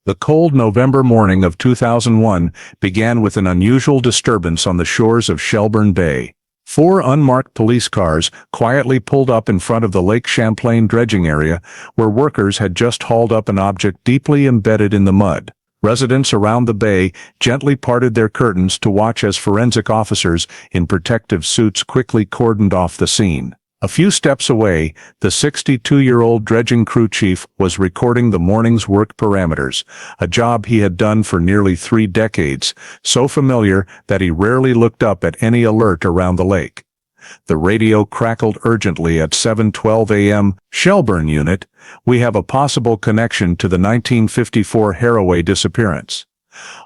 The cold November morning of 2001 began with an unusual disturbance on the shores of Shelburne Bay. Four unmarked police cars quietly pulled up in front of the Lake Champlain dredging area, where workers had just hauled up an object deeply embedded in the mud. Residents around the bay gently parted their curtains to watch as forensic officers in protective suits quickly cordoned off the scene. A few steps away, the 62-year-old dredging crew chief was recording the morning's work parameters, a job he had done for nearly 3 decades, so familiar that he rarely looked up at any alert around the lake. The radio crackled urgently at 7:12 a.m. Shelburne unit, we have a possible connection to the 1954 Harroway disappearance.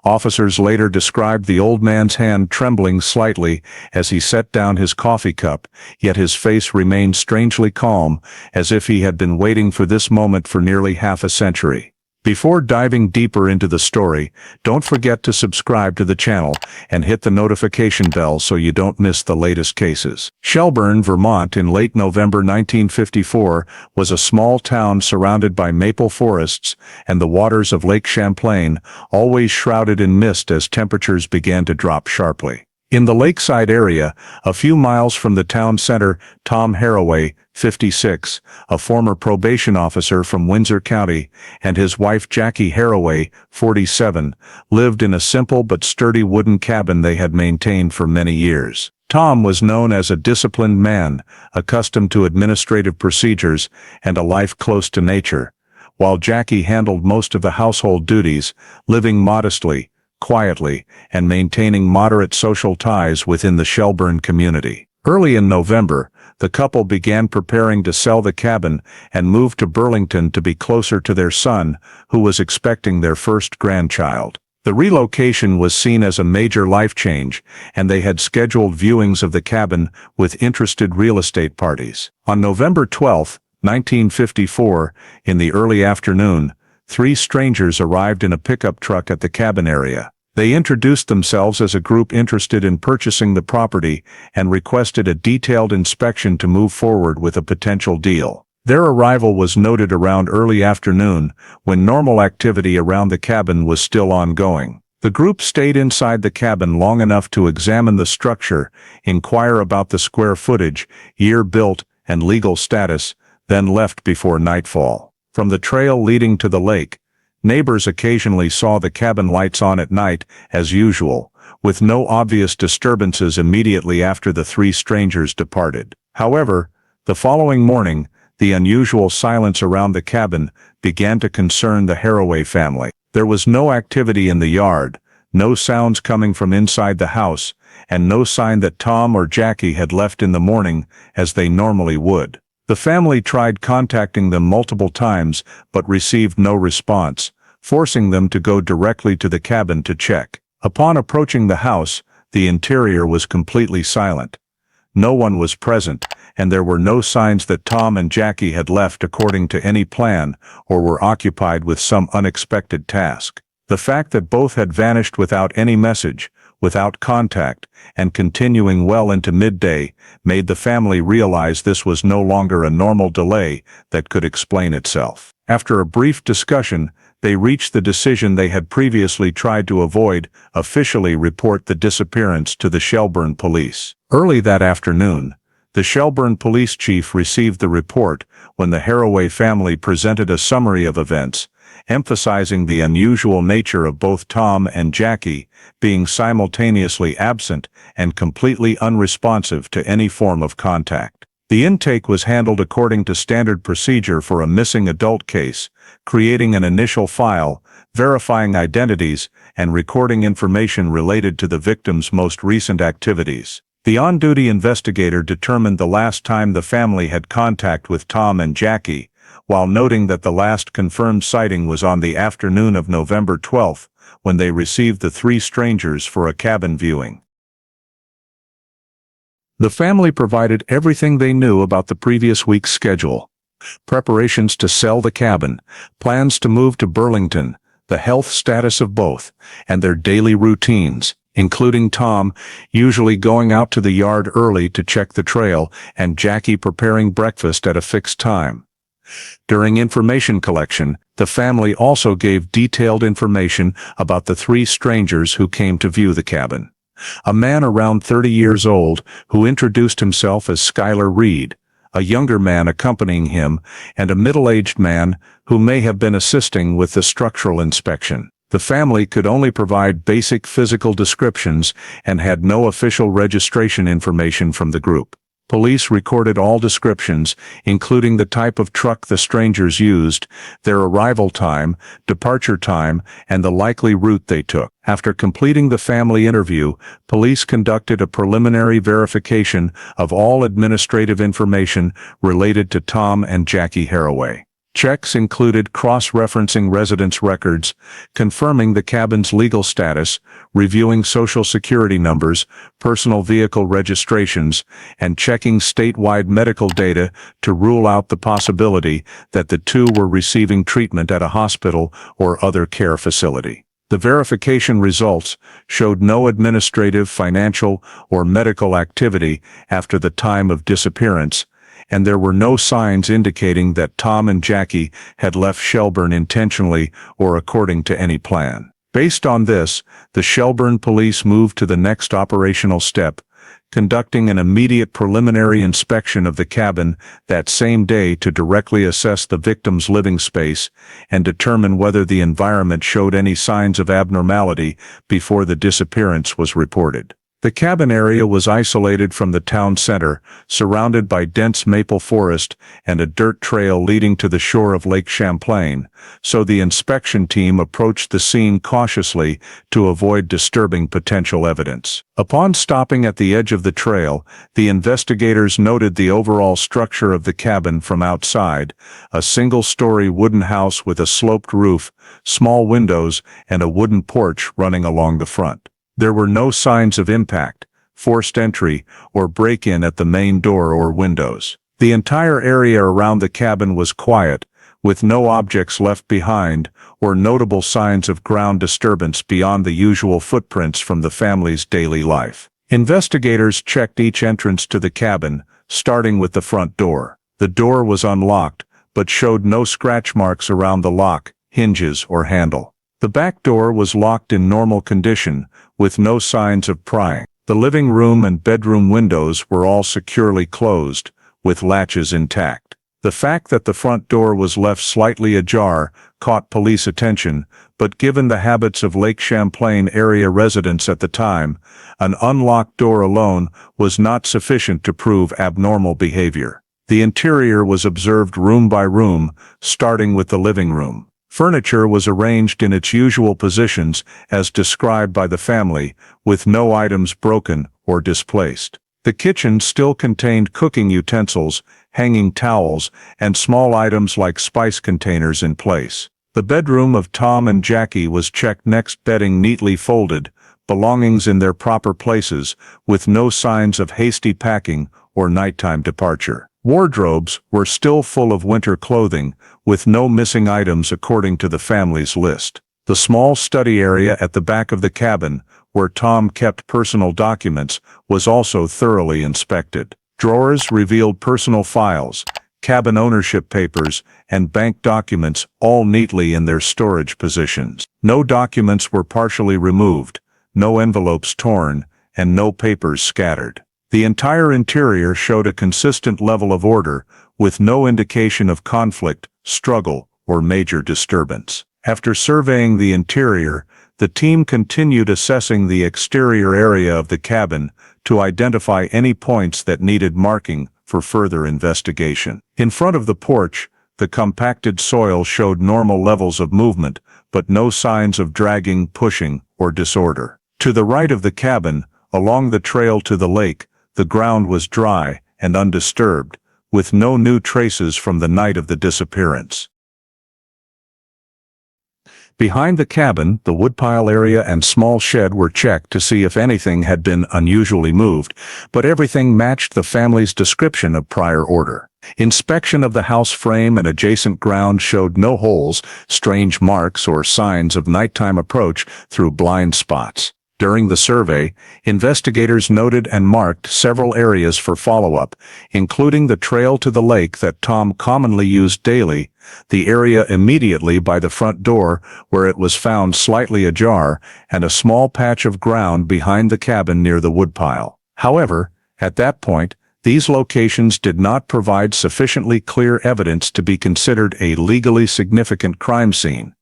Officers later described the old man's hand trembling slightly as he set down his coffee cup, yet his face remained strangely calm, as if he had been waiting for this moment for nearly half a century. Before diving deeper into the story, don't forget to subscribe to the channel and hit the notification bell so you don't miss the latest cases. Shelburne, Vermont in late November 1954 was a small town surrounded by maple forests and the waters of Lake Champlain, always shrouded in mist as temperatures began to drop sharply. In the lakeside area, a few miles from the town center, Tom Harroway, 56, a former probation officer from Windsor County, and his wife Jackie Harroway, 47, lived in a simple but sturdy wooden cabin they had maintained for many years. Tom was known as a disciplined man, accustomed to administrative procedures and a life close to nature, while Jackie handled most of the household duties, living modestly, quietly, and maintaining moderate social ties within the Shelburne community. Early in November, the couple began preparing to sell the cabin and move to Burlington to be closer to their son, who was expecting their first grandchild. The relocation was seen as a major life change, and they had scheduled viewings of the cabin with interested real estate parties. On November 12, 1954, in the early afternoon, 3 strangers arrived in a pickup truck at the cabin area. They introduced themselves as a group interested in purchasing the property and requested a detailed inspection to move forward with a potential deal. Their arrival was noted around early afternoon, when normal activity around the cabin was still ongoing. The group stayed inside the cabin long enough to examine the structure, inquire about the square footage, year built, and legal status, then left before nightfall. From the trail leading to the lake, neighbors occasionally saw the cabin lights on at night, as usual, with no obvious disturbances immediately after the 3 strangers departed. However, the following morning, the unusual silence around the cabin began to concern the Harroway family. There was no activity in the yard, no sounds coming from inside the house, and no sign that Tom or Jackie had left in the morning, as they normally would. The family tried contacting them multiple times but received no response, forcing them to go directly to the cabin to check. Upon approaching the house, the interior was completely silent. No one was present, and there were no signs that Tom and Jackie had left according to any plan or were occupied with some unexpected task. The fact that both had vanished without any message, without contact, and continuing well into midday, made the family realize this was no longer a normal delay that could explain itself. After a brief discussion, they reached the decision they had previously tried to avoid: officially report the disappearance to the Shelburne police. Early that afternoon, the Shelburne police chief received the report when the Harroway family presented a summary of events, emphasizing the unusual nature of both Tom and Jackie being simultaneously absent and completely unresponsive to any form of contact. The intake was handled according to standard procedure for a missing adult case, creating an initial file, verifying identities, and recording information related to the victim's most recent activities. The on-duty investigator determined the last time the family had contact with Tom and Jackie, while noting that the last confirmed sighting was on the afternoon of November 12, when they received the 3 strangers for a cabin viewing. The family provided everything they knew about the previous week's schedule: preparations to sell the cabin, plans to move to Burlington, the health status of both, and their daily routines, including Tom usually going out to the yard early to check the trail and Jackie preparing breakfast at a fixed time. During information collection, the family also gave detailed information about the three strangers who came to view the cabin. A man around 30 years old who introduced himself as Skylar Reed, a younger man accompanying him, and a middle-aged man who may have been assisting with the structural inspection. The family could only provide basic physical descriptions and had no official registration information from the group. Police recorded all descriptions, including the type of truck the strangers used, their arrival time, departure time, and the likely route they took. After completing the family interview, police conducted a preliminary verification of all administrative information related to Tom and Jackie Harroway. Checks included cross-referencing residence records, confirming the cabin's legal status, reviewing social security numbers, personal vehicle registrations, and checking statewide medical data to rule out the possibility that the two were receiving treatment at a hospital or other care facility. The verification results showed no administrative, financial, or medical activity after the time of disappearance, and there were no signs indicating that Tom and Jackie had left Shelburne intentionally or according to any plan. Based on this, the Shelburne police moved to the next operational step, conducting an immediate preliminary inspection of the cabin that same day to directly assess the victim's living space and determine whether the environment showed any signs of abnormality before the disappearance was reported. The cabin area was isolated from the town center, surrounded by dense maple forest and a dirt trail leading to the shore of Lake Champlain, so the inspection team approached the scene cautiously to avoid disturbing potential evidence. Upon stopping at the edge of the trail, the investigators noted the overall structure of the cabin from outside, a single-story wooden house with a sloped roof, small windows, and a wooden porch running along the front. There were no signs of impact, forced entry, or break-in at the main door or windows. The entire area around the cabin was quiet, with no objects left behind or notable signs of ground disturbance beyond the usual footprints from the family's daily life. Investigators checked each entrance to the cabin, starting with the front door. The door was unlocked, but showed no scratch marks around the lock, hinges, or handle. The back door was locked in normal condition, with no signs of prying. The living room and bedroom windows were all securely closed, with latches intact. The fact that the front door was left slightly ajar caught police attention, but given the habits of Lake Champlain area residents at the time, an unlocked door alone was not sufficient to prove abnormal behavior. The interior was observed room by room, starting with the living room. Furniture was arranged in its usual positions as described by the family, with no items broken or displaced. The kitchen still contained cooking utensils, hanging towels, and small items like spice containers in place. The bedroom of Tom and Jackie was checked next, bedding neatly folded, belongings in their proper places, with no signs of hasty packing or nighttime departure. Wardrobes were still full of winter clothing, with no missing items according to the family's list. The small study area at the back of the cabin, where Tom kept personal documents, was also thoroughly inspected. Drawers revealed personal files, cabin ownership papers, and bank documents, all neatly in their storage positions. No documents were partially removed, no envelopes torn, and no papers scattered. The entire interior showed a consistent level of order, with no indication of conflict, struggle, or major disturbance. After surveying the interior, the team continued assessing the exterior area of the cabin to identify any points that needed marking for further investigation. In front of the porch, the compacted soil showed normal levels of movement, but no signs of dragging, pushing, or disorder. To the right of the cabin, along the trail to the lake, the ground was dry and undisturbed, with no new traces from the night of the disappearance. Behind the cabin, the woodpile area and small shed were checked to see if anything had been unusually moved, but everything matched the family's description of prior order. Inspection of the house frame and adjacent ground showed no holes, strange marks, or signs of nighttime approach through blind spots. During the survey, investigators noted and marked several areas for follow-up, including the trail to the lake that Tom commonly used daily, the area immediately by the front door where it was found slightly ajar, and a small patch of ground behind the cabin near the woodpile. However, at that point, these locations did not provide sufficiently clear evidence to be considered a legally significant crime scene.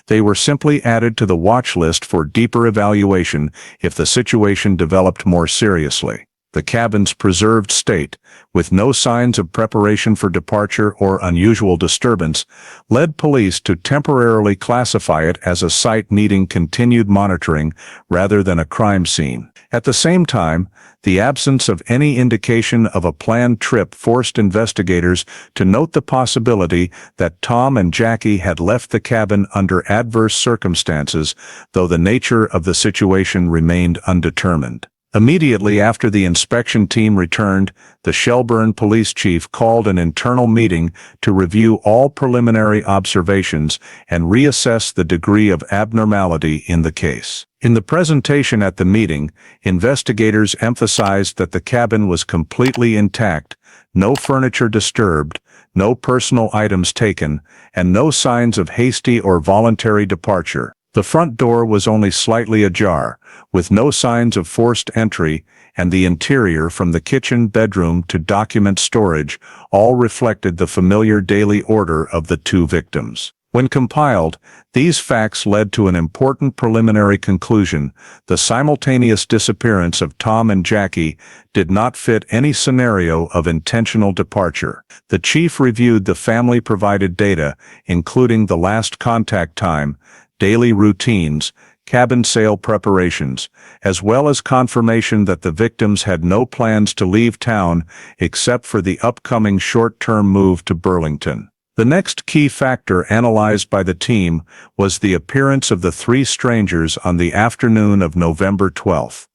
They were simply added to the watch list for deeper evaluation if the situation developed more seriously. The cabin's preserved state, with no signs of preparation for departure or unusual disturbance, led police to temporarily classify it as a site needing continued monitoring rather than a crime scene. At the same time, the absence of any indication of a planned trip forced investigators to note the possibility that Tom and Jackie had left the cabin under adverse circumstances, though the nature of the situation remained undetermined. Immediately after the inspection team returned, the Shelburne police chief called an internal meeting to review all preliminary observations and reassess the degree of abnormality in the case. In the presentation at the meeting, investigators emphasized that the cabin was completely intact, no furniture disturbed, no personal items taken, and no signs of hasty or voluntary departure. The front door was only slightly ajar, with no signs of forced entry, and the interior from the kitchen bedroom to document storage all reflected the familiar daily order of the two victims. When compiled, these facts led to an important preliminary conclusion: the simultaneous disappearance of Tom and Jackie did not fit any scenario of intentional departure. The chief reviewed the family-provided data, including the last contact time, daily routines, cabin sale preparations, as well as confirmation that the victims had no plans to leave town except for the upcoming short-term move to Burlington. The next key factor analyzed by the team was the appearance of the three strangers on the afternoon of November 12th.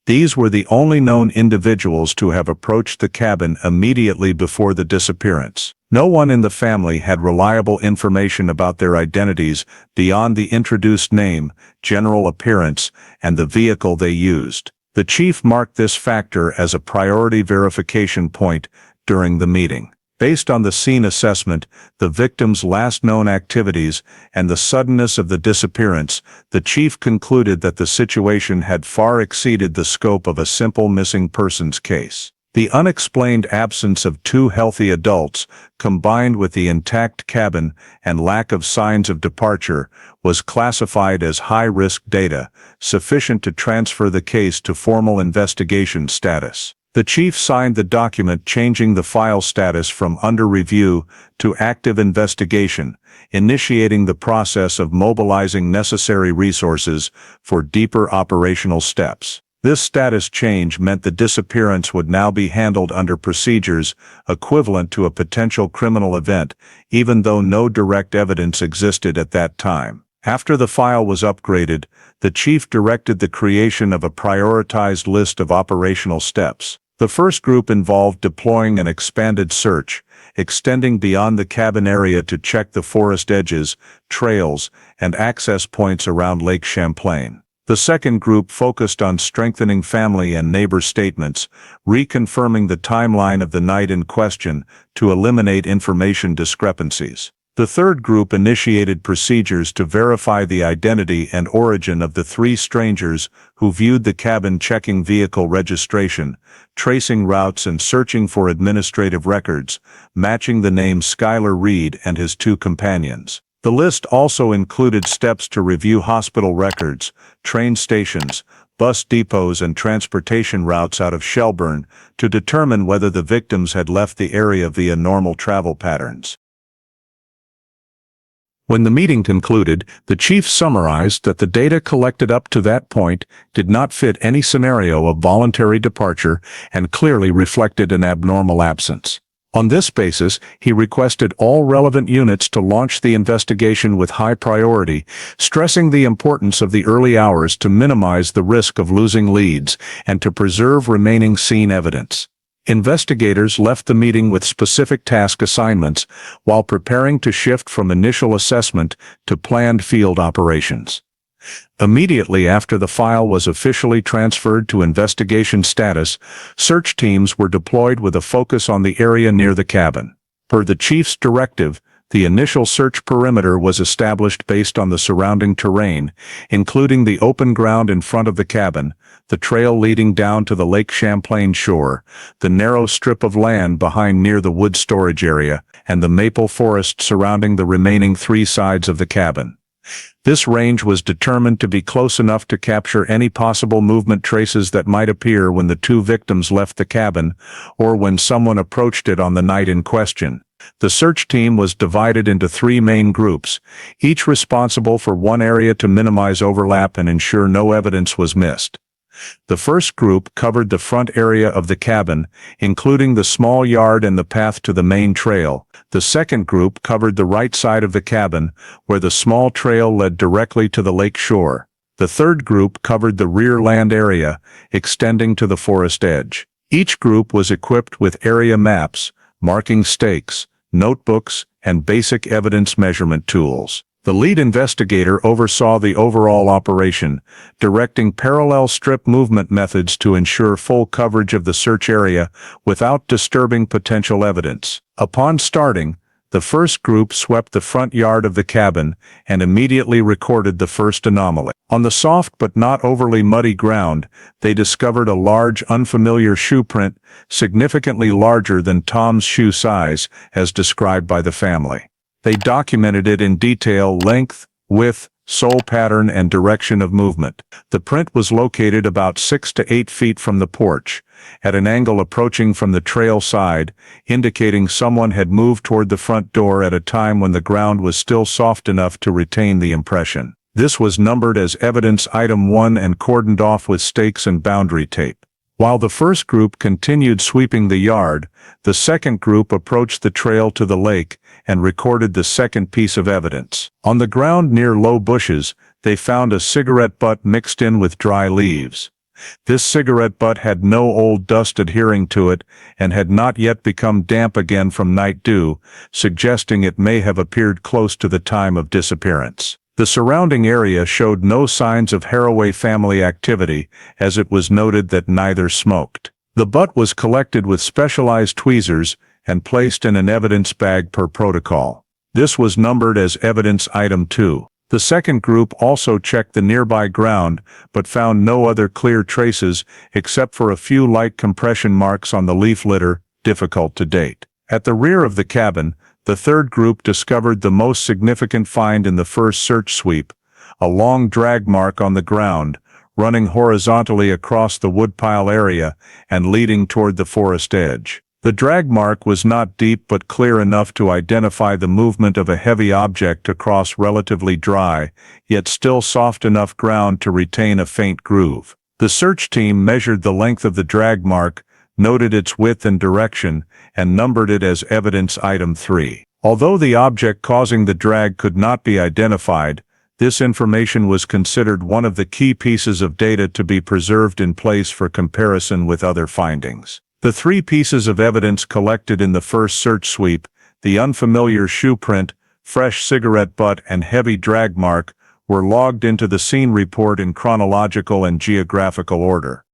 These were the only known individuals to have approached the cabin immediately before the disappearance. No one in the family had reliable information about their identities beyond the introduced name, general appearance, and the vehicle they used. The chief marked this factor as a priority verification point during the meeting. Based on the scene assessment, the victim's last known activities, and the suddenness of the disappearance, the chief concluded that the situation had far exceeded the scope of a simple missing persons case. The unexplained absence of two healthy adults, combined with the intact cabin and lack of signs of departure, was classified as high-risk data, sufficient to transfer the case to formal investigation status. The chief signed the document changing the file status from under review to active investigation, initiating the process of mobilizing necessary resources for deeper operational steps. This status change meant the disappearance would now be handled under procedures equivalent to a potential criminal event, even though no direct evidence existed at that time. After the file was upgraded, the chief directed the creation of a prioritized list of operational steps. The first group involved deploying an expanded search, extending beyond the cabin area to check the forest edges, trails, and access points around Lake Champlain. The second group focused on strengthening family and neighbor statements, reconfirming the timeline of the night in question to eliminate information discrepancies. The third group initiated procedures to verify the identity and origin of the three strangers who viewed the cabin, checking vehicle registration, tracing routes and searching for administrative records, matching the name Skylar Reed and his two companions. The list also included steps to review hospital records, train stations, bus depots and transportation routes out of Shelburne to determine whether the victims had left the area via normal travel patterns. When the meeting concluded, the chief summarized that the data collected up to that point did not fit any scenario of voluntary departure and clearly reflected an abnormal absence. On this basis, he requested all relevant units to launch the investigation with high priority, stressing the importance of the early hours to minimize the risk of losing leads and to preserve remaining scene evidence. Investigators left the meeting with specific task assignments while preparing to shift from initial assessment to planned field operations. Immediately after the file was officially transferred to investigation status, search teams were deployed with a focus on the area near the cabin. Per the chief's directive, the initial search perimeter was established based on the surrounding terrain, including the open ground in front of the cabin, the trail leading down to the Lake Champlain shore, the narrow strip of land behind near the wood storage area, and the maple forest surrounding the remaining 3 sides of the cabin. This range was determined to be close enough to capture any possible movement traces that might appear when the 2 victims left the cabin, or when someone approached it on the night in question. The search team was divided into 3 main groups, each responsible for one area to minimize overlap and ensure no evidence was missed. The first group covered the front area of the cabin, including the small yard and the path to the main trail. The second group covered the right side of the cabin, where the small trail led directly to the lake shore. The third group covered the rear land area, extending to the forest edge. Each group was equipped with area maps, marking stakes, notebooks, and basic evidence measurement tools. The lead investigator oversaw the overall operation, directing parallel strip movement methods to ensure full coverage of the search area without disturbing potential evidence. Upon starting, the first group swept the front yard of the cabin and immediately recorded the first anomaly. On the soft but not overly muddy ground, they discovered a large unfamiliar shoe print, significantly larger than Tom's shoe size, as described by the family. They documented it in detail: length, width, sole pattern, and direction of movement. The print was located about 6 to 8 feet from the porch, at an angle approaching from the trail side, indicating someone had moved toward the front door at a time when the ground was still soft enough to retain the impression. This was numbered as evidence item 1 and cordoned off with stakes and boundary tape. While the first group continued sweeping the yard, the second group approached the trail to the lake and recorded the second piece of evidence. On the ground near low bushes, they found a cigarette butt mixed in with dry leaves. This cigarette butt had no old dust adhering to it and had not yet become damp again from night dew, suggesting it may have appeared close to the time of disappearance. The surrounding area showed no signs of Harroway family activity, as it was noted that neither smoked. The butt was collected with specialized tweezers and placed in an evidence bag per protocol. This was numbered as evidence item 2. The second group also checked the nearby ground, but found no other clear traces except for a few light compression marks on the leaf litter, difficult to date. At the rear of the cabin, the third group discovered the most significant find in the first search sweep: a long drag mark on the ground, running horizontally across the woodpile area and leading toward the forest edge. The drag mark was not deep but clear enough to identify the movement of a heavy object across relatively dry, yet still soft enough ground to retain a faint groove. The search team measured the length of the drag mark, noted its width and direction, and numbered it as evidence item 3. Although the object causing the drag could not be identified, this information was considered one of the key pieces of data to be preserved in place for comparison with other findings. The 3 pieces of evidence collected in the first search sweep, the unfamiliar shoe print, fresh cigarette butt, and heavy drag mark, were logged into the scene report in chronological and geographical order.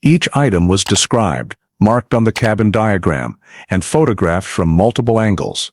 Each item was described, marked on the cabin diagram, and photographed from multiple angles.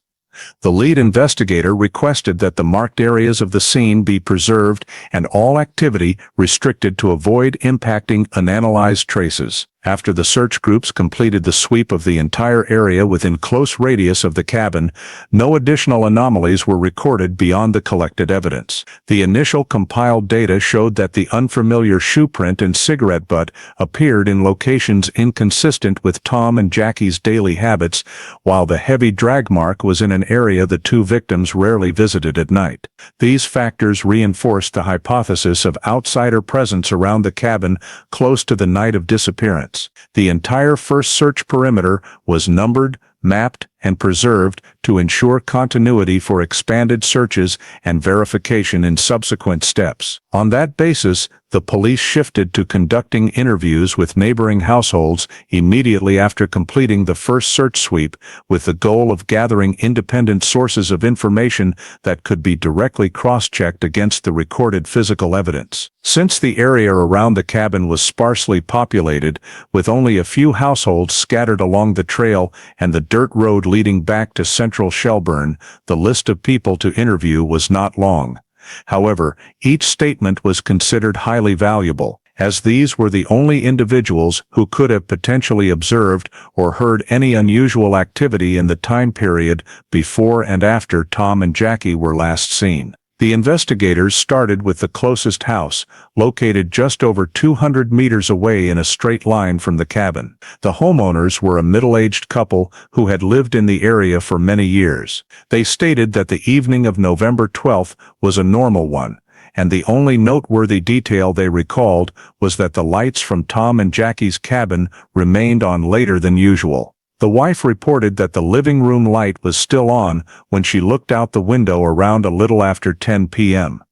The lead investigator requested that the marked areas of the scene be preserved and all activity restricted to avoid impacting unanalyzed traces. After the search groups completed the sweep of the entire area within close radius of the cabin, no additional anomalies were recorded beyond the collected evidence. The initial compiled data showed that the unfamiliar shoe print and cigarette butt appeared in locations inconsistent with Tom and Jackie's daily habits, while the heavy drag mark was in an area the 2 victims rarely visited at night. These factors reinforced the hypothesis of outsider presence around the cabin close to the night of disappearance. The entire first search perimeter was numbered, mapped, and preserved to ensure continuity for expanded searches and verification in subsequent steps. On that basis, the police shifted to conducting interviews with neighboring households immediately after completing the first search sweep, with the goal of gathering independent sources of information that could be directly cross-checked against the recorded physical evidence. Since the area around the cabin was sparsely populated, with only a few households scattered along the trail and the dirt road leading back to central Shelburne, the list of people to interview was not long. However, each statement was considered highly valuable, as these were the only individuals who could have potentially observed or heard any unusual activity in the time period before and after Tom and Jackie were last seen. The investigators started with the closest house, located just over 200 meters away in a straight line from the cabin. The homeowners were a middle-aged couple who had lived in the area for many years. They stated that the evening of November 12th was a normal one, and the only noteworthy detail they recalled was that the lights from Tom and Jackie's cabin remained on later than usual. The wife reported that the living room light was still on when she looked out the window around a little after 10 p.m.,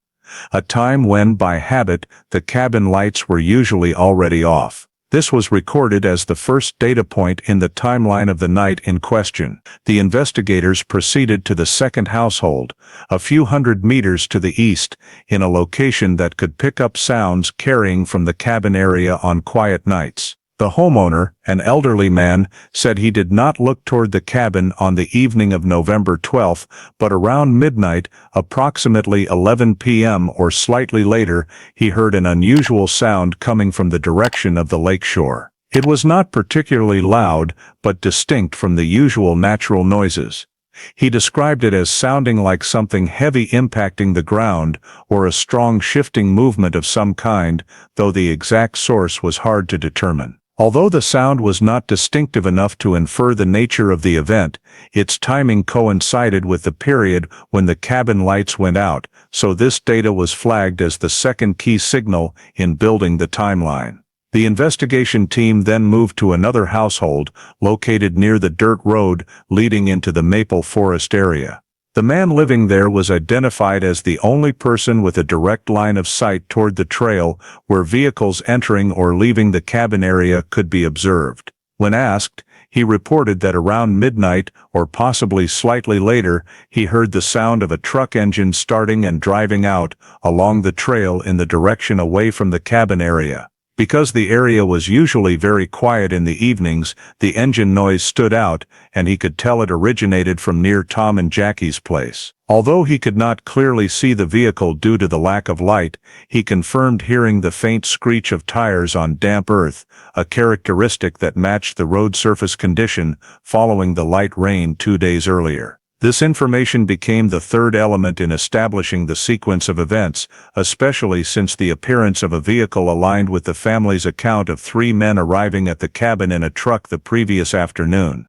a time when, by habit, the cabin lights were usually already off. This was recorded as the first data point in the timeline of the night in question. The investigators proceeded to the second household, a few hundred meters to the east, in a location that could pick up sounds carrying from the cabin area on quiet nights. The homeowner, an elderly man, said he did not look toward the cabin on the evening of November 12th, but around midnight, approximately 11 p.m. or slightly later, he heard an unusual sound coming from the direction of the lake shore. It was not particularly loud, but distinct from the usual natural noises. He described it as sounding like something heavy impacting the ground or a strong shifting movement of some kind, though the exact source was hard to determine. Although the sound was not distinctive enough to infer the nature of the event, its timing coincided with the period when the cabin lights went out, so this data was flagged as the second key signal in building the timeline. The investigation team then moved to another household, located near the dirt road leading into the maple forest area. The man living there was identified as the only person with a direct line of sight toward the trail where vehicles entering or leaving the cabin area could be observed. When asked, he reported that around midnight, or possibly slightly later, he heard the sound of a truck engine starting and driving out along the trail in the direction away from the cabin area. Because the area was usually very quiet in the evenings, the engine noise stood out, and he could tell it originated from near Tom and Jackie's place. Although he could not clearly see the vehicle due to the lack of light, he confirmed hearing the faint screech of tires on damp earth, a characteristic that matched the road surface condition following the light rain 2 days earlier. This information became the third element in establishing the sequence of events, especially since the appearance of a vehicle aligned with the family's account of 3 men arriving at the cabin in a truck the previous afternoon.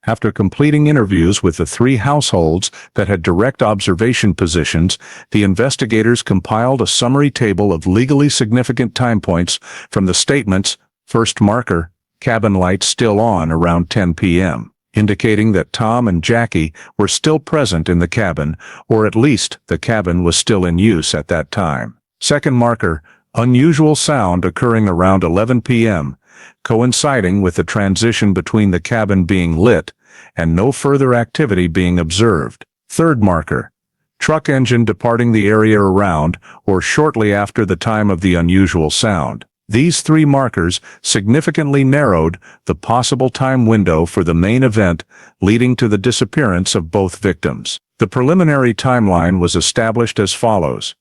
After completing interviews with the 3 households that had direct observation positions, the investigators compiled a summary table of legally significant time points from the statements: first marker, cabin lights still on around 10 p.m., indicating that Tom and Jackie were still present in the cabin, or at least the cabin was still in use at that time. Second marker, unusual sound occurring around 11 p.m., coinciding with the transition between the cabin being lit and no further activity being observed. Third marker, truck engine departing the area around or shortly after the time of the unusual sound. These 3 markers significantly narrowed the possible time window for the main event leading to the disappearance of both victims. The preliminary timeline was established as follows.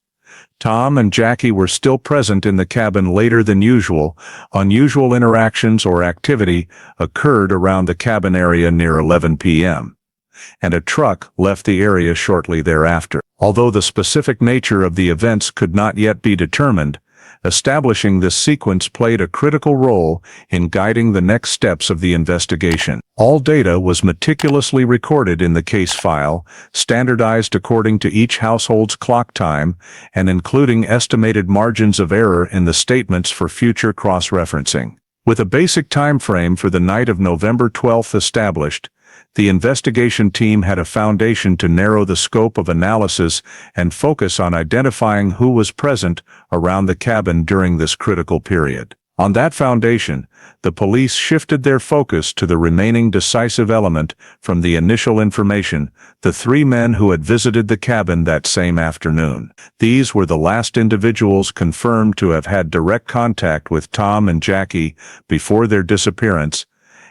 Tom and Jackie were still present in the cabin later than usual. Unusual interactions or activity occurred around the cabin area near 11 p.m., and a truck left the area shortly thereafter. Although the specific nature of the events could not yet be determined, establishing this sequence played a critical role in guiding the next steps of the investigation. All data was meticulously recorded in the case file, standardized according to each household's clock time, and including estimated margins of error in the statements for future cross-referencing. With a basic time frame for the night of November 12th established, the investigation team had a foundation to narrow the scope of analysis and focus on identifying who was present around the cabin during this critical period. On that foundation, the police shifted their focus to the remaining decisive element from the initial information, the three men who had visited the cabin that same afternoon. These were the last individuals confirmed to have had direct contact with Tom and Jackie before their disappearance,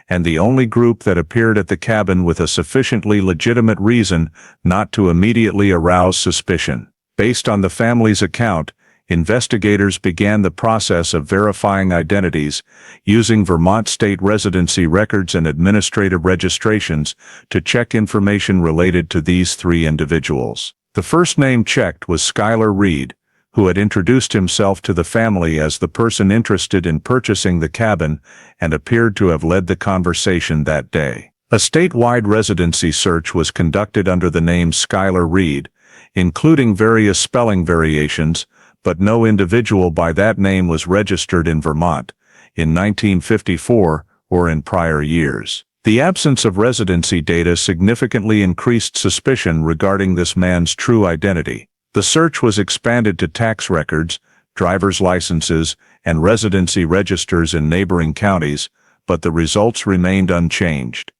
and the only group that appeared at the cabin with a sufficiently legitimate reason not to immediately arouse suspicion. Based on the family's account, investigators began the process of verifying identities, using Vermont state residency records and administrative registrations to check information related to these three individuals. The first name checked was Skylar Reed, who had introduced himself to the family as the person interested in purchasing the cabin and appeared to have led the conversation that day. A statewide residency search was conducted under the name Skylar Reed, including various spelling variations, but no individual by that name was registered in Vermont in 1954 or in prior years. The absence of residency data significantly increased suspicion regarding this man's true identity. The search was expanded to tax records, driver's licenses, and residency registers in neighboring counties, but the results remained unchanged.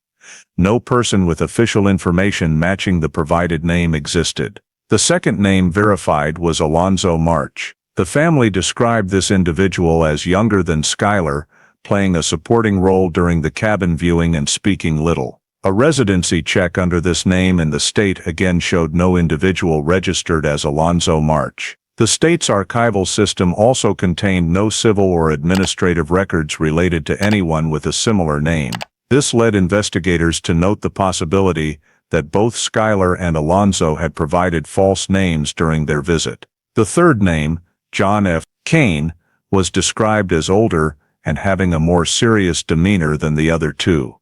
No person with official information matching the provided name existed. The second name verified was Alonzo March. The family described this individual as younger than Skylar, playing a supporting role during the cabin viewing and speaking little. A residency check under this name in the state again showed no individual registered as Alonzo March. The state's archival system also contained no civil or administrative records related to anyone with a similar name. This led investigators to note the possibility that both Skylar and Alonzo had provided false names during their visit. The third name, John F. Kane, was described as older and having a more serious demeanor than the other two.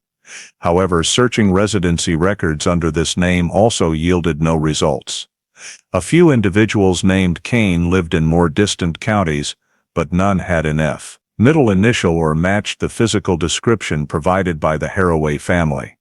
However, searching residency records under this name also yielded no results. A few individuals named Kane lived in more distant counties, but none had an F. middle initial or matched the physical description provided by the Harroway family.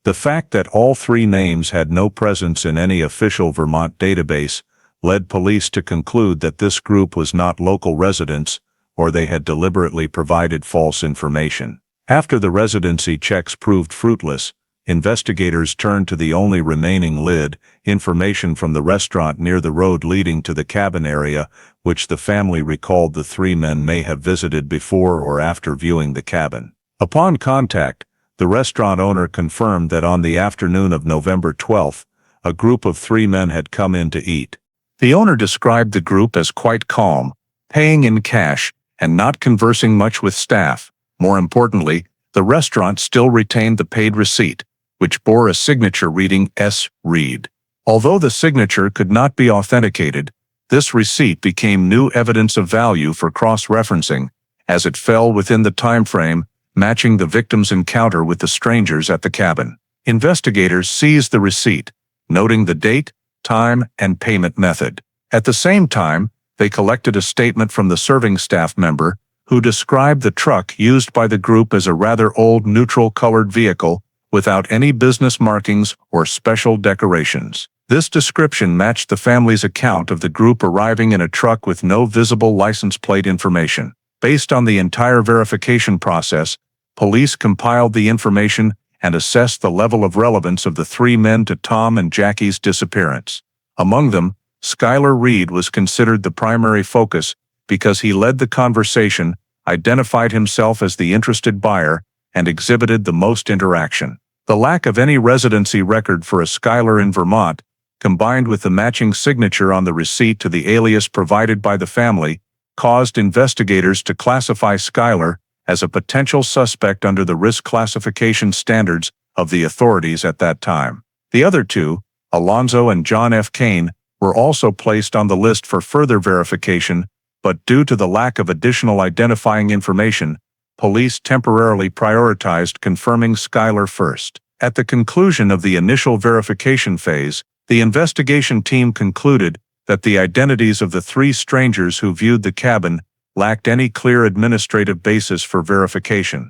The fact that all three names had no presence in any official Vermont database led police to conclude that this group was not local residents, or they had deliberately provided false information. After the residency checks proved fruitless, investigators turned to the only remaining lead, information from the restaurant near the road leading to the cabin area, which the family recalled the three men may have visited before or after viewing the cabin. Upon contact, the restaurant owner confirmed that on the afternoon of November 12th, a group of three men had come in to eat. The owner described the group as quite calm, paying in cash, and not conversing much with staff. More importantly, the restaurant still retained the paid receipt, which bore a signature reading S. Reed. Although the signature could not be authenticated, this receipt became new evidence of value for cross-referencing, as it fell within the time frame, matching the victim's encounter with the strangers at the cabin. Investigators seized the receipt, noting the date, time, and payment method. At the same time, they collected a statement from the serving staff member, who described the truck used by the group as a rather old neutral-colored vehicle without any business markings or special decorations. This description matched the family's account of the group arriving in a truck with no visible license plate information. Based on the entire verification process, police compiled the information and assessed the level of relevance of the three men to Tom and Jackie's disappearance. Among them, Skylar Reed was considered the primary focus because he led the conversation, identified himself as the interested buyer, and exhibited the most interaction. The lack of any residency record for a Skylar in Vermont, combined with the matching signature on the receipt to the alias provided by the family, caused investigators to classify Skylar as a potential suspect under the risk classification standards of the authorities at that time. The other two, Alonzo and John F. Kane, were also placed on the list for further verification, but due to the lack of additional identifying information, police temporarily prioritized confirming Skylar first. At the conclusion of the initial verification phase, the investigation team concluded that the identities of the three strangers who viewed the cabin lacked any clear administrative basis for verification.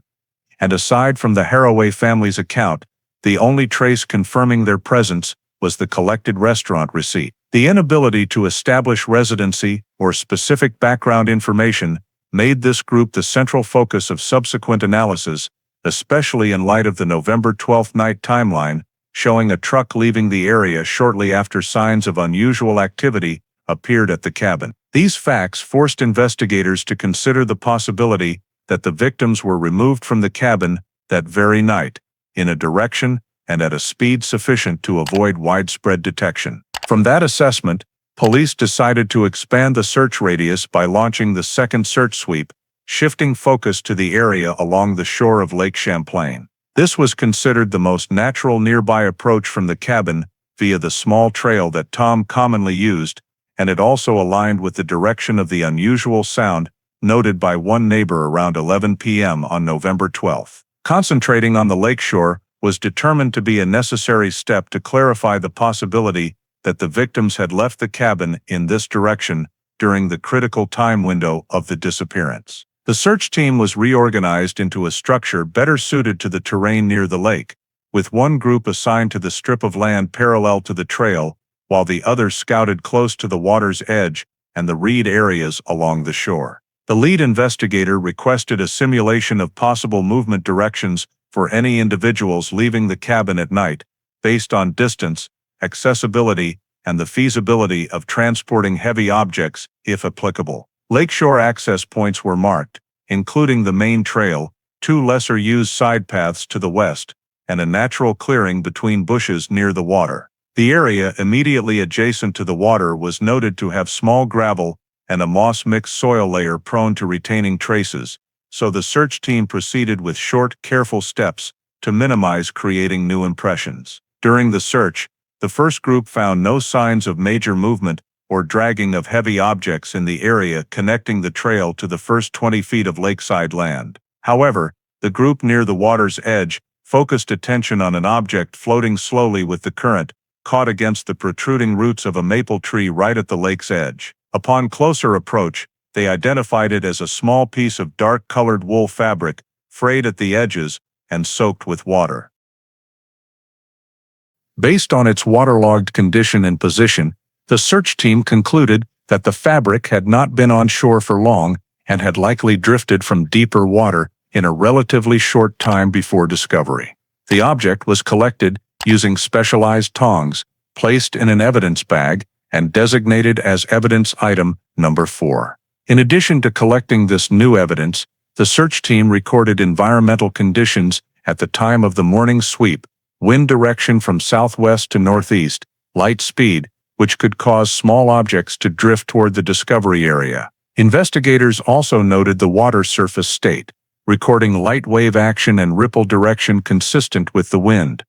And aside from the Harroway family's account, the only trace confirming their presence was the collected restaurant receipt. The inability to establish residency or specific background information made this group the central focus of subsequent analysis, especially in light of the November 12th night timeline, showing a truck leaving the area shortly after signs of unusual activity appeared at the cabin. These facts forced investigators to consider the possibility that the victims were removed from the cabin that very night, in a direction and at a speed sufficient to avoid widespread detection. From that assessment, police decided to expand the search radius by launching the second search sweep, shifting focus to the area along the shore of Lake Champlain. This was considered the most natural nearby approach from the cabin via the small trail that Tom commonly used, and it also aligned with the direction of the unusual sound noted by one neighbor around 11 p.m. on November 12th. Concentrating on the lakeshore was determined to be a necessary step to clarify the possibility that the victims had left the cabin in this direction during the critical time window of the disappearance. The search team was reorganized into a structure better suited to the terrain near the lake, with one group assigned to the strip of land parallel to the trail, while the others scouted close to the water's edge and the reed areas along the shore. The lead investigator requested a simulation of possible movement directions for any individuals leaving the cabin at night, based on distance, accessibility, and the feasibility of transporting heavy objects, if applicable. Lakeshore access points were marked, including the main trail, two lesser-used side paths to the west, and a natural clearing between bushes near the water. The area immediately adjacent to the water was noted to have small gravel and a moss-mixed soil layer prone to retaining traces, so the search team proceeded with short, careful steps to minimize creating new impressions. During the search, the first group found no signs of major movement or dragging of heavy objects in the area connecting the trail to the first 20 feet of lakeside land. However, the group near the water's edge focused attention on an object floating slowly with the current, caught against the protruding roots of a maple tree right at the lake's edge. Upon closer approach, they identified it as a small piece of dark-colored wool fabric, frayed at the edges and soaked with water. Based on its waterlogged condition and position, the search team concluded that the fabric had not been on shore for long and had likely drifted from deeper water in a relatively short time before discovery. The object was collected using specialized tongs, placed in an evidence bag, and designated as evidence item number 4. In addition to collecting this new evidence, the search team recorded environmental conditions at the time of the morning sweep: wind direction from southwest to northeast, light speed, which could cause small objects to drift toward the discovery area. Investigators also noted the water surface state, recording light wave action and ripple direction consistent with the wind.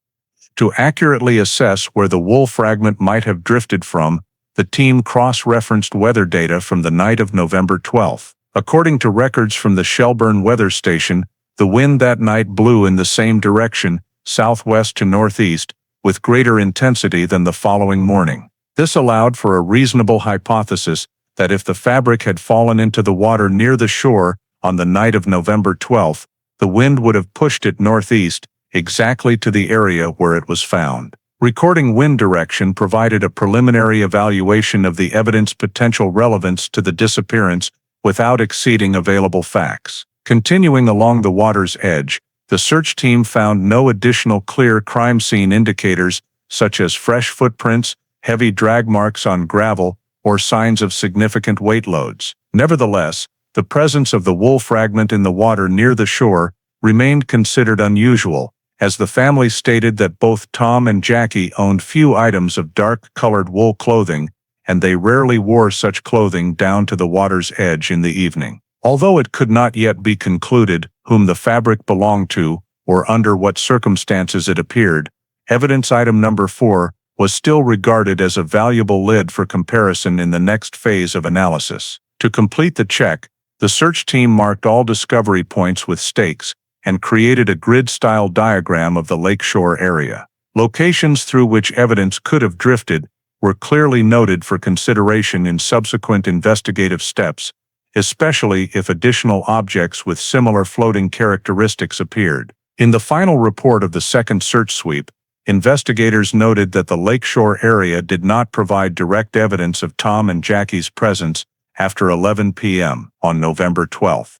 To accurately assess where the wool fragment might have drifted from, the team cross-referenced weather data from the night of November 12th. According to records from the Shelburne weather station, the wind that night blew in the same direction, southwest to northeast, with greater intensity than the following morning. This allowed for a reasonable hypothesis that if the fabric had fallen into the water near the shore on the night of November 12th, the wind would have pushed it northeast, exactly to the area where it was found. Recording wind direction provided a preliminary evaluation of the evidence's potential relevance to the disappearance without exceeding available facts. Continuing along the water's edge, the search team found no additional clear crime scene indicators such as fresh footprints, heavy drag marks on gravel, or signs of significant weight loads. Nevertheless, the presence of the wool fragment in the water near the shore remained considered unusual, as the family stated that both Tom and Jackie owned few items of dark-colored wool clothing, and they rarely wore such clothing down to the water's edge in the evening. Although it could not yet be concluded whom the fabric belonged to or under what circumstances it appeared, evidence item number 4 was still regarded as a valuable lid for comparison in the next phase of analysis. To complete the check, the search team marked all discovery points with stakes and created a grid-style diagram of the lakeshore area. Locations through which evidence could have drifted were clearly noted for consideration in subsequent investigative steps, especially if additional objects with similar floating characteristics appeared. In the final report of the second search sweep, investigators noted that the lakeshore area did not provide direct evidence of Tom and Jackie's presence after 11 p.m. on November 12.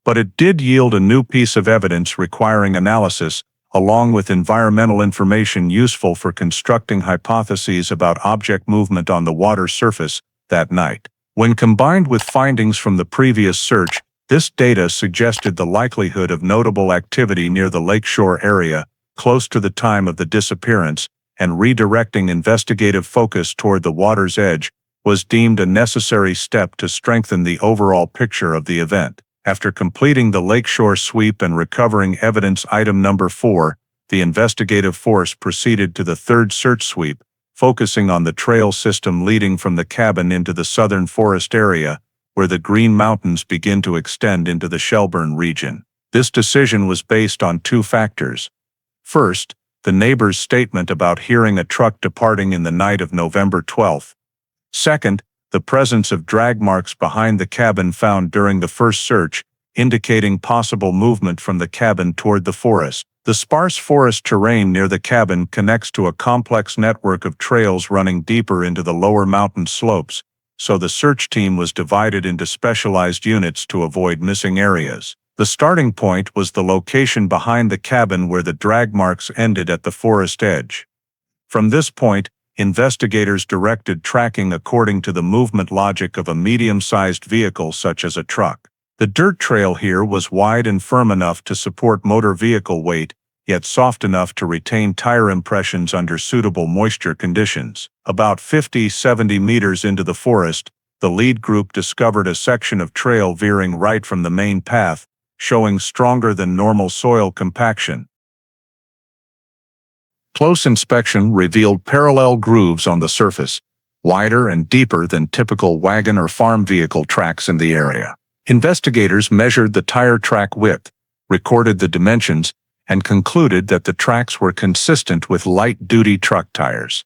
But it did yield a new piece of evidence requiring analysis, along with environmental information useful for constructing hypotheses about object movement on the water surface that night. When combined with findings from the previous search, this data suggested the likelihood of notable activity near the lakeshore area, close to the time of the disappearance, and redirecting investigative focus toward the water's edge was deemed a necessary step to strengthen the overall picture of the event. After completing the lakeshore sweep and recovering evidence item number 4, the investigative force proceeded to the third search sweep, focusing on the trail system leading from the cabin into the southern forest area, where the Green Mountains begin to extend into the Shelburne region. This decision was based on two factors. First, the neighbor's statement about hearing a truck departing in the night of November 12. Second, the presence of drag marks behind the cabin found during the first search, indicating possible movement from the cabin toward the forest. The sparse forest terrain near the cabin connects to a complex network of trails running deeper into the lower mountain slopes, so the search team was divided into specialized units to avoid missing areas. The starting point was the location behind the cabin where the drag marks ended at the forest edge. From this point, investigators directed tracking according to the movement logic of a medium-sized vehicle such as a truck. The dirt trail here was wide and firm enough to support motor vehicle weight, yet soft enough to retain tire impressions under suitable moisture conditions. About 50-70 meters into the forest, the lead group discovered a section of trail veering right from the main path, showing stronger than normal soil compaction. Close inspection revealed parallel grooves on the surface, wider and deeper than typical wagon or farm vehicle tracks in the area. Investigators measured the tire track width, recorded the dimensions, and concluded that the tracks were consistent with light-duty truck tires,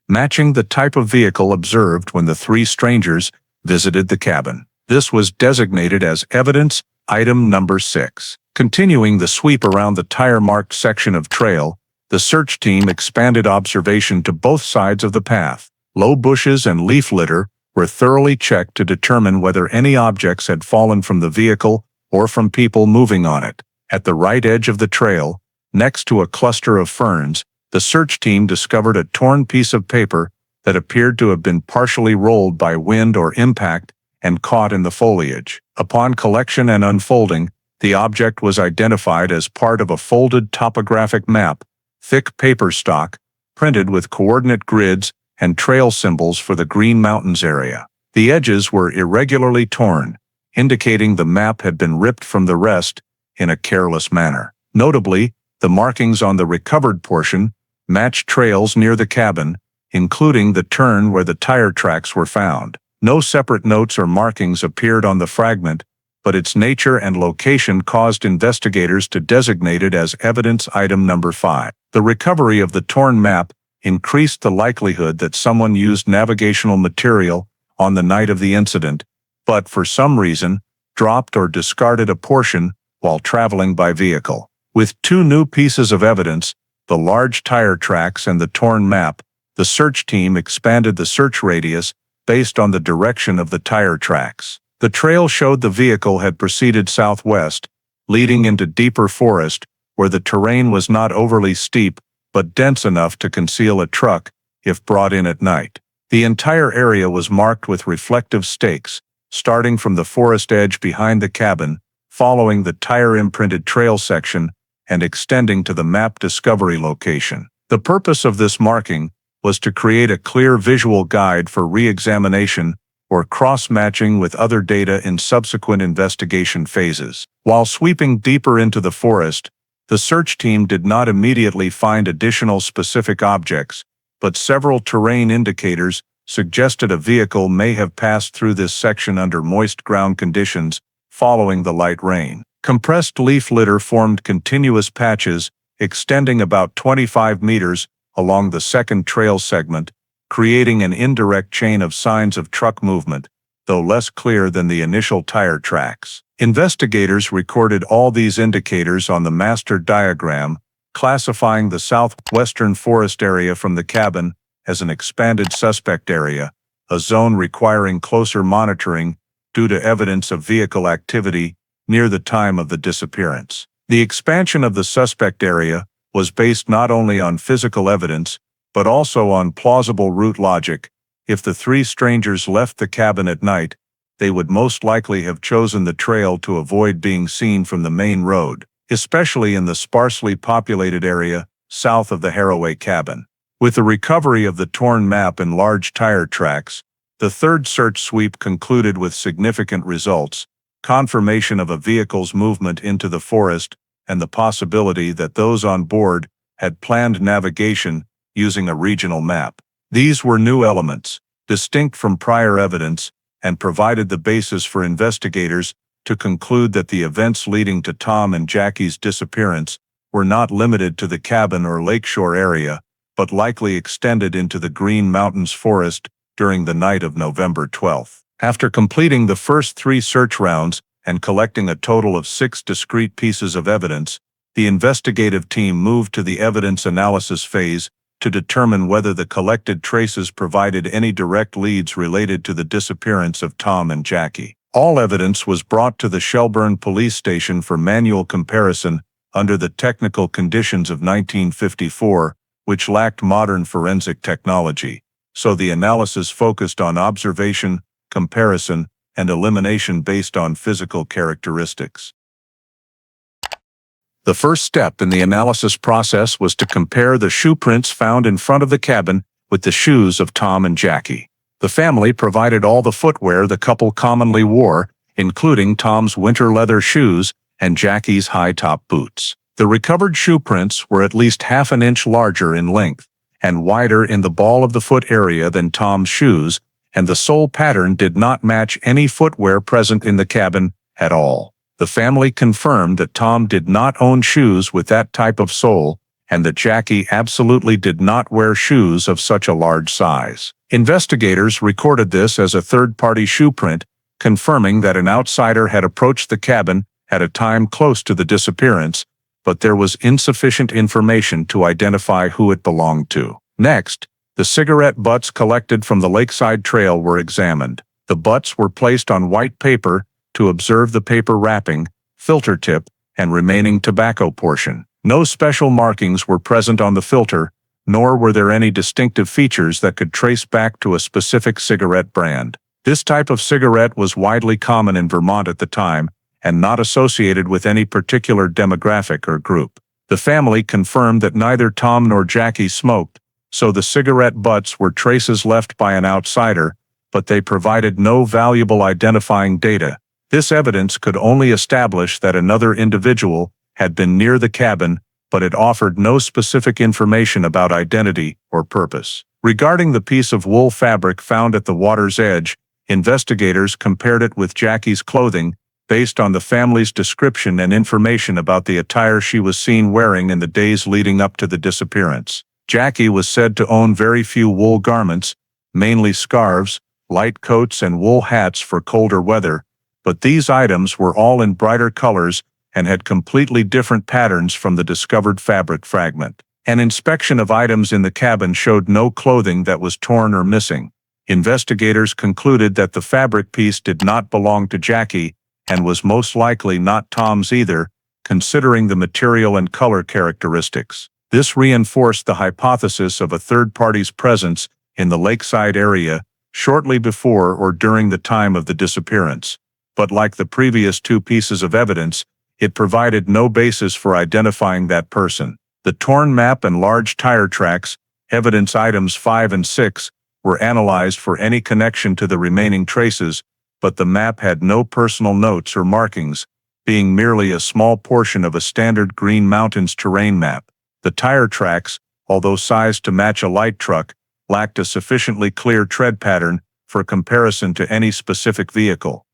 matching the type of vehicle observed when the three strangers visited the cabin. This was designated as evidence item number 6. Continuing the sweep around the tire-marked section of trail, the search team expanded observation to both sides of the path. Low bushes and leaf litter were thoroughly checked to determine whether any objects had fallen from the vehicle or from people moving on it. At the right edge of the trail, next to a cluster of ferns, the search team discovered a torn piece of paper that appeared to have been partially rolled by wind or impact and caught in the foliage. Upon collection and unfolding, the object was identified as part of a folded topographic map, thick paper stock, printed with coordinate grids and trail symbols for the Green Mountains area. The edges were irregularly torn, indicating the map had been ripped from the rest in a careless manner. Notably, the markings on the recovered portion matched trails near the cabin, including the turn where the tire tracks were found. No separate notes or markings appeared on the fragment, but its nature and location caused investigators to designate it as evidence item number 5. The recovery of the torn map increased the likelihood that someone used navigational material on the night of the incident, but for some reason, dropped or discarded a portion while traveling by vehicle. With two new pieces of evidence, the large tire tracks and the torn map, the search team expanded the search radius based on the direction of the tire tracks. The trail showed the vehicle had proceeded southwest, leading into deeper forest, where the terrain was not overly steep, but dense enough to conceal a truck if brought in at night. The entire area was marked with reflective stakes, starting from the forest edge behind the cabin, following the tire-imprinted trail section, and extending to the map discovery location. The purpose of this marking was to create a clear visual guide for re-examination or cross-matching with other data in subsequent investigation phases. While sweeping deeper into the forest, the search team did not immediately find additional specific objects, but several terrain indicators suggested a vehicle may have passed through this section under moist ground conditions following the light rain. Compressed leaf litter formed continuous patches extending about 25 meters along the second trail segment, creating an indirect chain of signs of truck movement, though less clear than the initial tire tracks. Investigators recorded all these indicators on the master diagram, classifying the southwestern forest area from the cabin as an expanded suspect area, a zone requiring closer monitoring due to evidence of vehicle activity near the time of the disappearance. The expansion of the suspect area was based not only on physical evidence, but also on plausible route logic. If the three strangers left the cabin at night, they would most likely have chosen the trail to avoid being seen from the main road, especially in the sparsely populated area south of the Harroway cabin. With the recovery of the torn map and large tire tracks, the third search sweep concluded with significant results, confirmation of a vehicle's movement into the forest, and the possibility that those on board had planned navigation using a regional map. These were new elements, distinct from prior evidence, and provided the basis for investigators to conclude that the events leading to Tom and Jackie's disappearance were not limited to the cabin or lakeshore area, but likely extended into the Green Mountains forest during the night of November 12th. After completing the first 3 search rounds and collecting a total of 6 discrete pieces of evidence, the investigative team moved to the evidence analysis phase to determine whether the collected traces provided any direct leads related to the disappearance of Tom and Jackie. All evidence was brought to the Shelburne police station for manual comparison under the technical conditions of 1954, which lacked modern forensic technology, so the analysis focused on observation, comparison, and elimination based on physical characteristics. The first step in the analysis process was to compare the shoe prints found in front of the cabin with the shoes of Tom and Jackie. The family provided all the footwear the couple commonly wore, including Tom's winter leather shoes and Jackie's high-top boots. The recovered shoe prints were at least half an inch larger in length and wider in the ball of the foot area than Tom's shoes, and the sole pattern did not match any footwear present in the cabin at all. The family confirmed that Tom did not own shoes with that type of sole, and that Jackie absolutely did not wear shoes of such a large size. Investigators recorded this as a third-party shoe print, confirming that an outsider had approached the cabin at a time close to the disappearance, but there was insufficient information to identify who it belonged to. Next, the cigarette butts collected from the lakeside trail were examined. The butts were placed on white paper to observe the paper wrapping, filter tip, and remaining tobacco portion. No special markings were present on the filter, nor were there any distinctive features that could trace back to a specific cigarette brand. This type of cigarette was widely common in Vermont at the time, and not associated with any particular demographic or group. The family confirmed that neither Tom nor Jackie smoked, so the cigarette butts were traces left by an outsider, but they provided no valuable identifying data. This evidence could only establish that another individual had been near the cabin, but it offered no specific information about identity or purpose. Regarding the piece of wool fabric found at the water's edge, investigators compared it with Jackie's clothing based on the family's description and information about the attire she was seen wearing in the days leading up to the disappearance. Jackie was said to own very few wool garments, mainly scarves, light coats, and wool hats for colder weather, but these items were all in brighter colors and had completely different patterns from the discovered fabric fragment. An inspection of items in the cabin showed no clothing that was torn or missing. Investigators concluded that the fabric piece did not belong to Jackie and was most likely not Tom's either, considering the material and color characteristics. This reinforced the hypothesis of a third party's presence in the lakeside area shortly before or during the time of the disappearance. But like the previous 2 pieces of evidence, it provided no basis for identifying that person. The torn map and large tire tracks, evidence items 5 and 6, were analyzed for any connection to the remaining traces, but the map had no personal notes or markings, being merely a small portion of a standard Green Mountains terrain map. The tire tracks, although sized to match a light truck, lacked a sufficiently clear tread pattern for comparison to any specific vehicle.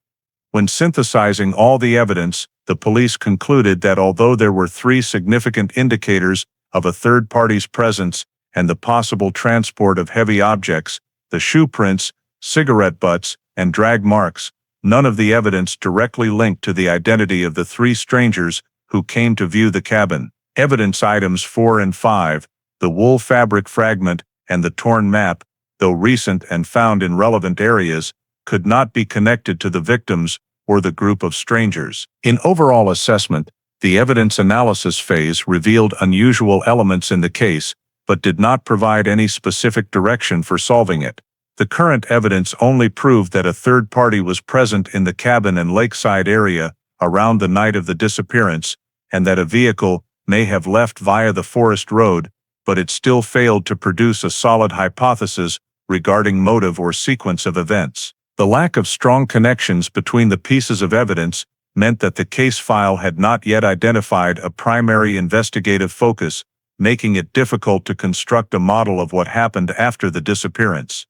When synthesizing all the evidence, the police concluded that although there were 3 significant indicators of a third party's presence and the possible transport of heavy objects, the shoe prints, cigarette butts, and drag marks, none of the evidence directly linked to the identity of the three strangers who came to view the cabin. Evidence items 4 and 5, the wool fabric fragment and the torn map, though recent and found in relevant areas, could not be connected to the victims or the group of strangers. In overall assessment, the evidence analysis phase revealed unusual elements in the case, but did not provide any specific direction for solving it. The current evidence only proved that a third party was present in the cabin and lakeside area around the night of the disappearance, and that a vehicle may have left via the forest road, but it still failed to produce a solid hypothesis regarding motive or sequence of events. The lack of strong connections between the pieces of evidence meant that the case file had not yet identified a primary investigative focus, making it difficult to construct a model of what happened after the disappearance.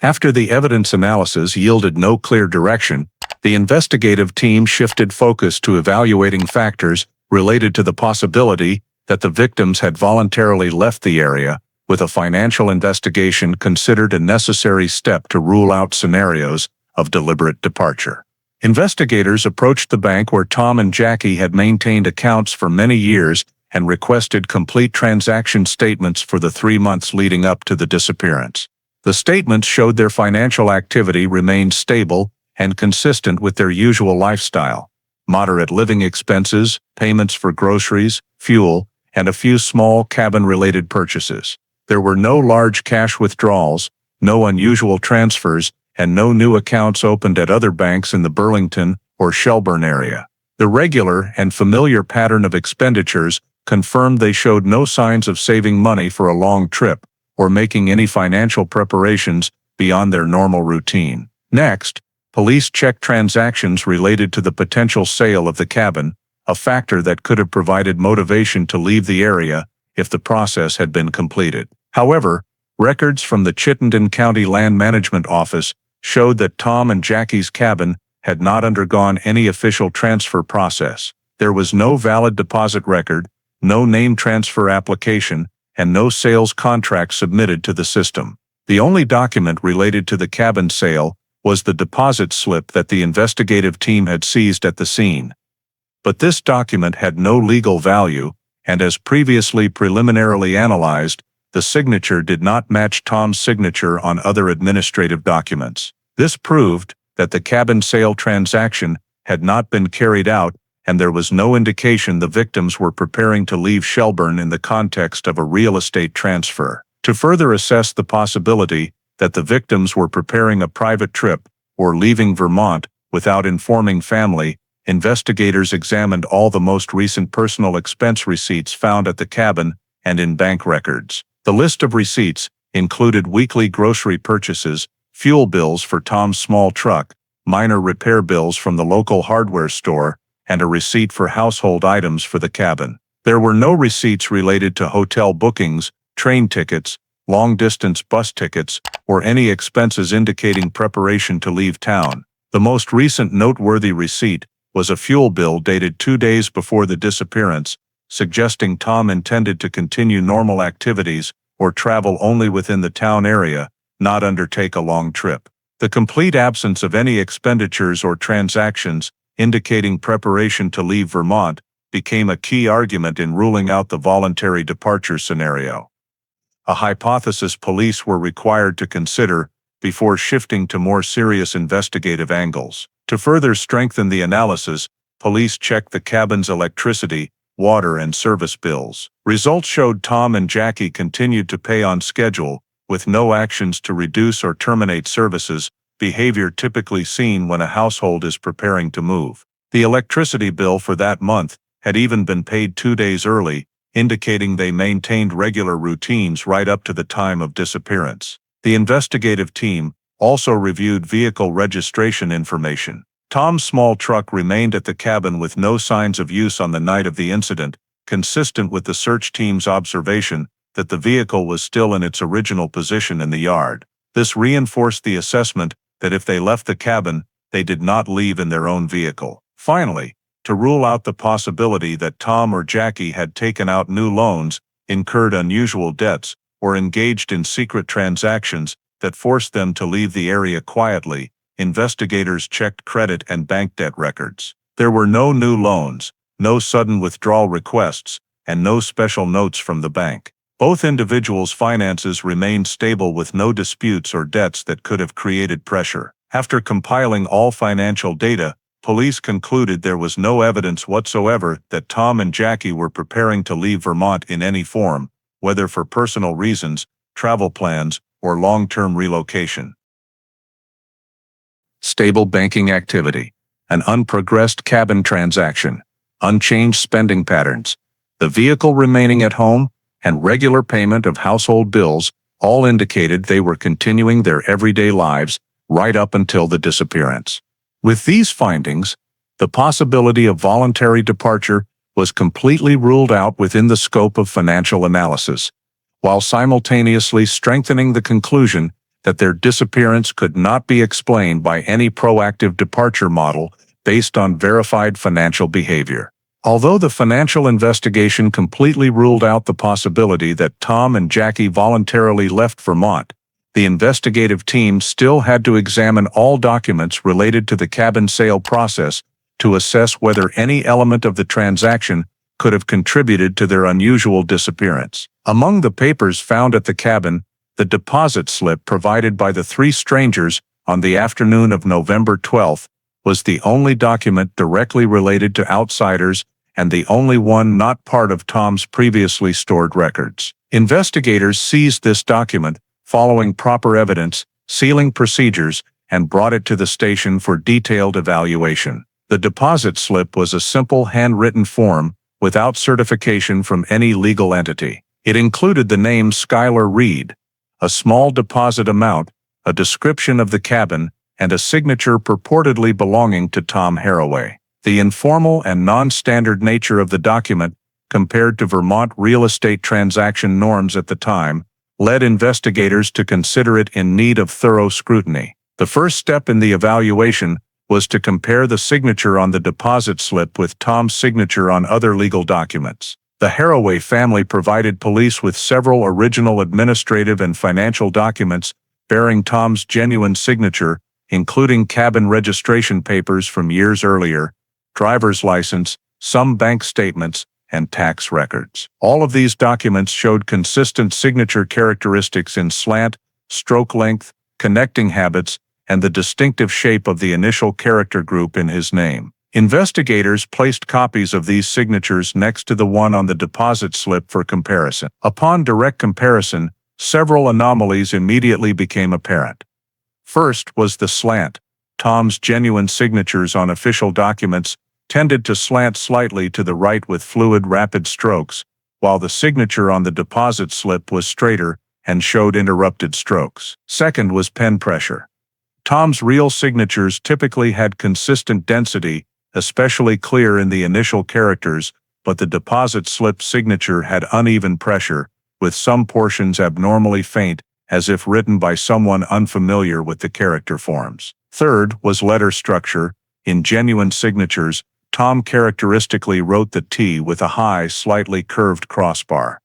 After the evidence analysis yielded no clear direction, the investigative team shifted focus to evaluating factors related to the possibility that the victims had voluntarily left the area, with a financial investigation considered a necessary step to rule out scenarios of deliberate departure. Investigators approached the bank where Tom and Jackie had maintained accounts for many years and requested complete transaction statements for the 3 months leading up to the disappearance. The statements showed their financial activity remained stable and consistent with their usual lifestyle: moderate living expenses, payments for groceries, fuel, and a few small cabin-related purchases. There were no large cash withdrawals, no unusual transfers, and no new accounts opened at other banks in the Burlington or Shelburne area. The regular and familiar pattern of expenditures confirmed they showed no signs of saving money for a long trip or making any financial preparations beyond their normal routine. Next, police checked transactions related to the potential sale of the cabin, a factor that could have provided motivation to leave the area if the process had been completed. However, records from the Chittenden County Land Management Office showed that Tom and Jackie's cabin had not undergone any official transfer process. There was no valid deposit record, no name transfer application, and no sales contract submitted to the system. The only document related to the cabin sale was the deposit slip that the investigative team had seized at the scene. But this document had no legal value, and as previously preliminarily analyzed, the signature did not match Tom's signature on other administrative documents. This proved that the cabin sale transaction had not been carried out, and there was no indication the victims were preparing to leave Shelburne in the context of a real estate transfer. To further assess the possibility that the victims were preparing a private trip or leaving Vermont without informing family, investigators examined all the most recent personal expense receipts found at the cabin and in bank records. The list of receipts included weekly grocery purchases, fuel bills for Tom's small truck, minor repair bills from the local hardware store, and a receipt for household items for the cabin. There were no receipts related to hotel bookings, train tickets, long-distance bus tickets, or any expenses indicating preparation to leave town. The most recent noteworthy receipt was a fuel bill dated 2 days before the disappearance, suggesting Tom intended to continue normal activities or travel only within the town area, not undertake a long trip. The complete absence of any expenditures or transactions indicating preparation to leave Vermont became a key argument in ruling out the voluntary departure scenario, a hypothesis police were required to consider before shifting to more serious investigative angles. To further strengthen the analysis, police checked the cabin's electricity, water, and service bills. Results showed Tom and Jackie continued to pay on schedule, with no actions to reduce or terminate services, behavior typically seen when a household is preparing to move. The electricity bill for that month had even been paid 2 days early, indicating they maintained regular routines right up to the time of disappearance. The investigative team also reviewed vehicle registration information. Tom's small truck remained at the cabin with no signs of use on the night of the incident, consistent with the search team's observation that the vehicle was still in its original position in the yard. This reinforced the assessment that if they left the cabin, they did not leave in their own vehicle. Finally, to rule out the possibility that Tom or Jackie had taken out new loans, incurred unusual debts, or engaged in secret transactions, that forced them to leave the area quietly. Investigators checked credit and bank debt records. There were no new loans, no sudden withdrawal requests, and no special notes from the bank. Both individuals' finances remained stable with no disputes or debts that could have created pressure. After compiling all financial data, police concluded there was no evidence whatsoever that Tom and Jackie were preparing to leave Vermont in any form, whether for personal reasons, travel plans, or long-term relocation. Stable banking activity, an unprogressed cabin transaction, unchanged spending patterns, the vehicle remaining at home, and regular payment of household bills all indicated they were continuing their everyday lives right up until the disappearance. With these findings, the possibility of voluntary departure was completely ruled out within the scope of financial analysis, while simultaneously strengthening the conclusion that their disappearance could not be explained by any proactive departure model based on verified financial behavior. Although the financial investigation completely ruled out the possibility that Tom and Jackie voluntarily left Vermont, the investigative team still had to examine all documents related to the cabin sale process to assess whether any element of the transaction could have contributed to their unusual disappearance. Among the papers found at the cabin, the deposit slip provided by the three strangers on the afternoon of November 12th was the only document directly related to outsiders and the only one not part of Tom's previously stored records. Investigators seized this document following proper evidence, sealing procedures, and brought it to the station for detailed evaluation. The deposit slip was a simple handwritten form without certification from any legal entity. It included the name Skylar Reed, a small deposit amount, a description of the cabin, and a signature purportedly belonging to Tom Harroway. The informal and non-standard nature of the document, compared to Vermont real estate transaction norms at the time, led investigators to consider it in need of thorough scrutiny. The first step in the evaluation was to compare the signature on the deposit slip with Tom's signature on other legal documents. The Harroway family provided police with several original administrative and financial documents bearing Tom's genuine signature, including cabin registration papers from years earlier, driver's license, some bank statements, and tax records. All of these documents showed consistent signature characteristics in slant, stroke length, connecting habits, and the distinctive shape of the initial character group in his name. Investigators placed copies of these signatures next to the one on the deposit slip for comparison. Upon direct comparison, several anomalies immediately became apparent. First was the slant. Tom's genuine signatures on official documents tended to slant slightly to the right with fluid, rapid strokes, while the signature on the deposit slip was straighter and showed interrupted strokes. Second was pen pressure. Tom's real signatures typically had consistent density, especially clear in the initial characters, but the deposit slip signature had uneven pressure, with some portions abnormally faint, as if written by someone unfamiliar with the character forms. Third was letter structure. In genuine signatures, Tom characteristically wrote the T with a high, slightly curved crossbar,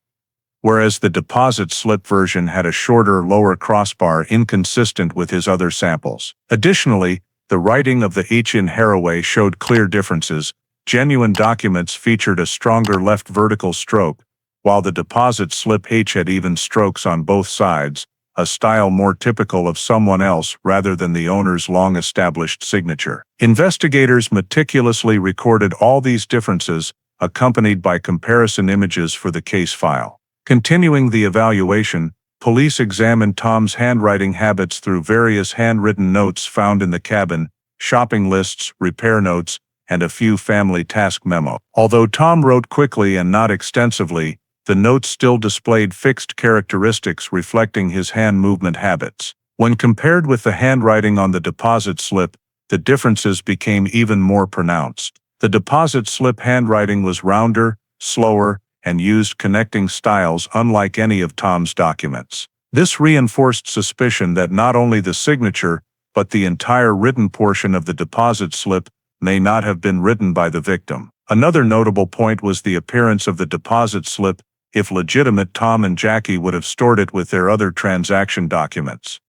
whereas the deposit slip version had a shorter, lower crossbar inconsistent with his other samples. Additionally, the writing of the H in Harroway showed clear differences. Genuine documents featured a stronger left vertical stroke, while the deposit slip H had even strokes on both sides, a style more typical of someone else rather than the owner's long-established signature. Investigators meticulously recorded all these differences, accompanied by comparison images for the case file. Continuing the evaluation, police examined Tom's handwriting habits through various handwritten notes found in the cabin, shopping lists, repair notes, and a few family task memos. Although Tom wrote quickly and not extensively, the notes still displayed fixed characteristics reflecting his hand movement habits. When compared with the handwriting on the deposit slip, the differences became even more pronounced. The deposit slip handwriting was rounder, slower, and used connecting styles unlike any of Tom's documents. This reinforced suspicion that not only the signature, but the entire written portion of the deposit slip may not have been written by the victim. Another notable point was the appearance of the deposit slip. If legitimate, Tom and Jackie would have stored it with their other transaction documents.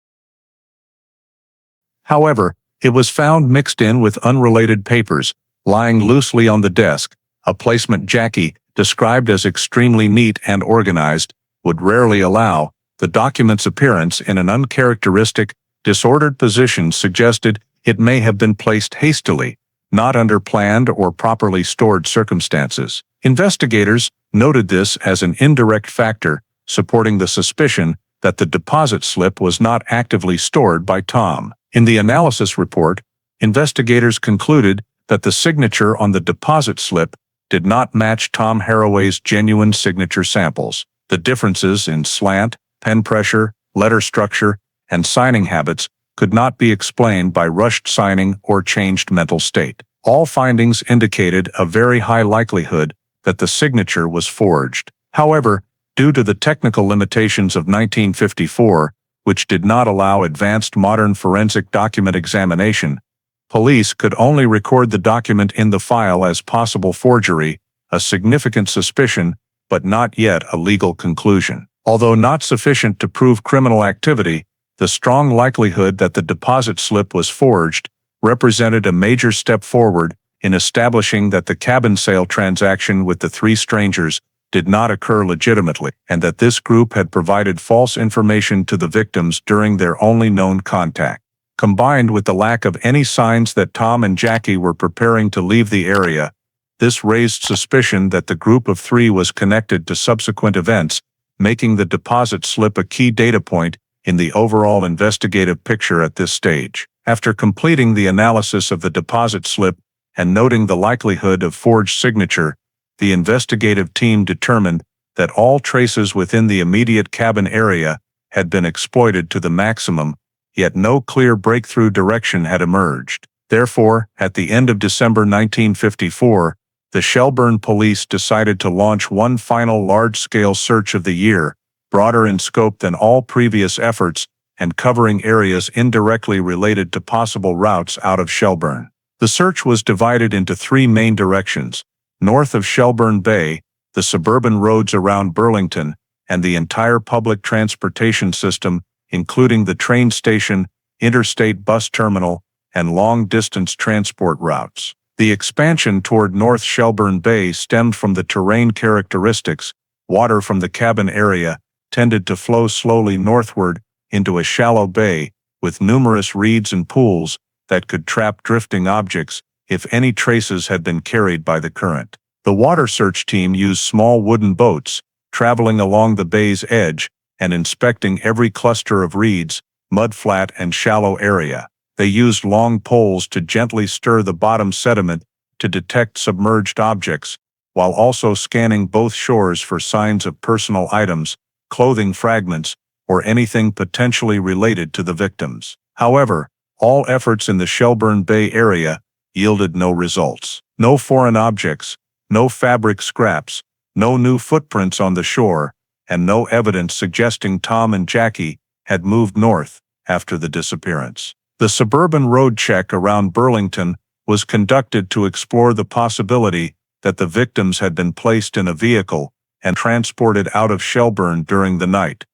However, it was found mixed in with unrelated papers, lying loosely on the desk. A placement Jackie, described as extremely neat and organized, would rarely allow. The document's appearance in an uncharacteristic, disordered position suggested it may have been placed hastily, not under planned or properly stored circumstances. Investigators noted this as an indirect factor, supporting the suspicion that the deposit slip was not actively stored by Tom. In the analysis report, investigators concluded that the signature on the deposit slip did not match Tom Harroway's genuine signature samples. The differences in slant, pen pressure, letter structure, and signing habits could not be explained by rushed signing or changed mental state. All findings indicated a very high likelihood that the signature was forged. However, due to the technical limitations of 1954, which did not allow advanced modern forensic document examination, police could only record the document in the file as possible forgery, a significant suspicion, but not yet a legal conclusion. Although not sufficient to prove criminal activity, the strong likelihood that the deposit slip was forged represented a major step forward in establishing that the cabin sale transaction with the three strangers did not occur legitimately, and that this group had provided false information to the victims during their only known contact. Combined with the lack of any signs that Tom and Jackie were preparing to leave the area, this raised suspicion that the group of three was connected to subsequent events, making the deposit slip a key data point in the overall investigative picture at this stage. After completing the analysis of the deposit slip and noting the likelihood of forged signature, the investigative team determined that all traces within the immediate cabin area had been exploited to the maximum, yet no clear breakthrough direction had emerged. Therefore, at the end of December 1954, the Shelburne police decided to launch one final large-scale search of the year, broader in scope than all previous efforts and covering areas indirectly related to possible routes out of Shelburne. The search was divided into three main directions: north of Shelburne Bay, the suburban roads around Burlington, and the entire public transportation system, including the train station, interstate bus terminal, and long-distance transport routes. The expansion toward North Shelburne Bay stemmed from the terrain characteristics. Water from the cabin area tended to flow slowly northward into a shallow bay with numerous reeds and pools that could trap drifting objects if any traces had been carried by the current. The water search team used small wooden boats, traveling along the bay's edge and inspecting every cluster of reeds, mudflat, and shallow area. They used long poles to gently stir the bottom sediment to detect submerged objects, while also scanning both shores for signs of personal items, clothing fragments, or anything potentially related to the victims. However, all efforts in the Shelburne Bay area yielded no results. No foreign objects, no fabric scraps, no new footprints on the shore, and no evidence suggesting Tom and Jackie had moved north after the disappearance. The suburban road check around Burlington was conducted to explore the possibility that the victims had been placed in a vehicle and transported out of Shelburne during the night,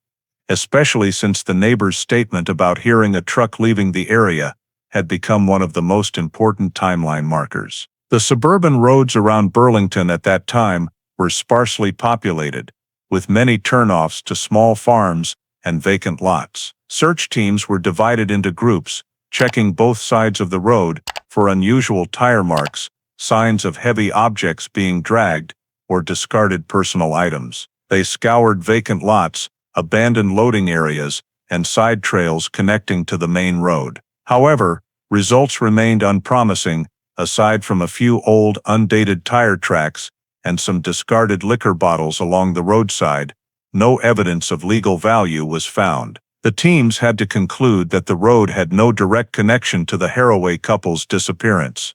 especially since the neighbor's statement about hearing a truck leaving the area had become one of the most important timeline markers. The suburban roads around Burlington at that time were sparsely populated, with many turnoffs to small farms and vacant lots. Search teams were divided into groups, checking both sides of the road for unusual tire marks, signs of heavy objects being dragged, or discarded personal items. They scoured vacant lots, abandoned loading areas, and side trails connecting to the main road. However, results remained unpromising, aside from a few old, undated tire tracks and some discarded liquor bottles along the roadside. No evidence of legal value was found. The teams had to conclude that the road had no direct connection to the Harroway couple's disappearance.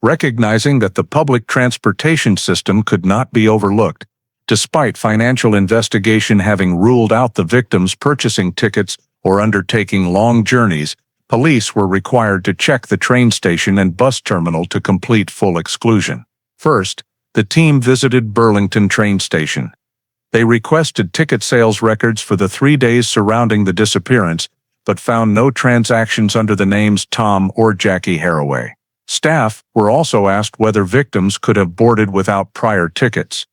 Recognizing that the public transportation system could not be overlooked, despite financial investigation having ruled out the victims purchasing tickets or undertaking long journeys, police were required to check the train station and bus terminal to complete full exclusion. First, the team visited Burlington train station. They requested ticket sales records for the 3 days surrounding the disappearance, but found no transactions under the names Tom or Jackie Harroway. Staff were also asked whether victims could have boarded without prior tickets.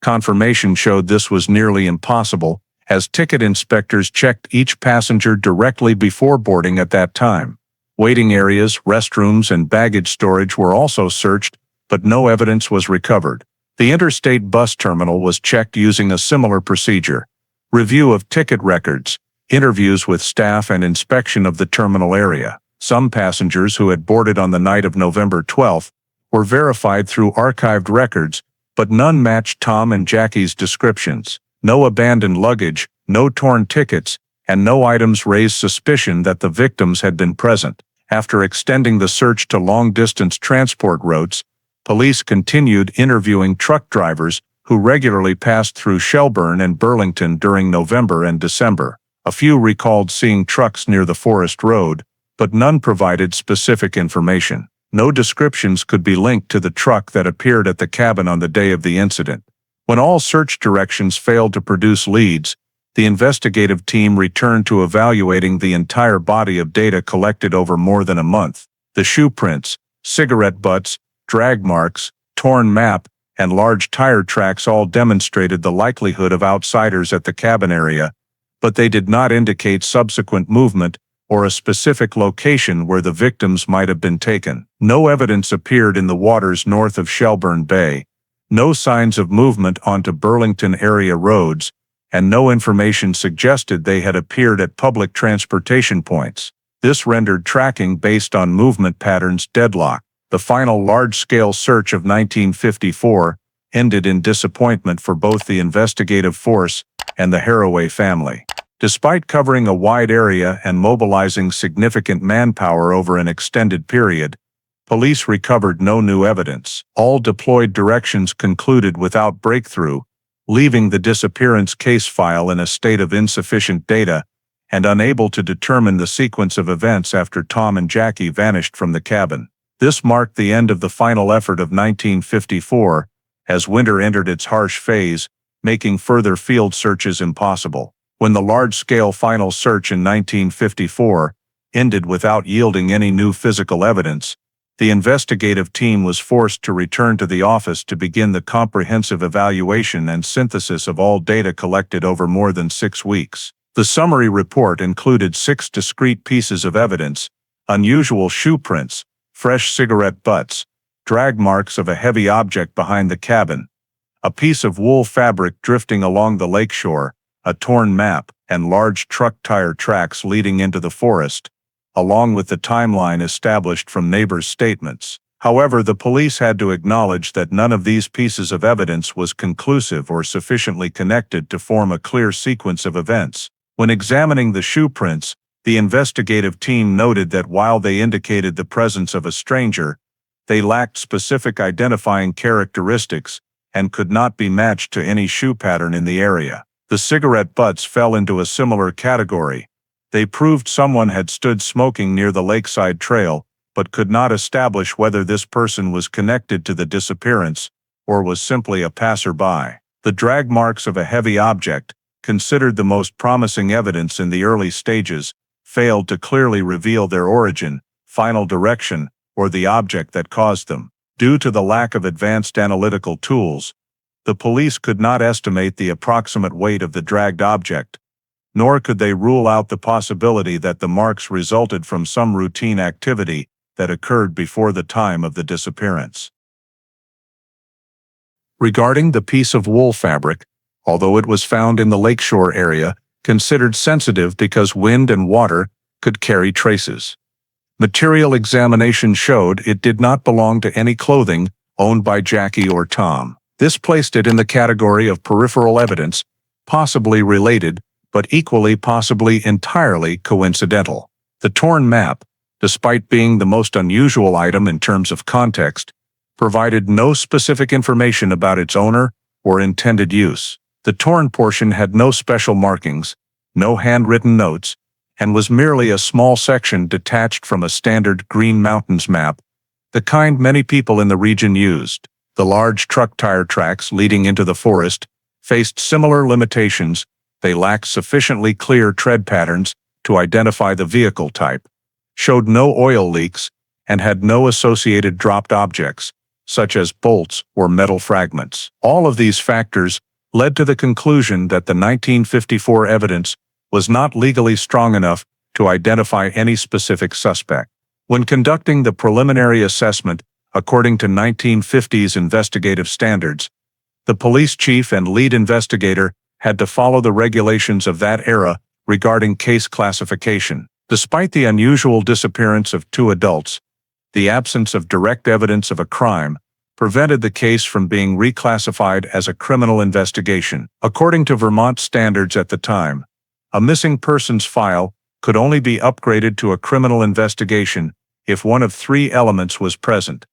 Confirmation showed this was nearly impossible, as ticket inspectors checked each passenger directly before boarding at that time. Waiting areas, restrooms, and baggage storage were also searched, but no evidence was recovered. The interstate bus terminal was checked using a similar procedure. Review of ticket records, interviews with staff, and inspection of the terminal area. Some passengers who had boarded on the night of November 12th were verified through archived records, but none matched Tom and Jackie's descriptions. No abandoned luggage, no torn tickets, and no items raised suspicion that the victims had been present. After extending the search to long-distance transport routes, police continued interviewing truck drivers who regularly passed through Shelburne and Burlington during November and December. A few recalled seeing trucks near the Forest Road, but none provided specific information. No descriptions could be linked to the truck that appeared at the cabin on the day of the incident. When all search directions failed to produce leads, the investigative team returned to evaluating the entire body of data collected over more than a month. The shoe prints, cigarette butts, drag marks, torn map, and large tire tracks all demonstrated the likelihood of outsiders at the cabin area, but they did not indicate subsequent movement or a specific location where the victims might have been taken. No evidence appeared in the waters north of Shelburne Bay, no signs of movement onto Burlington area roads, and no information suggested they had appeared at public transportation points. This rendered tracking based on movement patterns deadlocked. The final large-scale search of 1954 ended in disappointment for both the investigative force and the Harroway family. Despite covering a wide area and mobilizing significant manpower over an extended period, police recovered no new evidence. All deployed directions concluded without breakthrough, leaving the disappearance case file in a state of insufficient data and unable to determine the sequence of events after Tom and Jackie vanished from the cabin. This marked the end of the final effort of 1954, as winter entered its harsh phase, making further field searches impossible. When the large-scale final search in 1954 ended without yielding any new physical evidence, the investigative team was forced to return to the office to begin the comprehensive evaluation and synthesis of all data collected over more than 6 weeks. The summary report included 6 discrete pieces of evidence: unusual shoe prints, fresh cigarette butts, drag marks of a heavy object behind the cabin, a piece of wool fabric drifting along the lakeshore, a torn map, and large truck tire tracks leading into the forest, along with the timeline established from neighbors' statements. However, the police had to acknowledge that none of these pieces of evidence was conclusive or sufficiently connected to form a clear sequence of events. When examining the shoe prints, the investigative team noted that while they indicated the presence of a stranger, they lacked specific identifying characteristics and could not be matched to any shoe pattern in the area. The cigarette butts fell into a similar category. They proved someone had stood smoking near the lakeside trail, but could not establish whether this person was connected to the disappearance or was simply a passerby. The drag marks of a heavy object, considered the most promising evidence in the early stages, failed to clearly reveal their origin, final direction, or the object that caused them. Due to the lack of advanced analytical tools, the police could not estimate the approximate weight of the dragged object, nor could they rule out the possibility that the marks resulted from some routine activity that occurred before the time of the disappearance. Regarding the piece of wool fabric, although it was found in the lakeshore area, considered sensitive because wind and water could carry traces. Material examination showed it did not belong to any clothing owned by Jackie or Tom. This placed it in the category of peripheral evidence, possibly related, but equally possibly entirely coincidental. The torn map, despite being the most unusual item in terms of context, provided no specific information about its owner or intended use. The torn portion had no special markings, no handwritten notes, and was merely a small section detached from a standard Green Mountains map, the kind many people in the region used. The large truck tire tracks leading into the forest faced similar limitations. They lacked sufficiently clear tread patterns to identify the vehicle type, showed no oil leaks, and had no associated dropped objects, such as bolts or metal fragments. All of these factors led to the conclusion that the 1954 evidence was not legally strong enough to identify any specific suspect. When conducting the preliminary assessment according to 1950s investigative standards, the police chief and lead investigator had to follow the regulations of that era regarding case classification. Despite the unusual disappearance of two adults, the absence of direct evidence of a crime prevented the case from being reclassified as a criminal investigation. According to Vermont standards at the time, a missing persons file could only be upgraded to a criminal investigation if one of three elements was present: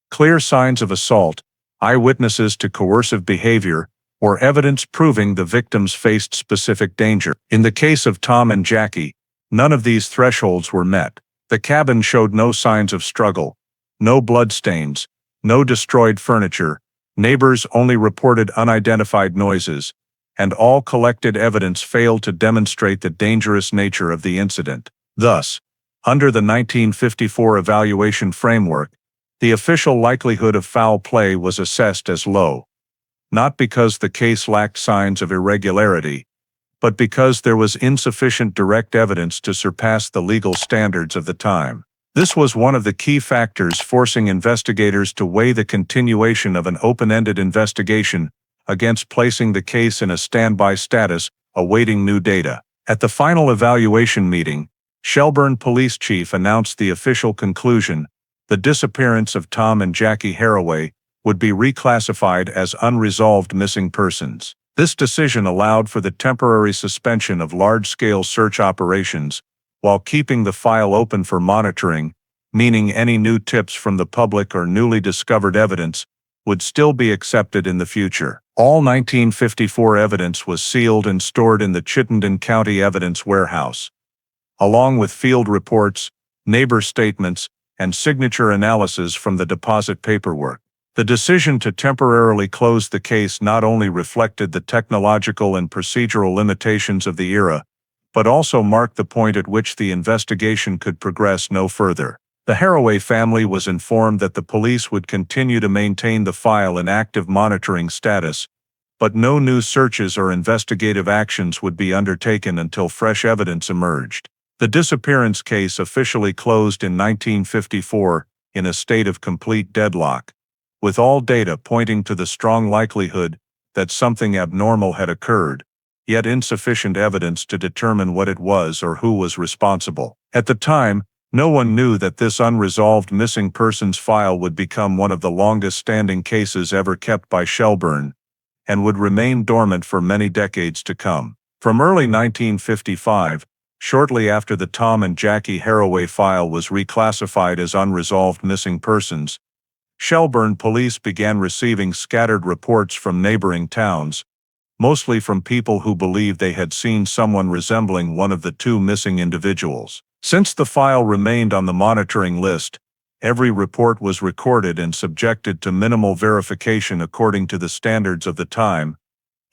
clear signs of assault, eyewitnesses to coercive behavior, or evidence proving the victims faced specific danger. In the case of Tom and Jackie, none of these thresholds were met. The cabin showed no signs of struggle, no bloodstains, no destroyed furniture, neighbors only reported unidentified noises, and all collected evidence failed to demonstrate the dangerous nature of the incident. Thus, under the 1954 evaluation framework, the official likelihood of foul play was assessed as low, not because the case lacked signs of irregularity, but because there was insufficient direct evidence to surpass the legal standards of the time. This was one of the key factors forcing investigators to weigh the continuation of an open-ended investigation against placing the case in a standby status, awaiting new data. At the final evaluation meeting, Shelburne Police Chief announced the official conclusion: the disappearance of Tom and Jackie Harroway would be reclassified as unresolved missing persons. This decision allowed for the temporary suspension of large-scale search operations while keeping the file open for monitoring, meaning any new tips from the public or newly discovered evidence would still be accepted in the future. All 1954 evidence was sealed and stored in the Chittenden County Evidence Warehouse, along with field reports, neighbor statements, and signature analysis from the deposit paperwork. The decision to temporarily close the case not only reflected the technological and procedural limitations of the era, but also marked the point at which the investigation could progress no further. The Harroway family was informed that the police would continue to maintain the file in active monitoring status, but no new searches or investigative actions would be undertaken until fresh evidence emerged. The disappearance case officially closed in 1954 in a state of complete deadlock, with all data pointing to the strong likelihood that something abnormal had occurred, yet insufficient evidence to determine what it was or who was responsible. At the time, no one knew that this unresolved missing persons file would become one of the longest-standing cases ever kept by Shelburne, and would remain dormant for many decades to come. From early 1955, shortly after the Tom and Jackie Harroway file was reclassified as unresolved missing persons, Shelburne police began receiving scattered reports from neighboring towns, mostly from people who believed they had seen someone resembling one of the two missing individuals. Since the file remained on the monitoring list, every report was recorded and subjected to minimal verification according to the standards of the time,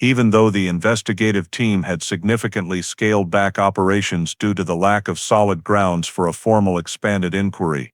even though the investigative team had significantly scaled back operations due to the lack of solid grounds for a formal expanded inquiry.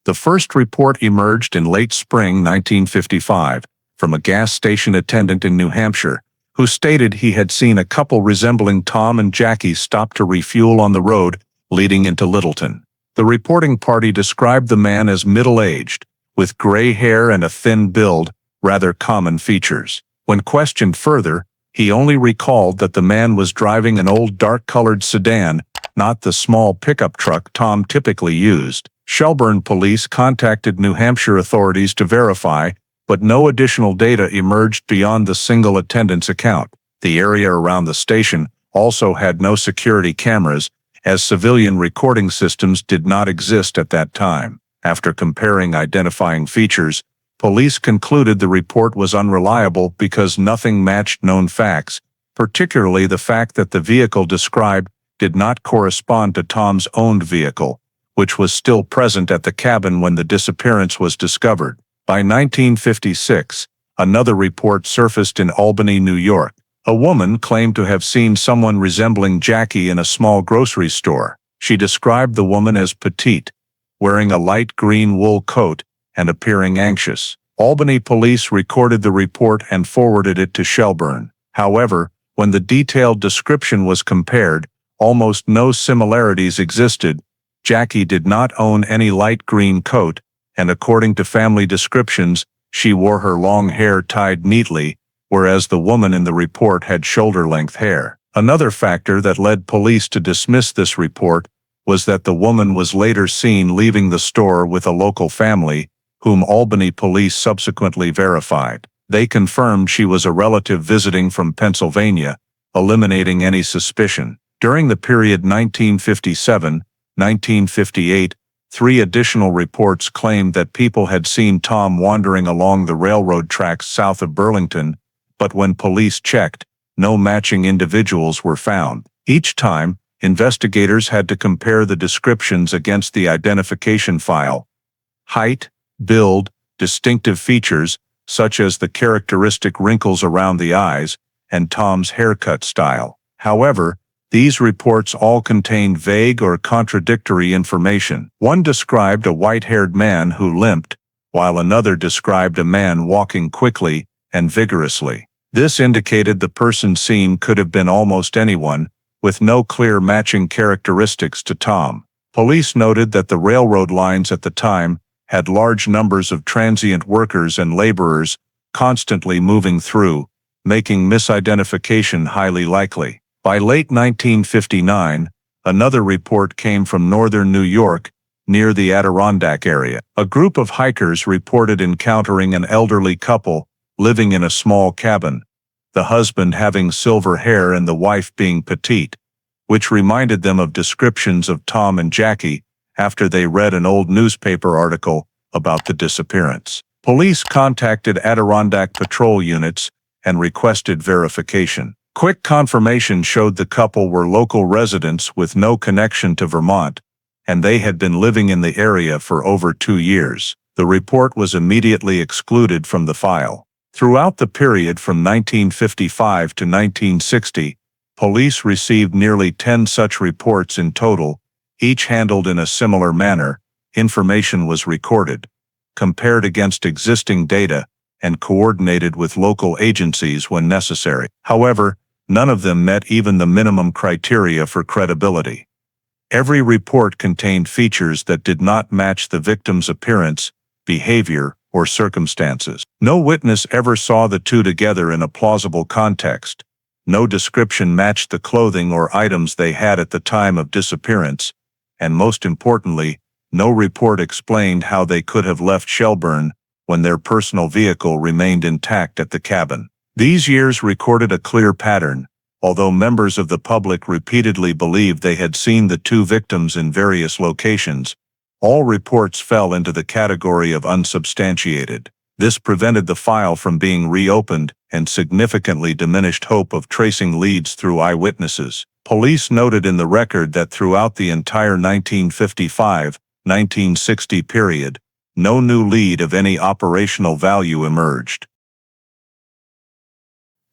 The first report emerged in late spring 1955 from a gas station attendant in New Hampshire, who stated he had seen a couple resembling Tom and Jackie stop to refuel on the road leading into Littleton. The reporting party described the man as middle-aged, with gray hair and a thin build, rather common features. When questioned further, he only recalled that the man was driving an old dark-colored sedan, not the small pickup truck Tom typically used. Shelburne police contacted New Hampshire authorities to verify, but no additional data emerged beyond the single attendant's account. The area around the station also had no security cameras, as civilian recording systems did not exist at that time. After comparing identifying features, police concluded the report was unreliable because nothing matched known facts, particularly the fact that the vehicle described did not correspond to Tom's owned vehicle, which was still present at the cabin when the disappearance was discovered. By 1956, another report surfaced in Albany, New York. A woman claimed to have seen someone resembling Jackie in a small grocery store. She described the woman as petite, wearing a light green wool coat and appearing anxious. Albany police recorded the report and forwarded it to Shelburne. However, when the detailed description was compared, almost no similarities existed. Jackie did not own any light green coat, and according to family descriptions, she wore her long hair tied neatly, whereas the woman in the report had shoulder-length hair. Another factor that led police to dismiss this report was that the woman was later seen leaving the store with a local family, whom Albany police subsequently verified. They confirmed she was a relative visiting from Pennsylvania, eliminating any suspicion. During the period 1957-1958, 3 additional reports claimed that people had seen Tom wandering along the railroad tracks south of Burlington, but when police checked, no matching individuals were found. Each time, investigators had to compare the descriptions against the identification file. Height, build, distinctive features, such as the characteristic wrinkles around the eyes, and Tom's haircut style. However, these reports all contained vague or contradictory information. One described a white-haired man who limped, while another described a man walking quickly and vigorously. This indicated the person seen could have been almost anyone, with no clear matching characteristics to Tom. Police noted that the railroad lines at the time had large numbers of transient workers and laborers constantly moving through, making misidentification highly likely. By late 1959, another report came from northern New York, near the Adirondack area. A group of hikers reported encountering an elderly couple living in a small cabin, the husband having silver hair and the wife being petite, which reminded them of descriptions of Tom and Jackie after they read an old newspaper article about the disappearance. Police contacted Adirondack patrol units and requested verification. Quick confirmation showed the couple were local residents with no connection to Vermont, and they had been living in the area for over 2 years. The report was immediately excluded from the file. Throughout the period from 1955 to 1960, police received nearly 10 such reports in total, each handled in a similar manner. Information was recorded, compared against existing data, and coordinated with local agencies when necessary. However, none of them met even the minimum criteria for credibility. Every report contained features that did not match the victim's appearance, behavior, or circumstances. No witness ever saw the two together in a plausible context. No description matched the clothing or items they had at the time of disappearance, and most importantly, no report explained how they could have left Shelburne when their personal vehicle remained intact at the cabin. These years recorded a clear pattern. Although members of the public repeatedly believed they had seen the two victims in various locations, all reports fell into the category of unsubstantiated. This prevented the file from being reopened and significantly diminished hope of tracing leads through eyewitnesses. Police noted in the record that throughout the entire 1955-1960 period, no new lead of any operational value emerged.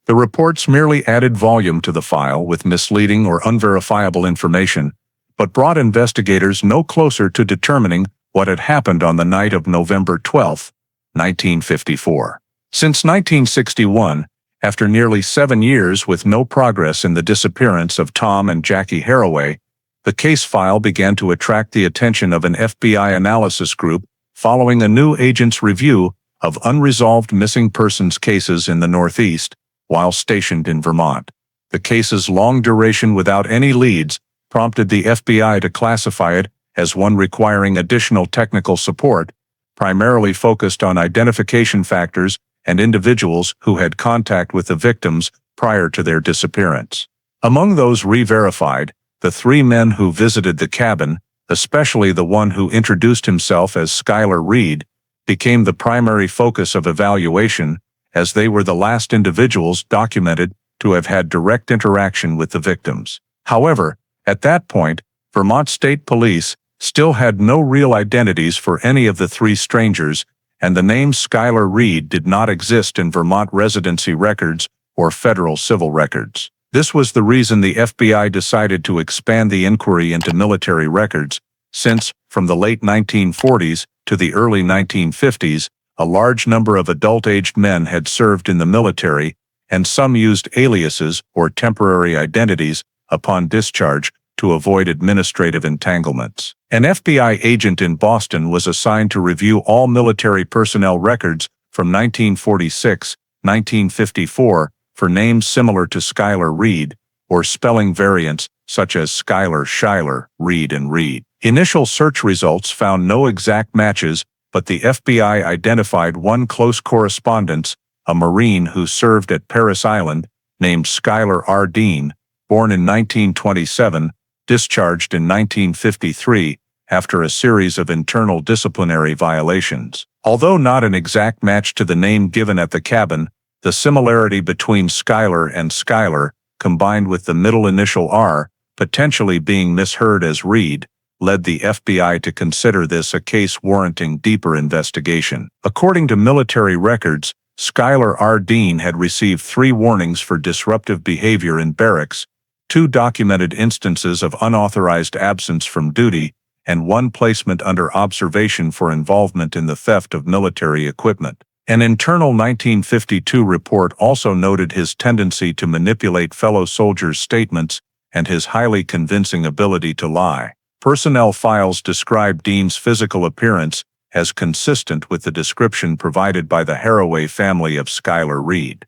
The reports merely added volume to the file with misleading or unverifiable information, but brought investigators no closer to determining what had happened on the night of November 12, 1954. Since 1961, after nearly 7 years with no progress in the disappearance of Tom and Jackie Harroway, the case file began to attract the attention of an FBI analysis group following a new agent's review of unresolved missing persons cases in the Northeast, while stationed in Vermont. The case's long duration without any leads prompted the FBI to classify it as one requiring additional technical support, primarily focused on identification factors and individuals who had contact with the victims prior to their disappearance. Among those re-verified, the 3 men who visited the cabin, especially the one who introduced himself as Schuyler Reed, became the primary focus of evaluation, as they were the last individuals documented to have had direct interaction with the victims. However, at that point, Vermont State Police still had no real identities for any of the 3 strangers, and the name Schuyler Reed did not exist in Vermont residency records or federal civil records. This was the reason the FBI decided to expand the inquiry into military records, since, from the late 1940s to the early 1950s, a large number of adult-aged men had served in the military, and some used aliases or temporary identities upon discharge to avoid administrative entanglements. An FBI agent in Boston was assigned to review all military personnel records from 1946, 1954, for names similar to Schuyler Reed, or spelling variants such as Schuyler, Schuyler, Reed, and Reed. Initial search results found no exact matches, but the FBI identified one close correspondence, a Marine who served at Parris Island, named Schuyler R. Dean, born in 1927, discharged in 1953, after a series of internal disciplinary violations. Although not an exact match to the name given at the cabin, the similarity between Schuyler and Schuyler, combined with the middle initial R, potentially being misheard as Reed, led the FBI to consider this a case warranting deeper investigation. According to military records, Schuyler R. Dean had received 3 warnings for disruptive behavior in barracks, 2 documented instances of unauthorized absence from duty, and 1 placement under observation for involvement in the theft of military equipment. An internal 1952 report also noted his tendency to manipulate fellow soldiers' statements and his highly convincing ability to lie. Personnel files describe Dean's physical appearance as consistent with the description provided by the Harroway family of Schuyler Reed.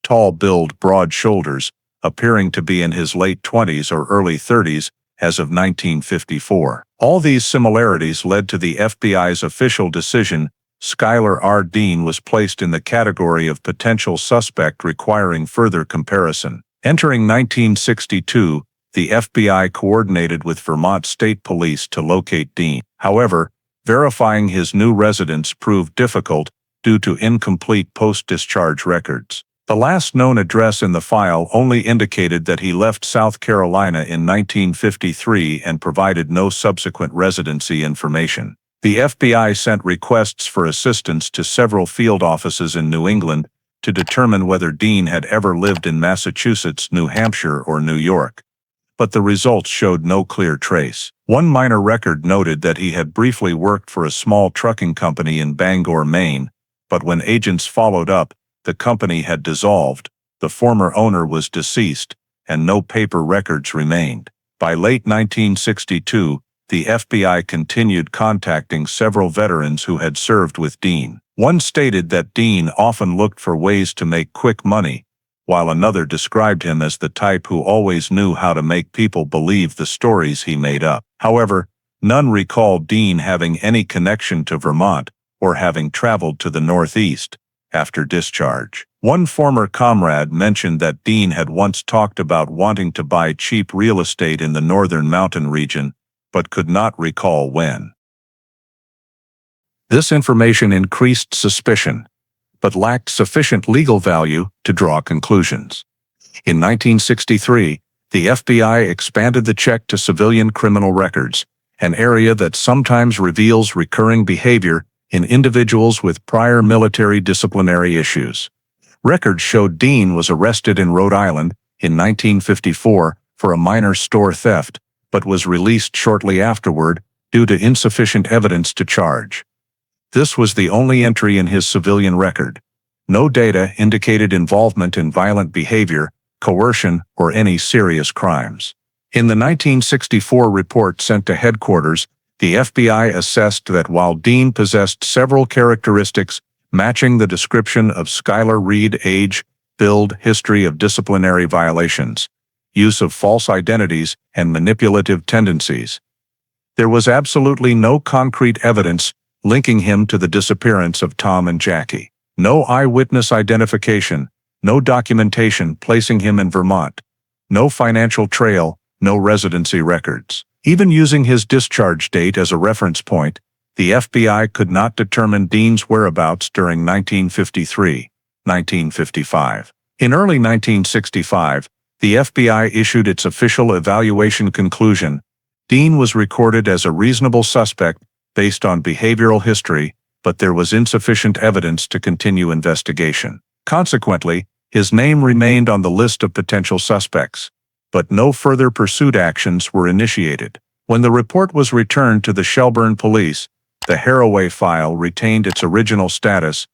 Tall build, broad shoulders, appearing to be in his late 20s or early 30s as of 1954. All these similarities led to the FBI's official decision. Schuyler R. Dean was placed in the category of potential suspect requiring further comparison. Entering 1962, the FBI coordinated with Vermont State Police to locate Dean. However, verifying his new residence proved difficult due to incomplete post-discharge records. The last known address in the file only indicated that he left South Carolina in 1953 and provided no subsequent residency information. The FBI sent requests for assistance to several field offices in New England to determine whether Dean had ever lived in Massachusetts, New Hampshire, or New York. But the results showed no clear trace. One minor record noted that he had briefly worked for a small trucking company in Bangor, Maine, but when agents followed up, the company had dissolved, the former owner was deceased, and no paper records remained. By late 1962, the FBI continued contacting several veterans who had served with Dean. One stated that Dean often looked for ways to make quick money, while another described him as the type who always knew how to make people believe the stories he made up. However, none recalled Dean having any connection to Vermont or having traveled to the Northeast after discharge. One former comrade mentioned that Dean had once talked about wanting to buy cheap real estate in the northern mountain region, but could not recall when. This information increased suspicion, but lacked sufficient legal value to draw conclusions. In 1963, the FBI expanded the check to civilian criminal records, an area that sometimes reveals recurring behavior in individuals with prior military disciplinary issues. Records showed Dean was arrested in Rhode Island in 1954 for a minor store theft, but was released shortly afterward due to insufficient evidence to charge. This was the only entry in his civilian record. No data indicated involvement in violent behavior, coercion, or any serious crimes. In the 1964 report sent to headquarters, the FBI assessed that while Dean possessed several characteristics matching the description of Schuyler Reed, age, build, history of disciplinary violations, use of false identities, and manipulative tendencies, there was absolutely no concrete evidence linking him to the disappearance of Tom and Jackie. No eyewitness identification, no documentation placing him in Vermont, no financial trail, no residency records. Even using his discharge date as a reference point, the FBI could not determine Dean's whereabouts during 1953-1955. In early 1965, the FBI issued its official evaluation conclusion. Dean was recorded as a reasonable suspect based on behavioral history, but there was insufficient evidence to continue investigation. Consequently, His name remained on the list of potential suspects, but no further pursuit actions were initiated. When the report was returned to the Shelburne police, the Harroway file retained its original status,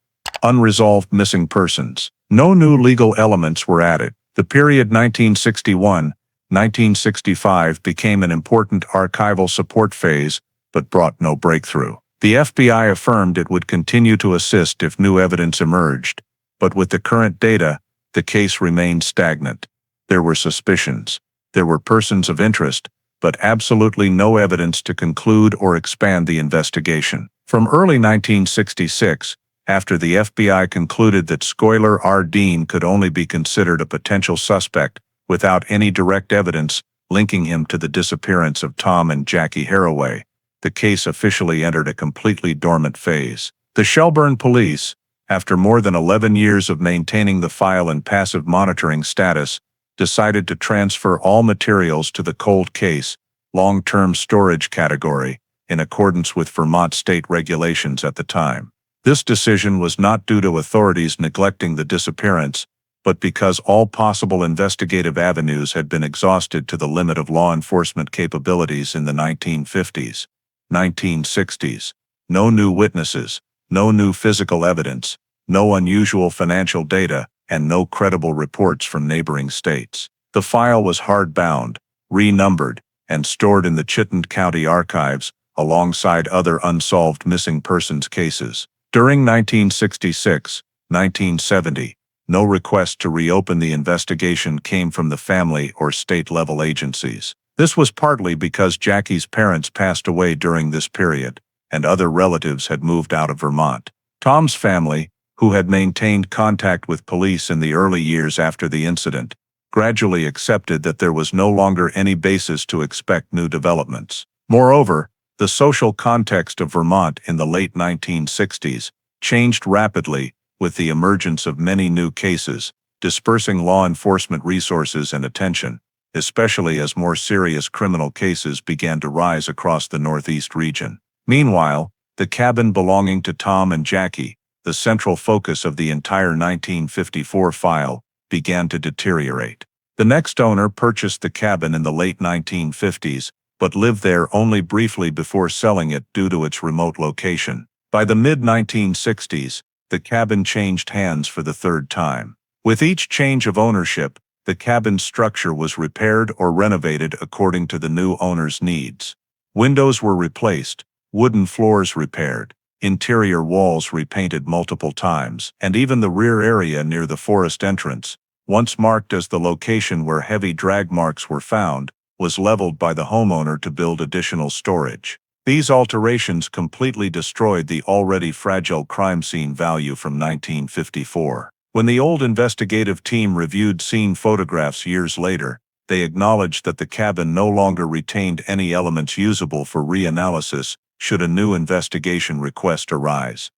unresolved missing persons. No new legal elements were added. The period 1961-1965 became an important archival support phase, but brought no breakthrough. The FBI affirmed it would continue to assist if new evidence emerged, but with the current data, the case remained stagnant. There were suspicions. There were persons of interest, but absolutely no evidence to conclude or expand the investigation. From early 1966, after the FBI concluded that Schuyler R. Dean could only be considered a potential suspect without any direct evidence linking him to the disappearance of Tom and Jackie Harroway, the case officially entered a completely dormant phase. The Shelburne police, after more than 11 years of maintaining the file in passive monitoring status, decided to transfer all materials to the cold case, long-term storage category, in accordance with Vermont state regulations at the time. This decision was not due to authorities neglecting the disappearance, but because all possible investigative avenues had been exhausted to the limit of law enforcement capabilities in the 1950s. 1960s. No new witnesses, no new physical evidence, no unusual financial data, and no credible reports from neighboring states. The file was hard-bound, renumbered, and stored in the Chittenden County Archives, alongside other unsolved missing persons cases. During 1966-1970, no request to reopen the investigation came from the family or state-level agencies. This was partly because Jackie's parents passed away during this period, and other relatives had moved out of Vermont. Tom's family, who had maintained contact with police in the early years after the incident, gradually accepted that there was no longer any basis to expect new developments. Moreover, the social context of Vermont in the late 1960s changed rapidly with the emergence of many new cases, dispersing law enforcement resources and attention, especially as more serious criminal cases began to rise across the Northeast region. Meanwhile, the cabin belonging to Tom and Jackie, the central focus of the entire 1954 file, began to deteriorate. The next owner purchased the cabin in the late 1950s, but lived there only briefly before selling it due to its remote location. By the mid-1960s, the cabin changed hands for the third time. With each change of ownership, the cabin's structure was repaired or renovated according to the new owner's needs. Windows were replaced, wooden floors repaired, interior walls repainted multiple times, and even the rear area near the forest entrance, once marked as the location where heavy drag marks were found, was leveled by the homeowner to build additional storage. These alterations completely destroyed the already fragile crime scene value from 1954. When the old investigative team reviewed scene photographs years later, they acknowledged that the cabin no longer retained any elements usable for reanalysis should a new investigation request arise.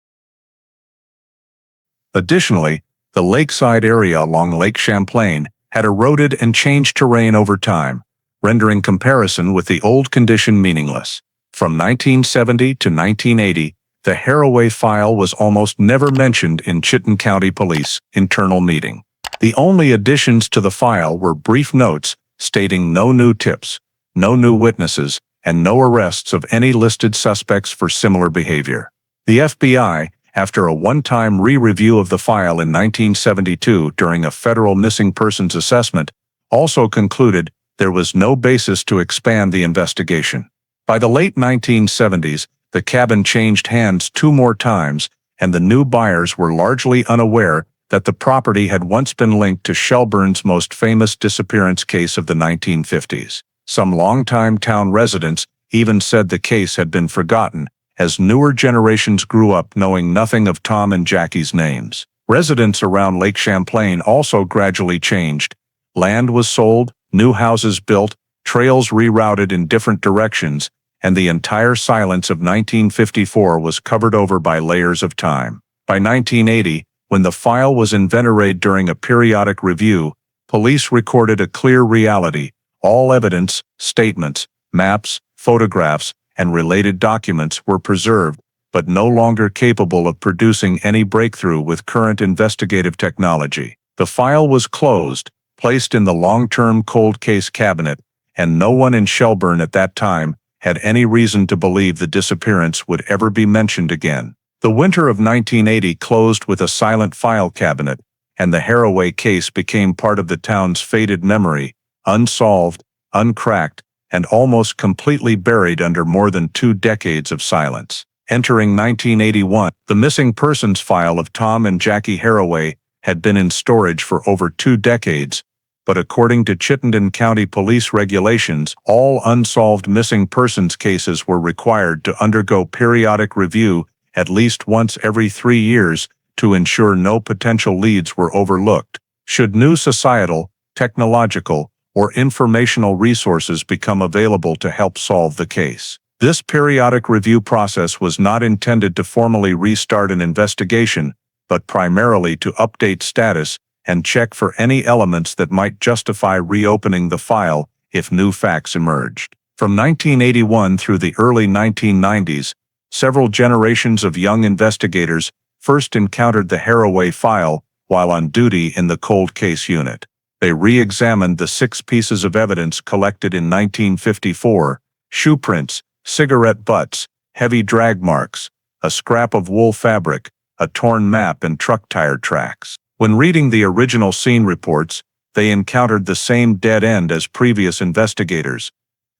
Additionally, the lakeside area along Lake Champlain had eroded and changed terrain over time, rendering comparison with the old condition meaningless. From 1970 to 1980, the Harroway file was almost never mentioned in Chittenden County Police internal meeting. The only additions to the file were brief notes stating no new tips, no new witnesses, and no arrests of any listed suspects for similar behavior. The FBI, after a one-time re-review of the file in 1972 during a federal missing persons assessment, also concluded there was no basis to expand the investigation. By the late 1970s, the cabin changed hands 2 more times, and the new buyers were largely unaware that the property had once been linked to Shelburne's most famous disappearance case of the 1950s. Some longtime town residents even said the case had been forgotten, as newer generations grew up knowing nothing of Tom and Jackie's names. Residents around Lake Champlain also gradually changed. Land was sold, new houses built, trails rerouted in different directions, and the entire silence of 1954 was covered over by layers of time. By 1980, when the file was inventoried during a periodic review, police recorded a clear reality. All evidence, statements, maps, photographs, and related documents were preserved, but no longer capable of producing any breakthrough with current investigative technology. The file was closed, placed in the long-term cold case cabinet, and no one in Shelburne at that time had any reason to believe the disappearance would ever be mentioned again. The winter of 1980 closed with a silent file cabinet, and the Harroway case became part of the town's faded memory, unsolved, uncracked, and almost completely buried under more than 2 decades of silence. Entering 1981, the missing persons file of Tom and Jackie Harroway had been in storage for over 2 decades, but according to Chittenden County Police regulations, all unsolved missing persons cases were required to undergo periodic review at least once every 3 years to ensure no potential leads were overlooked. Should new societal, technological, or informational resources become available to help solve the case. This periodic review process was not intended to formally restart an investigation, but primarily to update status and check for any elements that might justify reopening the file if new facts emerged. From 1981 through the early 1990s, several generations of young investigators first encountered the Harroway file while on duty in the cold case unit. They re-examined the 6 pieces of evidence collected in 1954: shoe prints, cigarette butts, heavy drag marks, a scrap of wool fabric, a torn map, and truck tire tracks. When reading the original scene reports, they encountered the same dead end as previous investigators.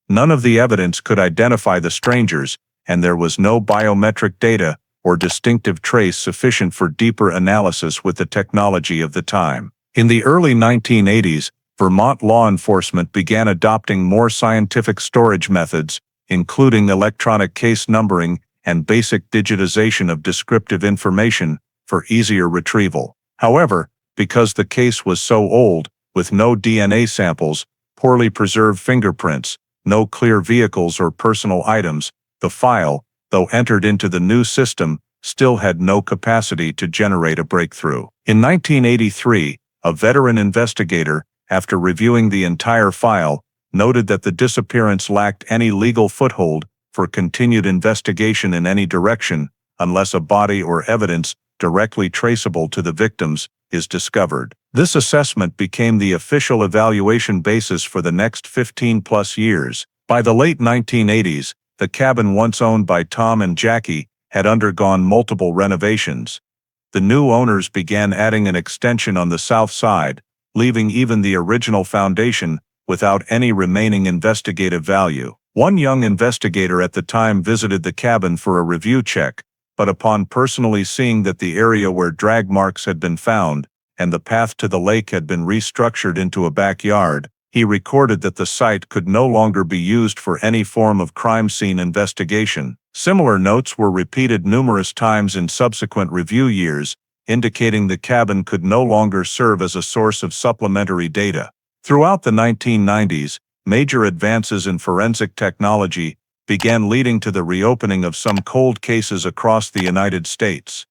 None of the evidence could identify the strangers, and there was no biometric data or distinctive trace sufficient for deeper analysis with the technology of the time. In the early 1980s, Vermont law enforcement began adopting more scientific storage methods, including electronic case numbering and basic digitization of descriptive information for easier retrieval. However, because the case was so old, with no DNA samples, poorly preserved fingerprints, no clear vehicles or personal items, the file, though entered into the new system, still had no capacity to generate a breakthrough. In 1983, a veteran investigator, after reviewing the entire file, noted that the disappearance lacked any legal foothold for continued investigation in any direction unless a body or evidence directly traceable to the victims is discovered. This assessment became the official evaluation basis for the next 15+ years. By the late 1980s, the cabin once owned by Tom and Jackie had undergone multiple renovations. The new owners began adding an extension on the south side, leaving even the original foundation without any remaining investigative value. One young investigator at the time visited the cabin for a review check, but upon personally seeing that the area where drag marks had been found and the path to the lake had been restructured into a backyard, he recorded that the site could no longer be used for any form of crime scene investigation. Similar notes were repeated numerous times in subsequent review years, indicating the cabin could no longer serve as a source of supplementary data. Throughout the 1990s, major advances in forensic technology began leading to the reopening of some cold cases across the United States.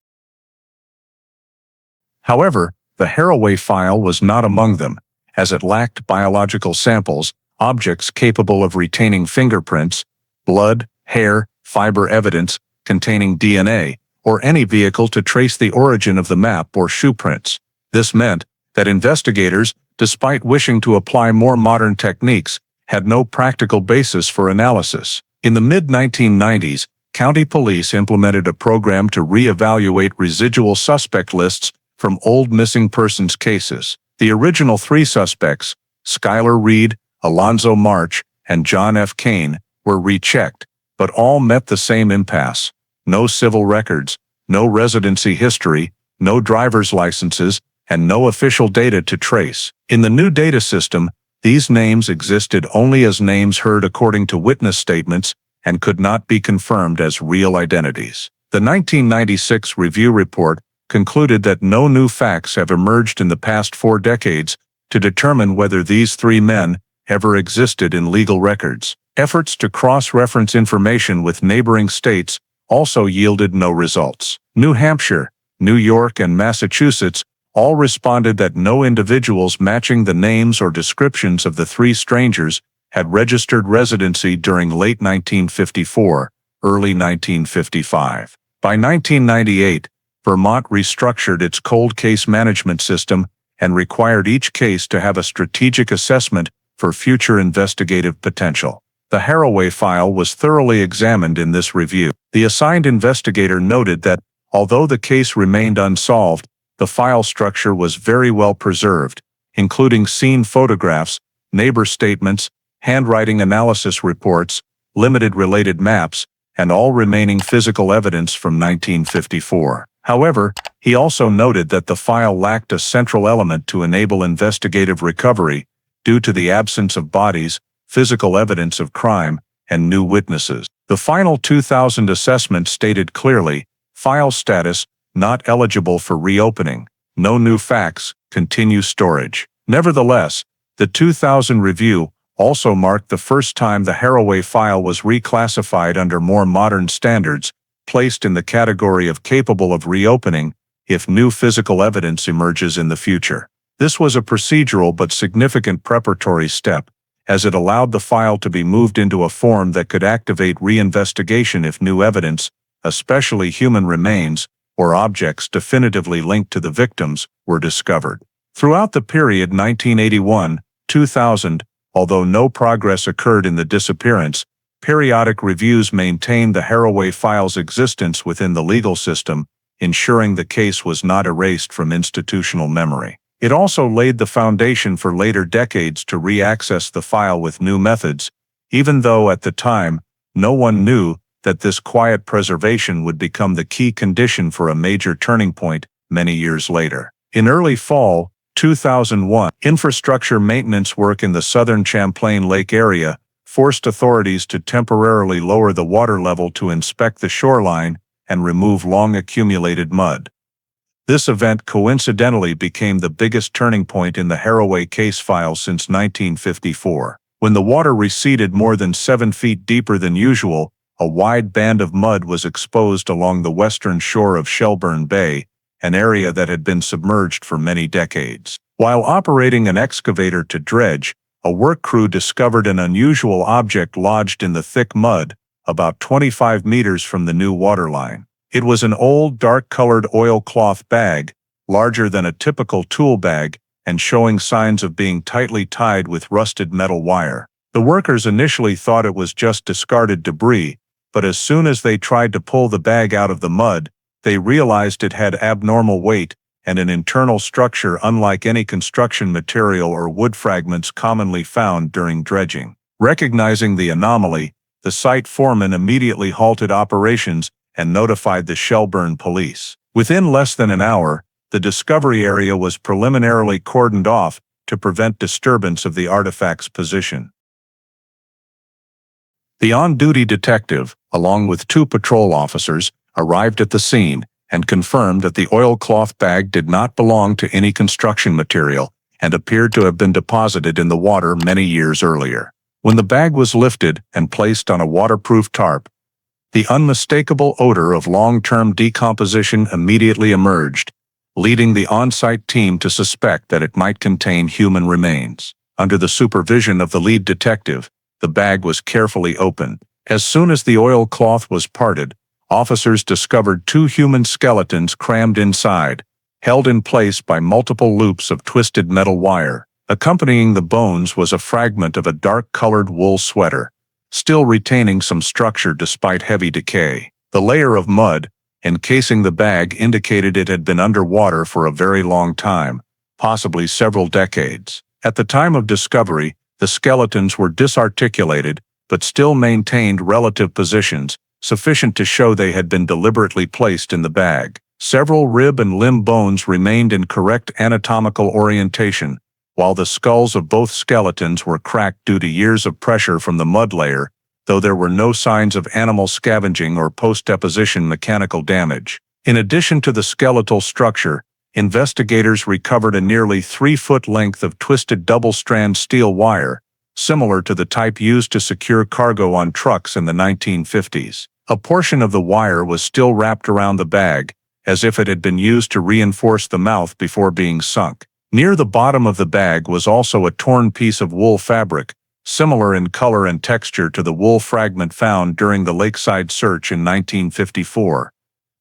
However, the Harroway file was not among them, as it lacked biological samples, objects capable of retaining fingerprints, blood, hair, fiber evidence containing DNA, or any vehicle to trace the origin of the map or shoe prints. This meant that investigators, despite wishing to apply more modern techniques, had no practical basis for analysis. In the mid-1990s, county police implemented a program to re-evaluate residual suspect lists from old missing persons cases. The original 3 suspects, Skylar Reed, Alonzo March, and John F. Kane, were rechecked, but all met the same impasse: no civil records, no residency history, no driver's licenses, and no official data to trace. In the new data system, these names existed only as names heard according to witness statements and could not be confirmed as real identities. The 1996 review report concluded that no new facts have emerged in the past 4 decades to determine whether these 3 men ever existed in legal records. Efforts to cross-reference information with neighboring states also yielded no results. New Hampshire, New York, and Massachusetts all responded that no individuals matching the names or descriptions of the 3 strangers had registered residency during late 1954, early 1955. By 1998, Vermont restructured its cold case management system and required each case to have a strategic assessment for future investigative potential. The Harroway file was thoroughly examined in this review. The assigned investigator noted that, although the case remained unsolved, the file structure was very well preserved, including scene photographs, neighbor statements, handwriting analysis reports, limited related maps, and all remaining physical evidence from 1954. However, he also noted that the file lacked a central element to enable investigative recovery due to the absence of bodies, physical evidence of crime, and new witnesses. The final 2000 assessment stated clearly, file status, not eligible for reopening, no new facts, continue storage. Nevertheless, the 2000 review also marked the first time the Harroway file was reclassified under more modern standards, placed in the category of capable of reopening if new physical evidence emerges in the future. This was a procedural but significant preparatory step, as it allowed the file to be moved into a form that could activate reinvestigation if new evidence, especially human remains or objects definitively linked to the victims, were discovered. Throughout the period 1981-2000, although no progress occurred in the disappearance, periodic reviews maintained the Harroway file's existence within the legal system, ensuring the case was not erased from institutional memory. It also laid the foundation for later decades to re-access the file with new methods, even though at the time, no one knew that this quiet preservation would become the key condition for a major turning point many years later. In early fall 2001, infrastructure maintenance work in the southern Champlain Lake area forced authorities to temporarily lower the water level to inspect the shoreline and remove long-accumulated mud. This event coincidentally became the biggest turning point in the Harroway case file since 1954. When the water receded more than 7 feet deeper than usual, a wide band of mud was exposed along the western shore of Shelburne Bay, an area that had been submerged for many decades. While operating an excavator to dredge, a work crew discovered an unusual object lodged in the thick mud, about 25 meters from the new waterline. It was an old, dark-colored oilcloth bag, larger than a typical tool bag, and showing signs of being tightly tied with rusted metal wire. The workers initially thought it was just discarded debris, but as soon as they tried to pull the bag out of the mud, they realized it had abnormal weight and an internal structure unlike any construction material or wood fragments commonly found during dredging. Recognizing the anomaly, the site foreman immediately halted operations and notified the Shelburne police. Within less than an hour, the discovery area was preliminarily cordoned off to prevent disturbance of the artifact's position. The on-duty detective, along with 2 patrol officers, arrived at the scene and confirmed that the oilcloth bag did not belong to any construction material and appeared to have been deposited in the water many years earlier. When the bag was lifted and placed on a waterproof tarp, the unmistakable odor of long-term decomposition immediately emerged, leading the on-site team to suspect that it might contain human remains. Under the supervision of the lead detective, the bag was carefully opened. As soon as the oilcloth was parted, officers discovered 2 human skeletons crammed inside, held in place by multiple loops of twisted metal wire. Accompanying the bones was a fragment of a dark-colored wool sweater, still retaining some structure despite heavy decay. The layer of mud encasing the bag indicated it had been underwater for a very long time, possibly several decades. At the time of discovery, the skeletons were disarticulated, but still maintained relative positions, sufficient to show they had been deliberately placed in the bag. Several rib and limb bones remained in correct anatomical orientation, while the skulls of both skeletons were cracked due to years of pressure from the mud layer, though there were no signs of animal scavenging or post-deposition mechanical damage. In addition to the skeletal structure, investigators recovered a nearly 3-foot length of twisted double-strand steel wire, similar to the type used to secure cargo on trucks in the 1950s. A portion of the wire was still wrapped around the bag, as if it had been used to reinforce the mouth before being sunk. Near the bottom of the bag was also a torn piece of wool fabric, similar in color and texture to the wool fragment found during the lakeside search in 1954,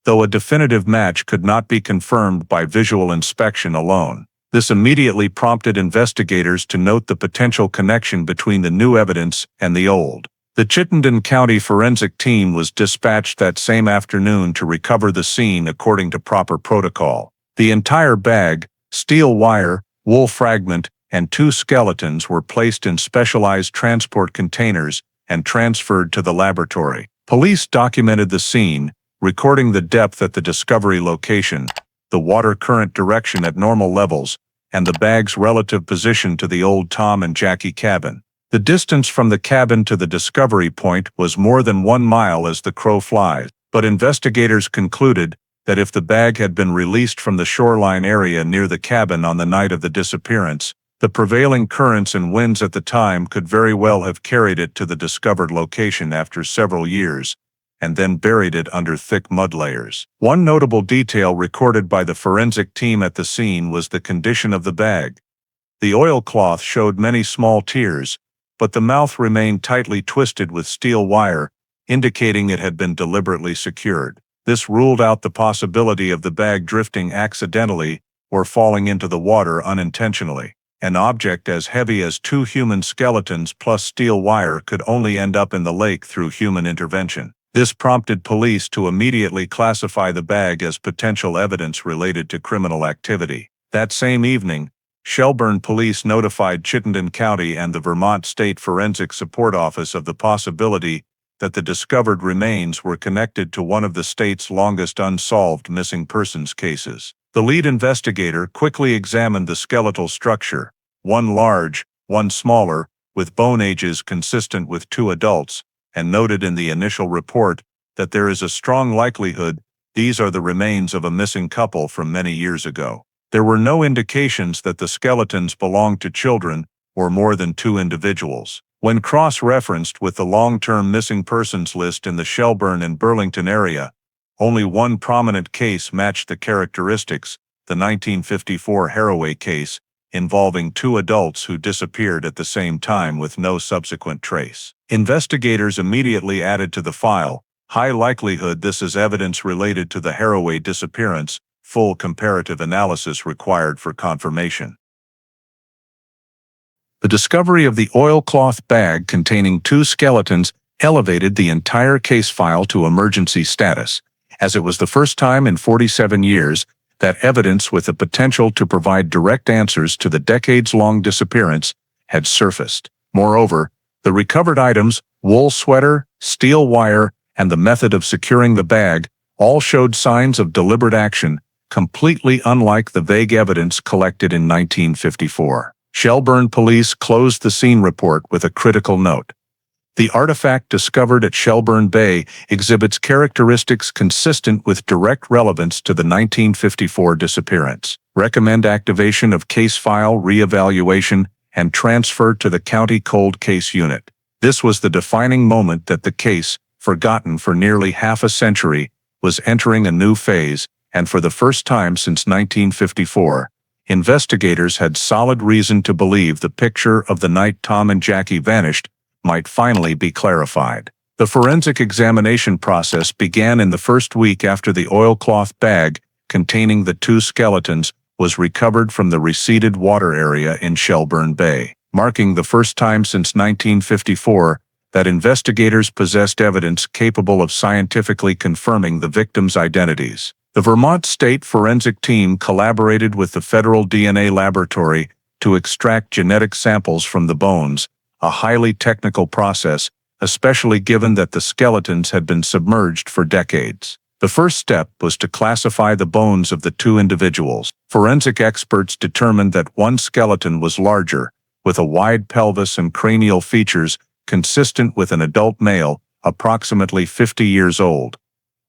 though a definitive match could not be confirmed by visual inspection alone. This immediately prompted investigators to note the potential connection between the new evidence and the old. The Chittenden County forensic team was dispatched that same afternoon to recover the scene according to proper protocol. The entire bag, steel wire, wool fragment, and 2 skeletons were placed in specialized transport containers and transferred to the laboratory. Police documented the scene, recording the depth at the discovery location, the water current direction at normal levels, and the bag's relative position to the old Tom and Jackie cabin. The distance from the cabin to the discovery point was more than 1 mile as the crow flies, but investigators concluded that if the bag had been released from the shoreline area near the cabin on the night of the disappearance, the prevailing currents and winds at the time could very well have carried it to the discovered location after several years, and then buried it under thick mud layers. One notable detail recorded by the forensic team at the scene was the condition of the bag. The oilcloth showed many small tears, but the mouth remained tightly twisted with steel wire, indicating it had been deliberately secured. This ruled out the possibility of the bag drifting accidentally or falling into the water unintentionally. An object as heavy as 2 human skeletons plus steel wire could only end up in the lake through human intervention. This prompted police to immediately classify the bag as potential evidence related to criminal activity. That same evening, Shelburne police notified Chittenden County and the Vermont State Forensic Support Office of the possibility that the discovered remains were connected to one of the state's longest unsolved missing persons cases. The lead investigator quickly examined the skeletal structure, one large, one smaller, with bone ages consistent with 2 adults, and noted in the initial report that there is a strong likelihood these are the remains of a missing couple from many years ago. There were no indications that the skeletons belonged to children or more than 2 individuals. When cross-referenced with the long-term missing persons list in the Shelburne and Burlington area, only one prominent case matched the characteristics, the 1954 Harroway case, involving 2 adults who disappeared at the same time with no subsequent trace. Investigators immediately added to the file, high likelihood this is evidence related to the Harroway disappearance, full comparative analysis required for confirmation. The discovery of the oilcloth bag containing 2 skeletons elevated the entire case file to emergency status, as it was the first time in 47 years that evidence with the potential to provide direct answers to the decades-long disappearance had surfaced. Moreover, the recovered items, wool sweater, steel wire, and the method of securing the bag all showed signs of deliberate action, completely unlike the vague evidence collected in 1954. Shelburne police closed the scene report with a critical note. The artifact discovered at Shelburne Bay exhibits characteristics consistent with direct relevance to the 1954 disappearance. Recommend activation of case file reevaluation and transfer to the County Cold Case Unit. This was the defining moment that the case, forgotten for nearly half a century, was entering a new phase, and for the first time since 1954, investigators had solid reason to believe the picture of the night Tom and Jackie vanished might finally be clarified. The forensic examination process began in the first week after the oilcloth bag containing the 2 skeletons was recovered from the receded water area in Shelburne Bay, marking the first time since 1954 that investigators possessed evidence capable of scientifically confirming the victims' identities. The Vermont State Forensic Team collaborated with the Federal DNA Laboratory to extract genetic samples from the bones, a highly technical process, especially given that the skeletons had been submerged for decades. The first step was to classify the bones of the 2 individuals. Forensic experts determined that one skeleton was larger, with a wide pelvis and cranial features consistent with an adult male, approximately 50 years old,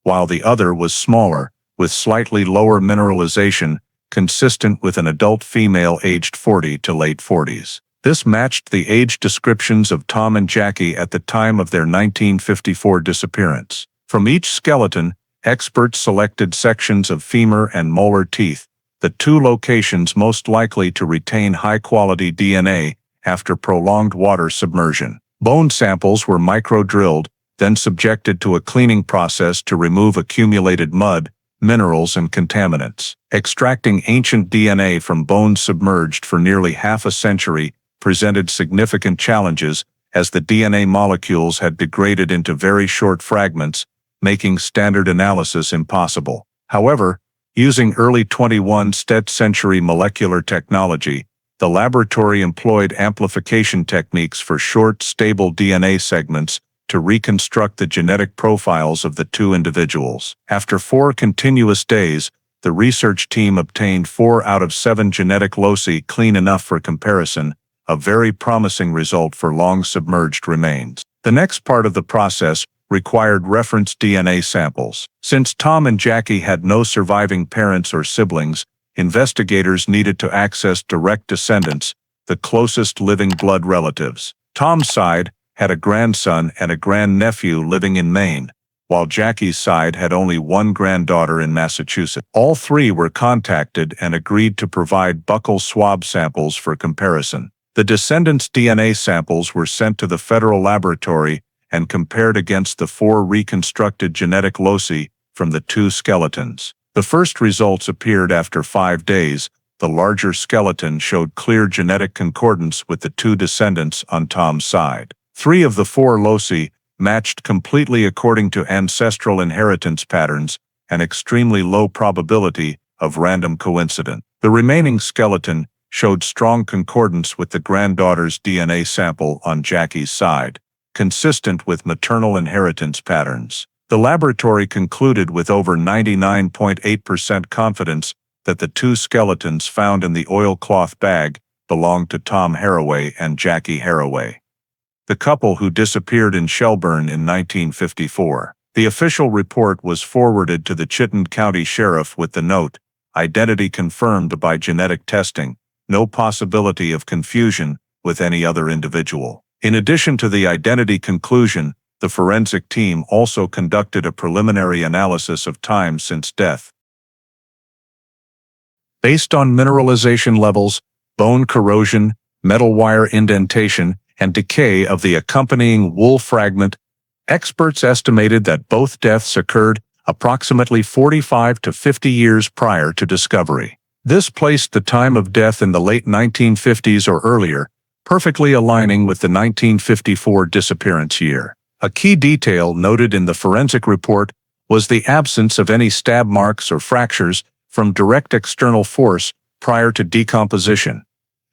while the other was smaller, with slightly lower mineralization, consistent with an adult female aged 40 to late 40s. This matched the age descriptions of Tom and Jackie at the time of their 1954 disappearance. From each skeleton, experts selected sections of femur and molar teeth, the 2 locations most likely to retain high-quality DNA after prolonged water submersion. Bone samples were micro-drilled, then subjected to a cleaning process to remove accumulated mud, minerals and contaminants. Extracting ancient DNA from bones submerged for nearly half a century presented significant challenges, as the DNA molecules had degraded into very short fragments, making standard analysis impossible. However, using early 21st century molecular technology, the laboratory employed amplification techniques for short, stable DNA segments to reconstruct the genetic profiles of the two individuals. After 4 continuous days, the research team obtained 4 out of 7 genetic loci clean enough for comparison, a very promising result for long-submerged remains. The next part of the process required reference DNA samples. Since Tom and Jackie had no surviving parents or siblings, investigators needed to access direct descendants, the closest living blood relatives. Tom's side had a grandson and a grandnephew living in Maine, while Jackie's side had only one granddaughter in Massachusetts. All 3 were contacted and agreed to provide buccal swab samples for comparison. The descendants' DNA samples were sent to the federal laboratory and compared against the 4 reconstructed genetic loci from the 2 skeletons. The first results appeared after 5 days. The larger skeleton showed clear genetic concordance with the 2 descendants on Tom's side. 3 of the 4 loci matched completely according to ancestral inheritance patterns, an extremely low probability of random coincidence. The remaining skeleton showed strong concordance with the granddaughter's DNA sample on Jackie's side, consistent with maternal inheritance patterns. The laboratory concluded with over 99.8% confidence that the 2 skeletons found in the oilcloth bag belonged to Tom Harroway and Jackie Harroway, the couple who disappeared in Shelburne in 1954. The official report was forwarded to the Chittenden County Sheriff with the note, "Identity confirmed by genetic testing. No possibility of confusion with any other individual." In addition to the identity conclusion, the forensic team also conducted a preliminary analysis of time since death. Based on mineralization levels, bone corrosion, metal wire indentation, and decay of the accompanying wool fragment, experts estimated that both deaths occurred approximately 45 to 50 years prior to discovery. This placed the time of death in the late 1950s or earlier, perfectly aligning with the 1954 disappearance year. A key detail noted in the forensic report was the absence of any stab marks or fractures from direct external force prior to decomposition.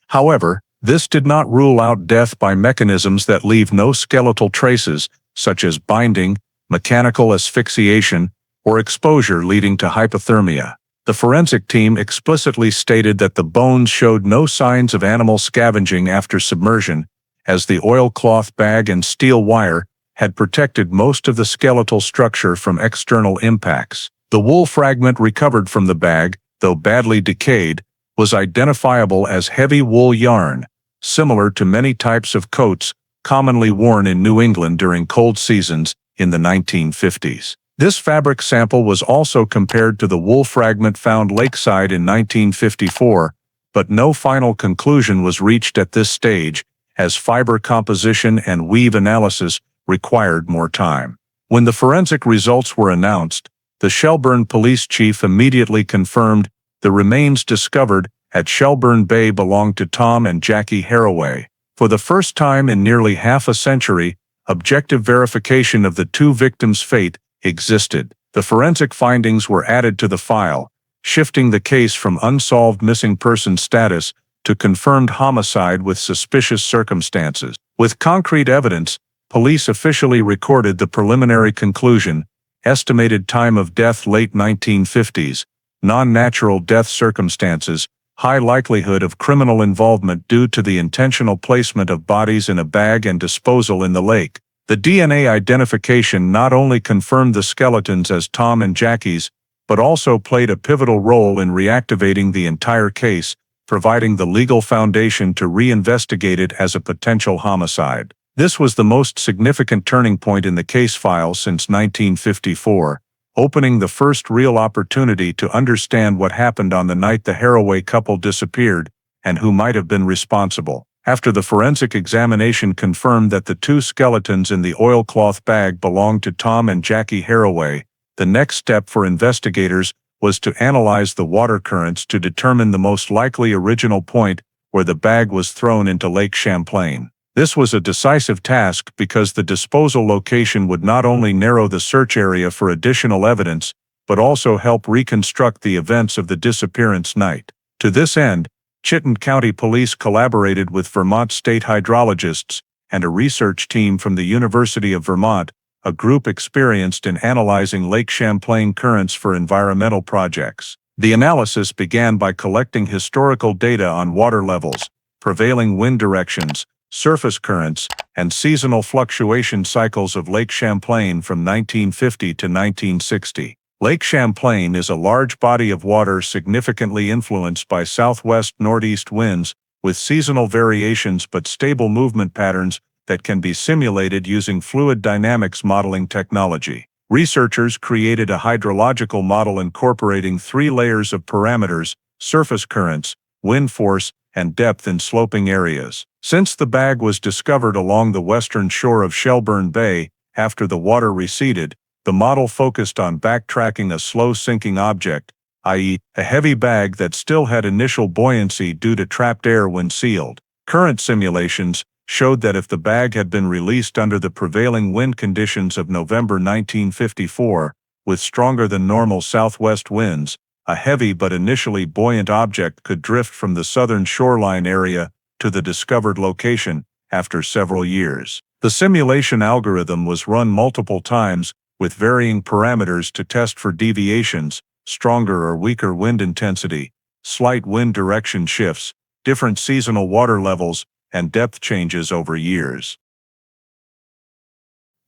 However, this did not rule out death by mechanisms that leave no skeletal traces, such as binding, mechanical asphyxiation, or exposure leading to hypothermia. The forensic team explicitly stated that the bones showed no signs of animal scavenging after submersion, as the oilcloth bag and steel wire had protected most of the skeletal structure from external impacts. The wool fragment recovered from the bag, though badly decayed, was identifiable as heavy wool yarn, similar to many types of coats commonly worn in New England during cold seasons in the 1950s. This fabric sample was also compared to the wool fragment found lakeside in 1954, but no final conclusion was reached at this stage, as fiber composition and weave analysis required more time. When the forensic results were announced, the Shelburne police chief immediately confirmed the remains discovered at Shelburne Bay belonged to Tom and Jackie Harroway. For the first time in nearly half a century, objective verification of the 2 victims' fate existed. The forensic findings were added to the file, shifting the case from unsolved missing person status to confirmed homicide with suspicious circumstances. With concrete evidence, police officially recorded the preliminary conclusion, estimated time of death late 1950s, non-natural death circumstances, high likelihood of criminal involvement due to the intentional placement of bodies in a bag and disposal in the lake. The DNA identification not only confirmed the skeletons as Tom and Jackie's, but also played a pivotal role in reactivating the entire case, providing the legal foundation to reinvestigate it as a potential homicide. This was the most significant turning point in the case file since 1954, opening the first real opportunity to understand what happened on the night the Harroway couple disappeared and who might have been responsible. After the forensic examination confirmed that the 2 skeletons in the oilcloth bag belonged to Tom and Jackie Harroway, The next step for investigators was to analyze the water currents to determine the most likely original point where the bag was thrown into Lake Champlain. This was a decisive task because the disposal location would not only narrow the search area for additional evidence, but also help reconstruct the events of the disappearance night. To this end, Chittenden County Police collaborated with Vermont state hydrologists and a research team from the University of Vermont, a group experienced in analyzing Lake Champlain currents for environmental projects. The analysis began by collecting historical data on water levels, prevailing wind directions, surface currents, and seasonal fluctuation cycles of Lake Champlain from 1950 to 1960. Lake Champlain is a large body of water significantly influenced by southwest-northeast winds, with seasonal variations but stable movement patterns that can be simulated using fluid dynamics modeling technology. Researchers created a hydrological model incorporating 3 layers of parameters: surface currents, wind force, and depth in sloping areas. Since the bag was discovered along the western shore of Shelburne Bay after the water receded, the model focused on backtracking a slow-sinking object, i.e., a heavy bag that still had initial buoyancy due to trapped air when sealed. Current simulations showed that if the bag had been released under the prevailing wind conditions of November 1954, with stronger than normal southwest winds, a heavy but initially buoyant object could drift from the southern shoreline area to the discovered location after several years. The simulation algorithm was run multiple times with varying parameters to test for deviations, stronger or weaker wind intensity, slight wind direction shifts, different seasonal water levels, and depth changes over years.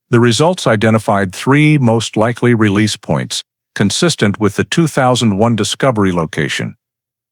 The results identified 3 most likely release points, consistent with the 2001 discovery location.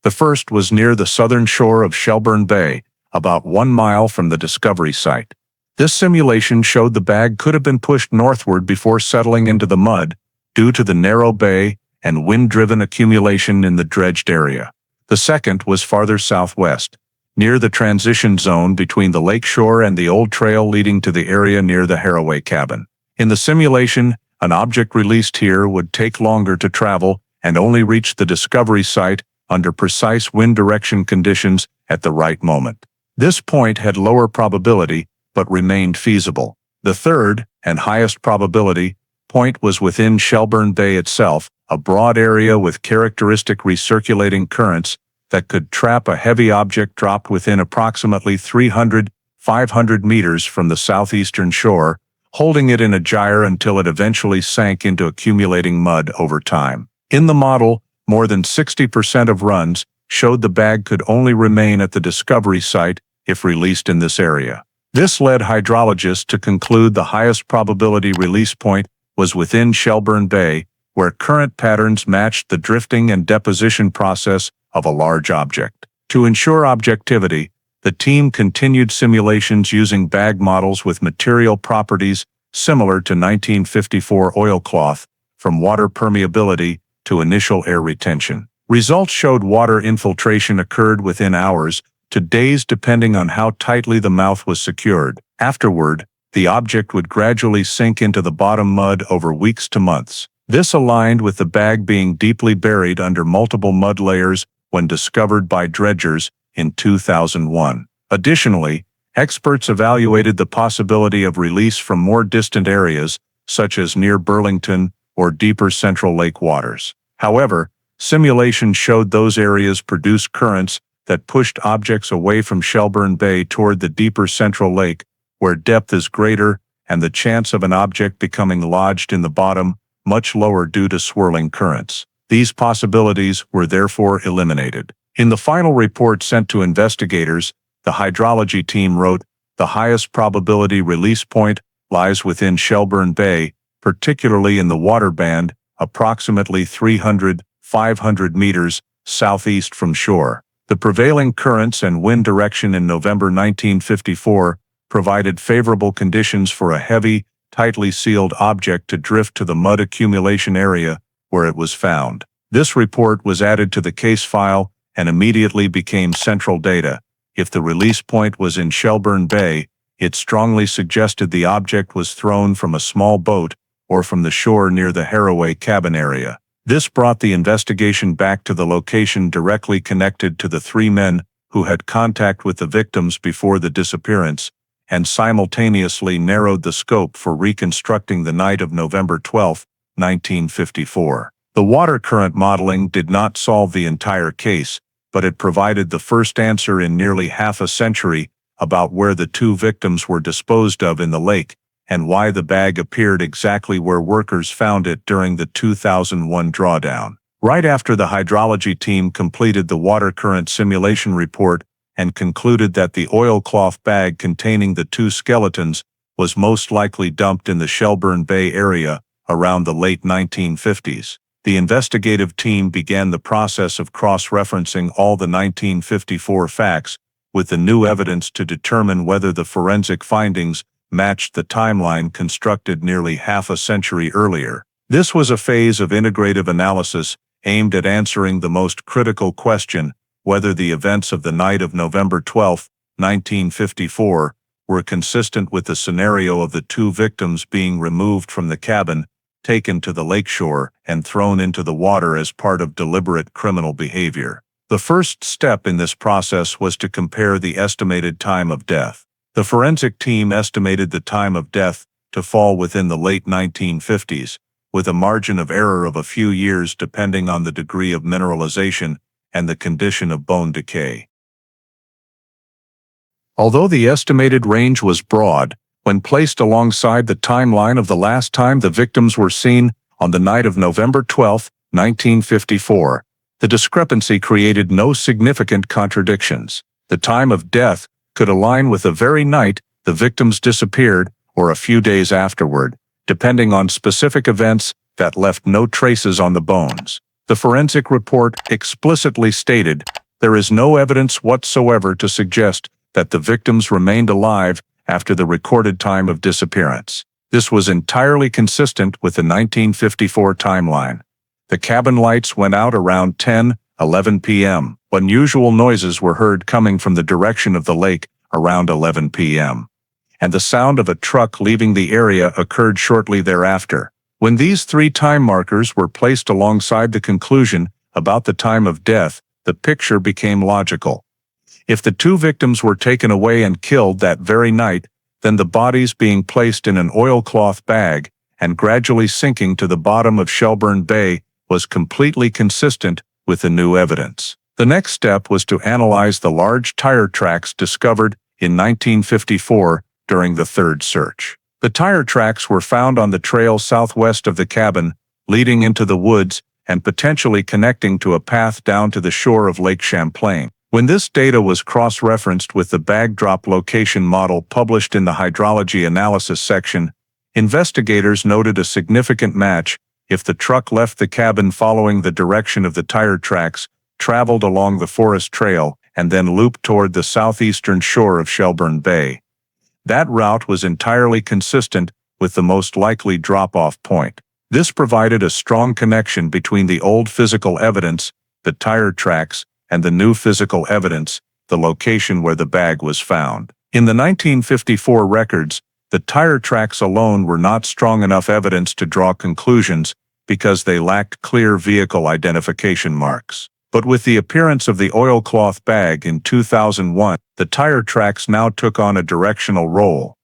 The first was near the southern shore of Shelburne Bay, about 1 mile from the discovery site. This simulation showed the bag could have been pushed northward before settling into the mud, due to the narrow bay and wind-driven accumulation in the dredged area. The second was farther southwest, near the transition zone between the lake shore and the old trail leading to the area near the Harroway cabin. In the simulation, an object released here would take longer to travel and only reach the discovery site under precise wind direction conditions at the right moment. This point had lower probability, but remained feasible. The third, and highest probability, point was within Shelburne Bay itself, a broad area with characteristic recirculating currents that could trap a heavy object dropped within approximately 300–500 meters from the southeastern shore, holding it in a gyre until it eventually sank into accumulating mud over time. In the model, more than 60% of runs showed the bag could only remain at the discovery site if released in this area. This led hydrologists to conclude the highest probability release point was within Shelburne Bay, where current patterns matched the drifting and deposition process of a large object. To ensure objectivity, the team continued simulations using bag models with material properties similar to 1954 oilcloth, from water permeability to initial air retention. Results showed water infiltration occurred within hours to days depending on how tightly the mouth was secured. Afterward, the object would gradually sink into the bottom mud over weeks to months. This aligned with the bag being deeply buried under multiple mud layers when discovered by dredgers in 2001. Additionally, experts evaluated the possibility of release from more distant areas, such as near Burlington or deeper Central Lake waters. However, simulations showed those areas produced currents that pushed objects away from Shelburne Bay toward the deeper Central Lake, where depth is greater and the chance of an object becoming lodged in the bottom much lower due to swirling currents. These possibilities were therefore eliminated. In the final report sent to investigators, the hydrology team wrote, "The highest probability release point lies within Shelburne Bay, particularly in the water band, approximately 300–500 meters southeast from shore. The prevailing currents and wind direction in November 1954 provided favorable conditions for a heavy, tightly sealed object to drift to the mud accumulation area where it was found." This report was added to the case file and immediately became central data. If the release point was in Shelburne Bay, it strongly suggested the object was thrown from a small boat or from the shore near the Harroway cabin area. This brought the investigation back to the location directly connected to the three men who had contact with the victims before the disappearance, and simultaneously narrowed the scope for reconstructing the night of November 12, 1954. The water current modeling did not solve the entire case, but it provided the first answer in nearly half a century about where the two victims were disposed of in the lake, and why the bag appeared exactly where workers found it during the 2001 drawdown. Right after the hydrology team completed the water current simulation report and concluded that the oilcloth bag containing the two skeletons was most likely dumped in the Shelburne Bay area around the late 1950s, the investigative team began the process of cross-referencing all the 1954 facts with the new evidence to determine whether the forensic findings matched the timeline constructed nearly half a century earlier. This was a phase of integrative analysis aimed at answering the most critical question, whether the events of the night of November 12, 1954, were consistent with the scenario of the two victims being removed from the cabin, taken to the lakeshore, and thrown into the water as part of deliberate criminal behavior. The first step in this process was to compare the estimated time of death. The forensic team estimated the time of death to fall within the late 1950s, with a margin of error of a few years depending on the degree of mineralization and the condition of bone decay. Although the estimated range was broad, when placed alongside the timeline of the last time the victims were seen, on the night of November 12, 1954, the discrepancy created no significant contradictions. The time of death could align with the very night the victims disappeared or a few days afterward, depending on specific events that left no traces on the bones. The forensic report explicitly stated, "There is no evidence whatsoever to suggest that the victims remained alive after the recorded time of disappearance." This was entirely consistent with the 1954 timeline. The cabin lights went out around 10:11 p.m. Unusual noises were heard coming from the direction of the lake around 11 p.m. and the sound of a truck leaving the area occurred shortly thereafter. When these three time markers were placed alongside the conclusion about the time of death, the picture became logical. If the two victims were taken away and killed that very night, then the bodies being placed in an oilcloth bag and gradually sinking to the bottom of Shelburne Bay was completely consistent with the new evidence. The next step was to analyze the large tire tracks discovered in 1954 during the third search. The tire tracks were found on the trail southwest of the cabin, leading into the woods and potentially connecting to a path down to the shore of Lake Champlain. When this data was cross-referenced with the bag drop location model published in the hydrology analysis section, investigators noted a significant match if the truck left the cabin following the direction of the tire tracks, traveled along the forest trail, and then looped toward the southeastern shore of Shelburne Bay. That route was entirely consistent with the most likely drop-off point. This provided a strong connection between the old physical evidence, the tire tracks, and the new physical evidence, the location where the bag was found. In the 1954 records, the tire tracks alone were not strong enough evidence to draw conclusions because they lacked clear vehicle identification marks. But with the appearance of the oilcloth bag in 2001, the tire tracks now took on a directional role.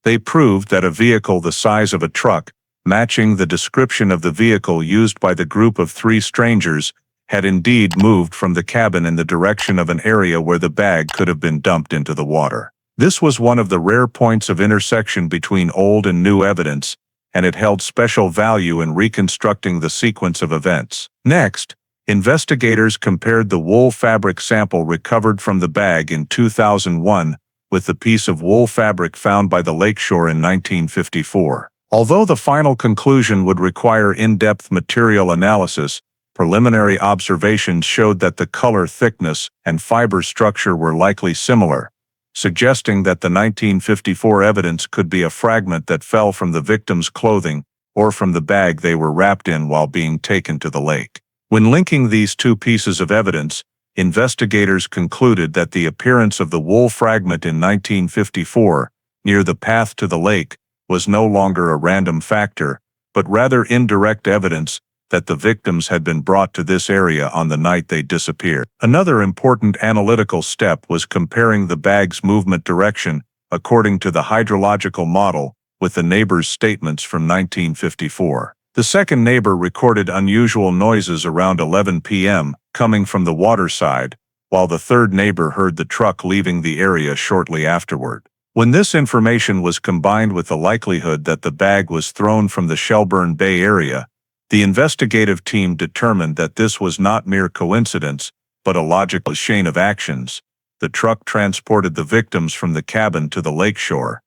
They proved that a vehicle the size of a truck, matching the description of the vehicle used by the group of three strangers, had indeed moved from the cabin in the direction of an area where the bag could have been dumped into the water. This was one of the rare points of intersection between old and new evidence, and it held special value in reconstructing the sequence of events. Next, investigators compared the wool fabric sample recovered from the bag in 2001 with the piece of wool fabric found by the lakeshore in 1954. Although the final conclusion would require in-depth material analysis, preliminary observations showed that the color thickness and fiber structure were likely similar, suggesting that the 1954 evidence could be a fragment that fell from the victim's clothing or from the bag they were wrapped in while being taken to the lake. When linking these two pieces of evidence, investigators concluded that the appearance of the wool fragment in 1954, near the path to the lake, was no longer a random factor, but rather indirect evidence that the victims had been brought to this area on the night they disappeared. Another important analytical step was comparing the bag's movement direction according to the hydrological model with the neighbor's statements from 1954. The second neighbor recorded unusual noises around 11 p.m. coming from the water side, while the third neighbor heard the truck leaving the area shortly afterward. When this information was combined with the likelihood that the bag was thrown from the Shelburne Bay area, the investigative team determined that this was not mere coincidence, but a logical chain of actions. The truck transported the victims from the cabin to the lakeshore.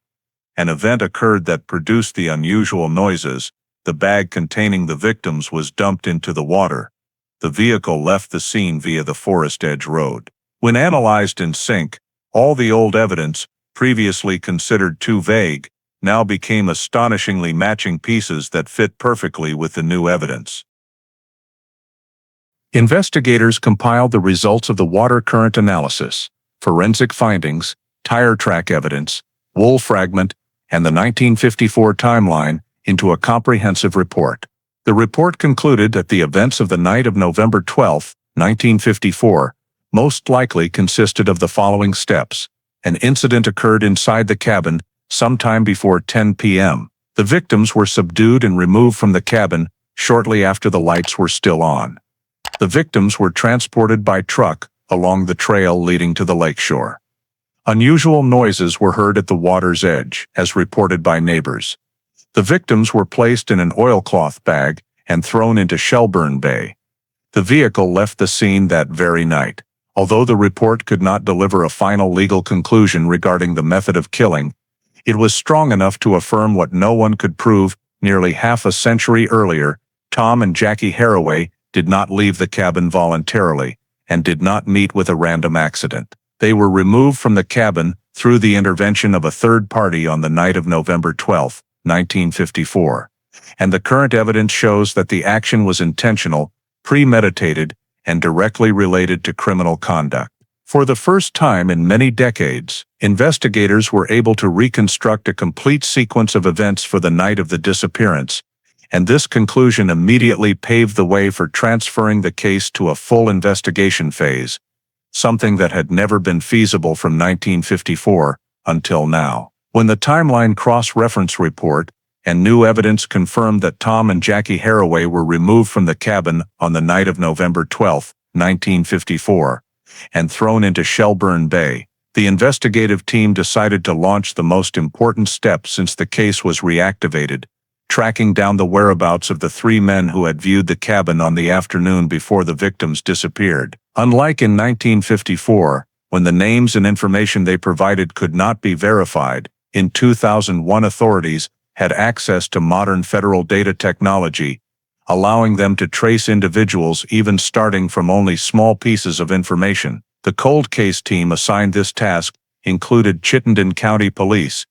An event occurred that produced the unusual noises. The bag containing the victims was dumped into the water. The vehicle left the scene via the Forest Edge Road. When analyzed in sync, all the old evidence, previously considered too vague, now became astonishingly matching pieces that fit perfectly with the new evidence. Investigators compiled the results of the water current analysis, forensic findings, tire track evidence, wool fragment, and the 1954 timeline into a comprehensive report. The report concluded that the events of the night of November 12, 1954, most likely consisted of the following steps. An incident occurred inside the cabin sometime before 10 p.m. The victims were subdued and removed from the cabin shortly after the lights were still on. The victims were transported by truck along the trail leading to the lakeshore. Unusual noises were heard at the water's edge, as reported by neighbors. The victims were placed in an oilcloth bag and thrown into Shelburne Bay. The vehicle left the scene that very night. Although the report could not deliver a final legal conclusion regarding the method of killing, it was strong enough to affirm what no one could prove. Nearly half a century earlier, Tom and Jackie Harroway did not leave the cabin voluntarily and did not meet with a random accident. They were removed from the cabin through the intervention of a third party on the night of November 12, 1954. And the current evidence shows that the action was intentional, premeditated, and directly related to criminal conduct. For the first time in many decades, investigators were able to reconstruct a complete sequence of events for the night of the disappearance, and this conclusion immediately paved the way for transferring the case to a full investigation phase, something that had never been feasible from 1954 until now. When the timeline cross-reference report and new evidence confirmed that Tom and Jackie Harroway were removed from the cabin on the night of November 12, 1954, and thrown into Shelburne Bay, the investigative team decided to launch the most important step since the case was reactivated, tracking down the whereabouts of the three men who had viewed the cabin on the afternoon before the victims disappeared. Unlike in 1954, when the names and information they provided could not be verified, in 2001 authorities had access to modern federal data technology, allowing them to trace individuals even starting from only small pieces of information. The cold case team assigned this task included Chittenden County Police,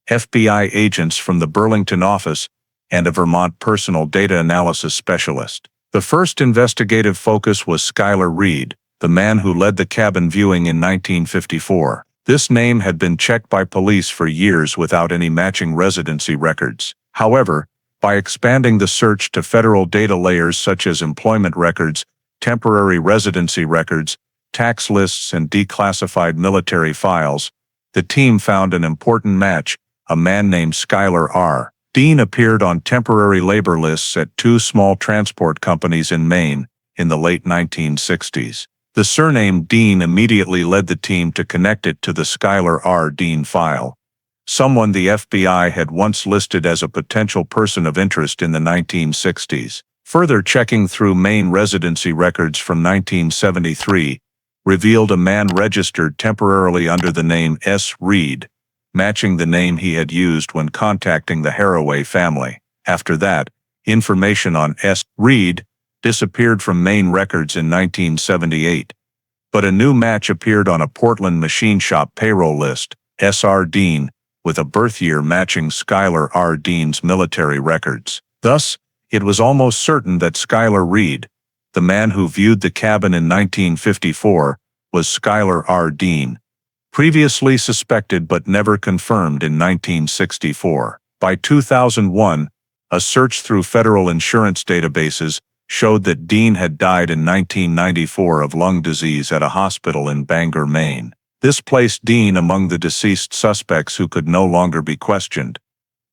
FBI agents from the Burlington office, and a Vermont personal data analysis specialist. The first investigative focus was Schuyler Reed, the man who led the cabin viewing in 1954. This name had been checked by police for years without any matching residency records. However, by expanding the search to federal data layers such as employment records, temporary residency records, tax lists, and declassified military files, the team found an important match. A man named Schuyler R. Dean appeared on temporary labor lists at two small transport companies in Maine in the late 1960s. The surname Dean immediately led the team to connect it to the Schuyler R. Dean file, someone the FBI had once listed as a potential person of interest in the 1960s. Further checking through Maine residency records from 1973 revealed a man registered temporarily under the name S. Reed, matching the name he had used when contacting the Harroway family. After that, information on S. Reed disappeared from Maine records in 1978, but a new match appeared on a Portland machine shop payroll list, S.R. Dean, with a birth year matching Schuyler R. Dean's military records. Thus, it was almost certain that Schuyler Reed, the man who viewed the cabin in 1954, was Schuyler R. Dean, previously suspected but never confirmed in 1964. By 2001, A search through federal insurance databases showed that Dean had died in 1994 of lung disease at a hospital in Bangor, Maine. This placed Dean among the deceased suspects who could no longer be questioned.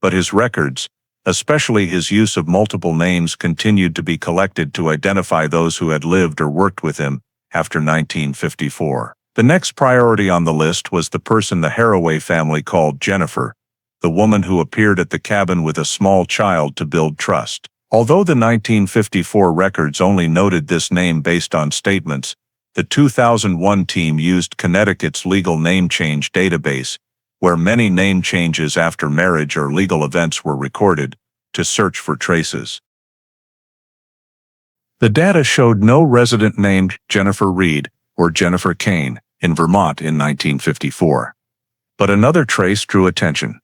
But his records, especially his use of multiple names, continued to be collected to identify those who had lived or worked with him after 1954. The next priority on the list was the person the Harroway family called Jennifer, the woman who appeared at the cabin with a small child to build trust. Although the 1954 records only noted this name based on statements, the 2001 team used Connecticut's legal name change database, where many name changes after marriage or legal events were recorded, to search for traces. The data showed no resident named Jennifer Reed or Jennifer Kane in Vermont in 1954. But another trace drew attention.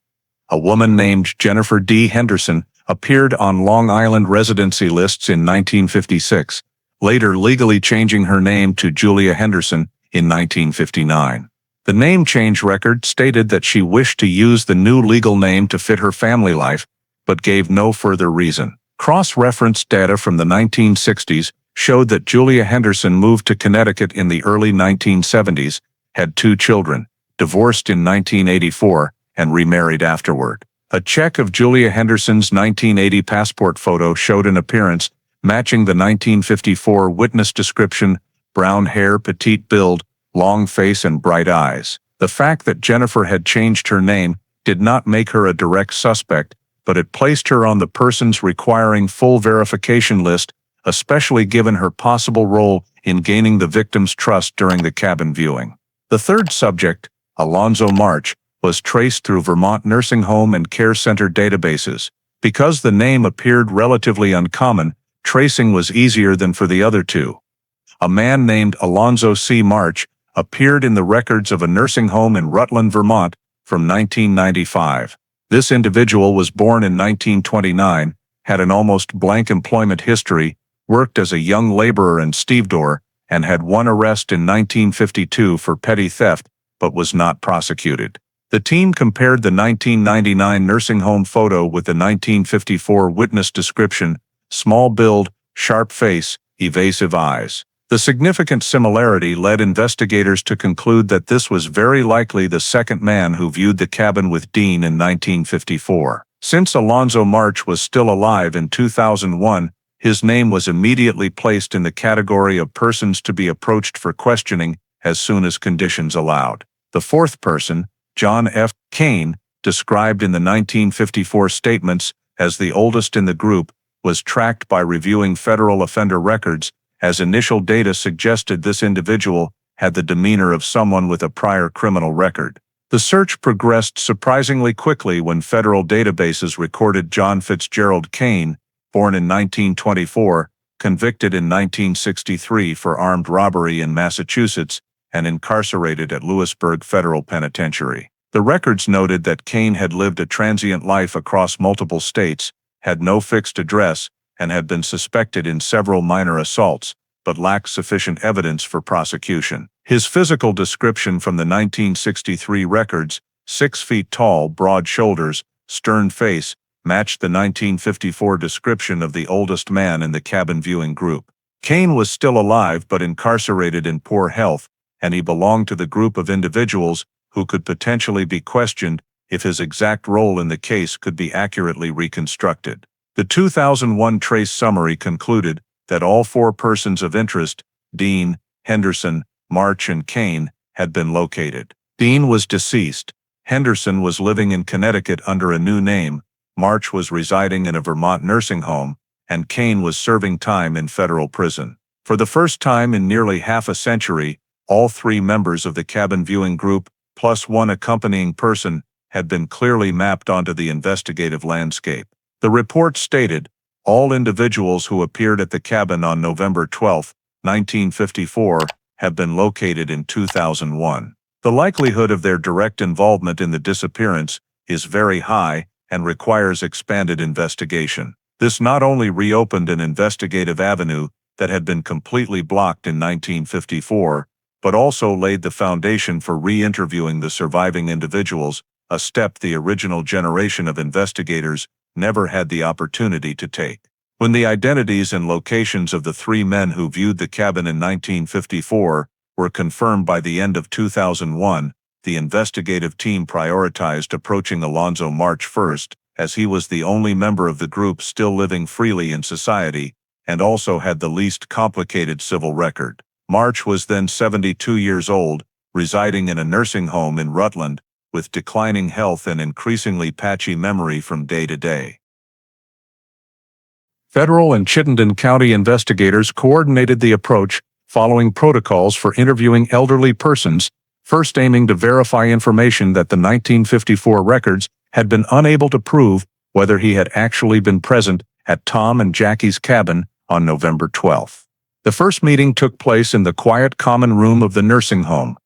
A woman named Jennifer D. Henderson appeared on Long Island residency lists in 1956, later legally changing her name to Julia Henderson in 1959. The name change record stated that she wished to use the new legal name to fit her family life, but gave no further reason. Cross-referenced data from the 1960s showed that Julia Henderson moved to Connecticut in the early 1970s, had 2 children, divorced in 1984, and remarried afterward. A check of Julia Henderson's 1980 passport photo showed an appearance matching the 1954 witness description: brown hair, petite build, long face and bright eyes. The fact that Jennifer had changed her name did not make her a direct suspect, but it placed her on the persons requiring full verification list, especially given her possible role in gaining the victim's trust during the cabin viewing. The third subject, Alonzo March, was traced through Vermont nursing home and care center databases. Because the name appeared relatively uncommon, tracing was easier than for the other two. A man named Alonzo C. March appeared in the records of a nursing home in Rutland, Vermont, from 1995. This individual was born in 1929, had an almost blank employment history, worked as a young laborer and stevedore, and had 1 arrest in 1952 for petty theft, but was not prosecuted. The team compared the 1999 nursing home photo with the 1954 witness description: small build, sharp face, evasive eyes. The significant similarity led investigators to conclude that this was very likely the second man who viewed the cabin with Dean in 1954. Since Alonzo March was still alive in 2001, his name was immediately placed in the category of persons to be approached for questioning as soon as conditions allowed. The fourth person, John F. Kane, described in the 1954 statements as the oldest in the group, was tracked by reviewing federal offender records, as initial data suggested this individual had the demeanor of someone with a prior criminal record. The search progressed surprisingly quickly when federal databases recorded John Fitzgerald Kane, born in 1924, convicted in 1963 for armed robbery in Massachusetts, and incarcerated at Lewisburg Federal Penitentiary. The records noted that Kane had lived a transient life across multiple states, had no fixed address, and had been suspected in several minor assaults, but lacked sufficient evidence for prosecution. His physical description from the 1963 records, 6 feet tall, broad shoulders, stern face, matched the 1954 description of the oldest man in the cabin viewing group. Kane was still alive but incarcerated in poor health, and he belonged to the group of individuals who could potentially be questioned if his exact role in the case could be accurately reconstructed. The 2001 trace summary concluded that all 4 persons of interest, Dean, Henderson, March and Kane, had been located. Dean was deceased, Henderson was living in Connecticut under a new name, March was residing in a Vermont nursing home, and Kane was serving time in federal prison. For the first time in nearly half a century, all 3 members of the cabin viewing group, plus 1 accompanying person, had been clearly mapped onto the investigative landscape. The report stated, all individuals who appeared at the cabin on November 12, 1954, have been located in 2001. The likelihood of their direct involvement in the disappearance is very high and requires expanded investigation. This not only reopened an investigative avenue that had been completely blocked in 1954, but also laid the foundation for re-interviewing the surviving individuals, a step the original generation of investigators never had the opportunity to take. When the identities and locations of the three men who viewed the cabin in 1954 were confirmed by the end of 2001, the investigative team prioritized approaching Alonzo March first, as he was the only member of the group still living freely in society, and also had the least complicated civil record. March was then 72 years old, residing in a nursing home in Rutland, with declining health and increasingly patchy memory from day to day. Federal and Chittenden County investigators coordinated the approach, following protocols for interviewing elderly persons, first aiming to verify information that the 1954 records had been unable to prove whether he had actually been present at Tom and Jackie's cabin on November 12. The first meeting took place in the quiet common room of the nursing home.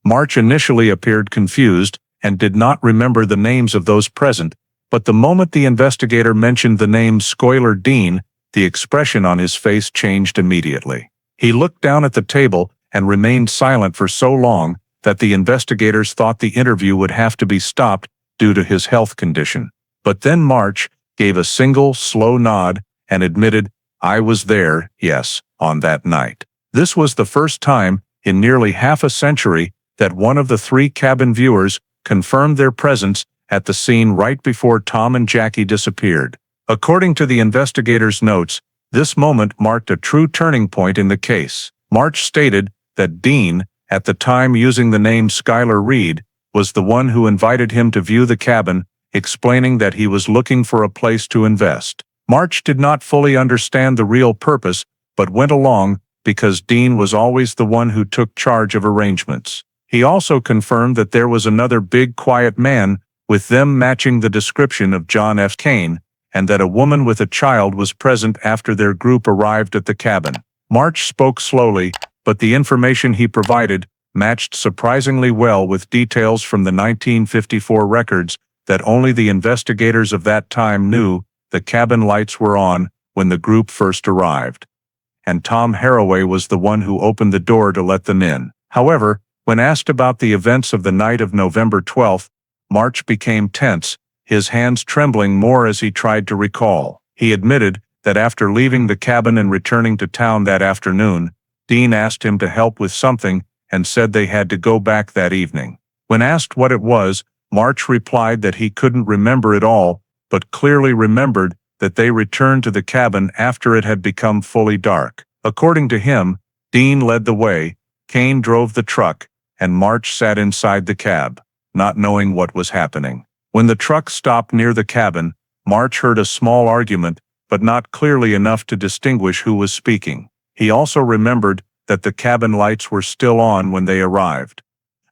March initially appeared confused and did not remember the names of those present, but the moment the investigator mentioned the name Schuyler Dean, the expression on his face changed immediately. He looked down at the table and remained silent for so long that the investigators thought the interview would have to be stopped due to his health condition. But then March gave a single, slow nod and admitted, "I was there, yes, on that night." This was the first time in nearly half a century that one of the three cabin viewers confirmed their presence at the scene right before Tom and Jackie disappeared. According to the investigators' notes, this moment marked a true turning point in the case. March stated that Dean, at the time using the name Schuyler Reed, was the one who invited him to view the cabin, explaining that he was looking for a place to invest. March did not fully understand the real purpose, but went along because Dean was always the one who took charge of arrangements. He also confirmed that there was another big quiet man, with them matching the description of John F. Kane, and that a woman with a child was present after their group arrived at the cabin. March spoke slowly, but the information he provided matched surprisingly well with details from the 1954 records that only the investigators of that time knew. The cabin lights were on when the group first arrived, and Tom Harroway was the one who opened the door to let them in. However, when asked about the events of the night of November 12, March became tense, his hands trembling more as he tried to recall. He admitted that after leaving the cabin and returning to town that afternoon, Dean asked him to help with something and said they had to go back that evening. When asked what it was, March replied that he couldn't remember it all, but clearly remembered that they returned to the cabin after it had become fully dark. According to him, Dean led the way, Kane drove the truck, and March sat inside the cab, not knowing what was happening. When the truck stopped near the cabin, March heard a small argument, but not clearly enough to distinguish who was speaking. He also remembered that the cabin lights were still on when they arrived,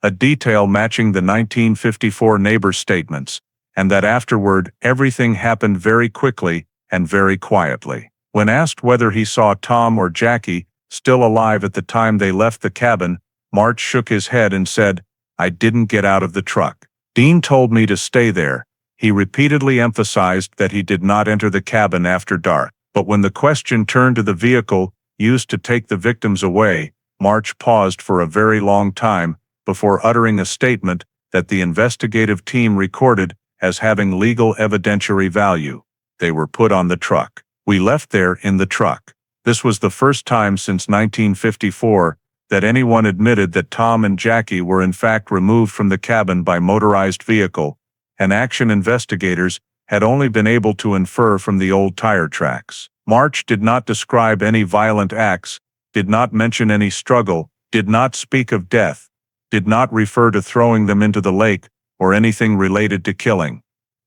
a detail matching the 1954 neighbors' statements, and that afterward everything happened very quickly and very quietly. When asked whether he saw Tom or Jackie still alive at the time they left the cabin, March shook his head and said, "I didn't get out of the truck. Dean told me to stay there." He repeatedly emphasized that he did not enter the cabin after dark. But when the question turned to the vehicle used to take the victims away, March paused for a very long time before uttering a statement that the investigative team recorded as having legal evidentiary value. "They were put on the truck. We left there in the truck." This was the first time since 1954 that anyone admitted that Tom and Jackie were in fact removed from the cabin by motorized vehicle, and action investigators had only been able to infer from the old tire tracks. March did not describe any violent acts, did not mention any struggle, did not speak of death, did not refer to throwing them into the lake or anything related to killing.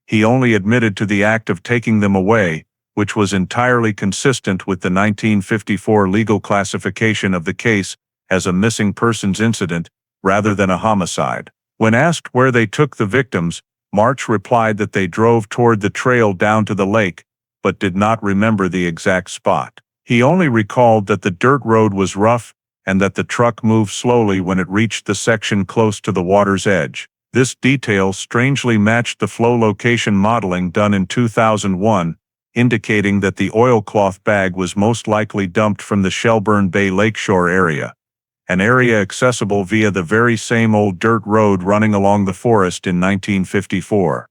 He only admitted to the act of taking them away, which was entirely consistent with the 1954 legal classification of the case as a missing persons incident rather than a homicide. When asked where they took the victims, March replied that they drove toward the trail down to the lake, but did not remember the exact spot. He only recalled that the dirt road was rough and that the truck moved slowly when it reached the section close to the water's edge. This detail strangely matched the flow location modeling done in 2001, indicating that the oilcloth bag was most likely dumped from the Shelburne Bay lakeshore area, an area accessible via the very same old dirt road running along the forest in 1954.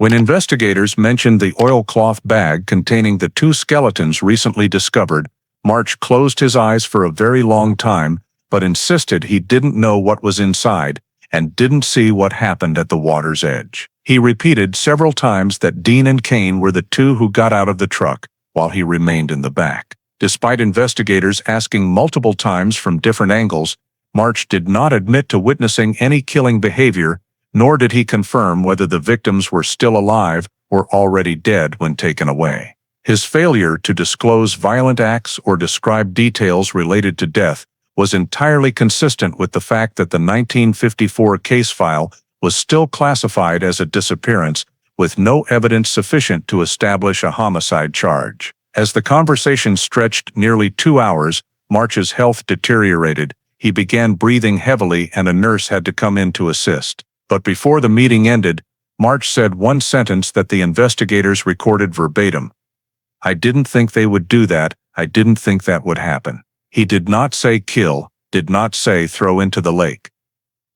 When investigators mentioned the oilcloth bag containing the two skeletons recently discovered, March closed his eyes for a very long time, but insisted he didn't know what was inside and didn't see what happened at the water's edge. He repeated several times that Dean and Kane were the two who got out of the truck, while he remained in the back. Despite investigators asking multiple times from different angles, March did not admit to witnessing any killing behavior, nor did he confirm whether the victims were still alive or already dead when taken away. His failure to disclose violent acts or describe details related to death was entirely consistent with the fact that the 1954 case file was still classified as a disappearance, with no evidence sufficient to establish a homicide charge. As the conversation stretched nearly 2 hours, March's health deteriorated. He began breathing heavily and a nurse had to come in to assist. But before the meeting ended, March said one sentence that the investigators recorded verbatim. "I didn't think they would do that. I didn't think that would happen." He did not say kill, did not say throw into the lake.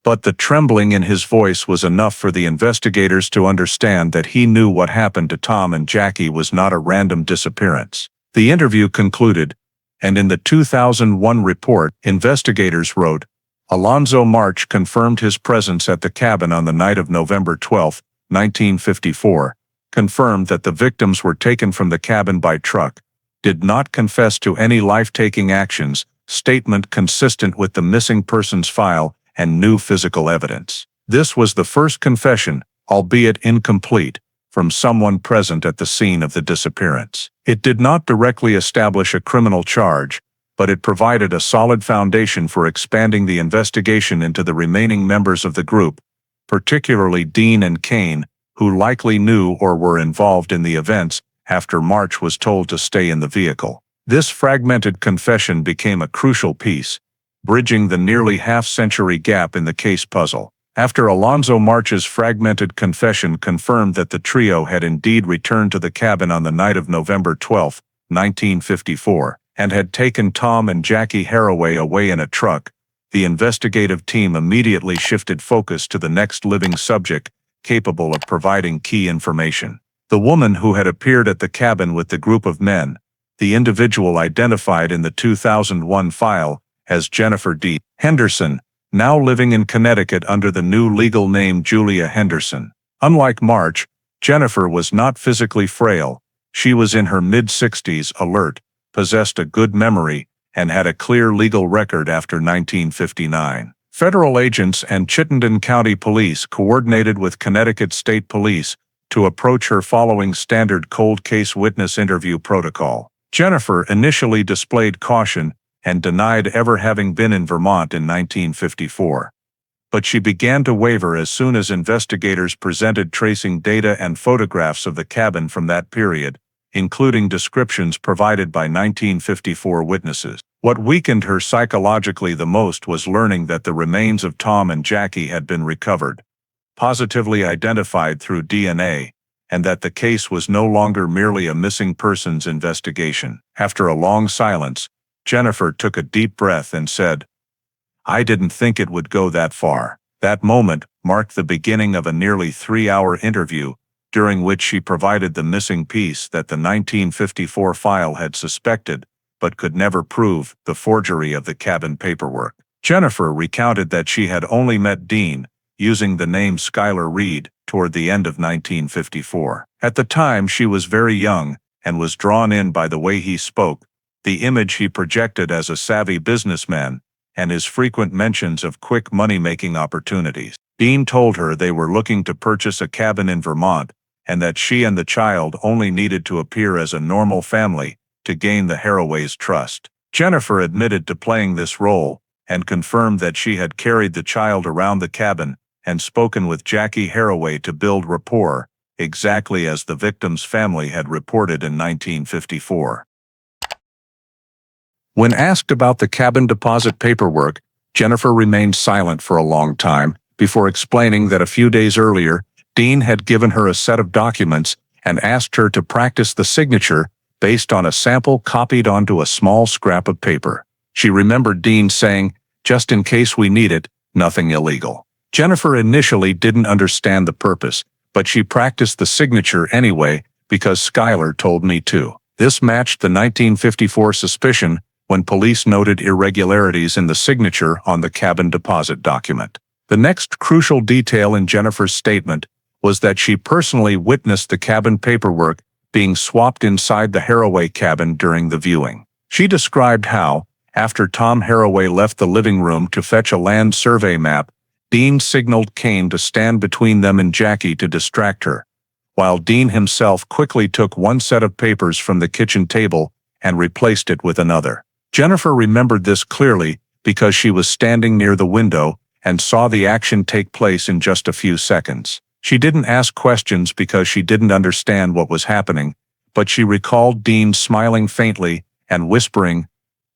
But the trembling in his voice was enough for the investigators to understand that he knew what happened to Tom and Jackie was not a random disappearance. The interview concluded, and in the 2001 report, investigators wrote, Alonzo March confirmed his presence at the cabin on the night of November 12, 1954, confirmed that the victims were taken from the cabin by truck, did not confess to any life-taking actions, statement consistent with the missing persons file, and new physical evidence. This was the first confession, albeit incomplete, from someone present at the scene of the disappearance. It did not directly establish a criminal charge, but it provided a solid foundation for expanding the investigation into the remaining members of the group, particularly Dean and Kane, who likely knew or were involved in the events after March was told to stay in the vehicle. This fragmented confession became a crucial piece, bridging the nearly half-century gap in the case puzzle. After Alonzo March's fragmented confession confirmed that the trio had indeed returned to the cabin on the night of November 12, 1954, and had taken Tom and Jackie Harroway away in a truck, the investigative team immediately shifted focus to the next living subject capable of providing key information. The woman who had appeared at the cabin with the group of men, the individual identified in the 2001 file as Jennifer D. Henderson, now living in Connecticut under the new legal name Julia Henderson. Unlike March, Jennifer was not physically frail. She was in her mid-60s, alert, possessed a good memory, and had a clear legal record after 1959. Federal agents and Chittenden County Police coordinated with Connecticut State Police to approach her following standard cold case witness interview protocol. Jennifer initially displayed caution and denied ever having been in Vermont in 1954. But she began to waver as soon as investigators presented tracing data and photographs of the cabin from that period, including descriptions provided by 1954 witnesses. What weakened her psychologically the most was learning that the remains of Tom and Jackie had been recovered, positively identified through DNA, and that the case was no longer merely a missing persons investigation. After a long silence, Jennifer took a deep breath and said, "I didn't think it would go that far." That moment marked the beginning of a nearly 3-hour interview, during which she provided the missing piece that the 1954 file had suspected, but could never prove, the forgery of the cabin paperwork. Jennifer recounted that she had only met Dean, using the name Skylar Reed, toward the end of 1954. At the time she was very young, and was drawn in by the way he spoke, the image he projected as a savvy businessman, and his frequent mentions of quick money-making opportunities. Dean told her they were looking to purchase a cabin in Vermont, and that she and the child only needed to appear as a normal family to gain the Harroway's trust. Jennifer admitted to playing this role, and confirmed that she had carried the child around the cabin and spoken with Jackie Harroway to build rapport, exactly as the victim's family had reported in 1954. When asked about the cabin deposit paperwork, Jennifer remained silent for a long time before explaining that a few days earlier, Dean had given her a set of documents and asked her to practice the signature based on a sample copied onto a small scrap of paper. She remembered Dean saying, "Just in case we need it, nothing illegal." Jennifer initially didn't understand the purpose, but she practiced the signature anyway because Schuyler told me to. This matched the 1954 suspicion when police noted irregularities in the signature on the cabin deposit document. The next crucial detail in Jennifer's statement was that she personally witnessed the cabin paperwork being swapped inside the Harroway cabin during the viewing. She described how, after Tom Harroway left the living room to fetch a land survey map, Dean signaled Kane to stand between them and Jackie to distract her, while Dean himself quickly took one set of papers from the kitchen table and replaced it with another. Jennifer remembered this clearly because she was standing near the window and saw the action take place in just a few seconds. She didn't ask questions because she didn't understand what was happening, but she recalled Dean smiling faintly and whispering,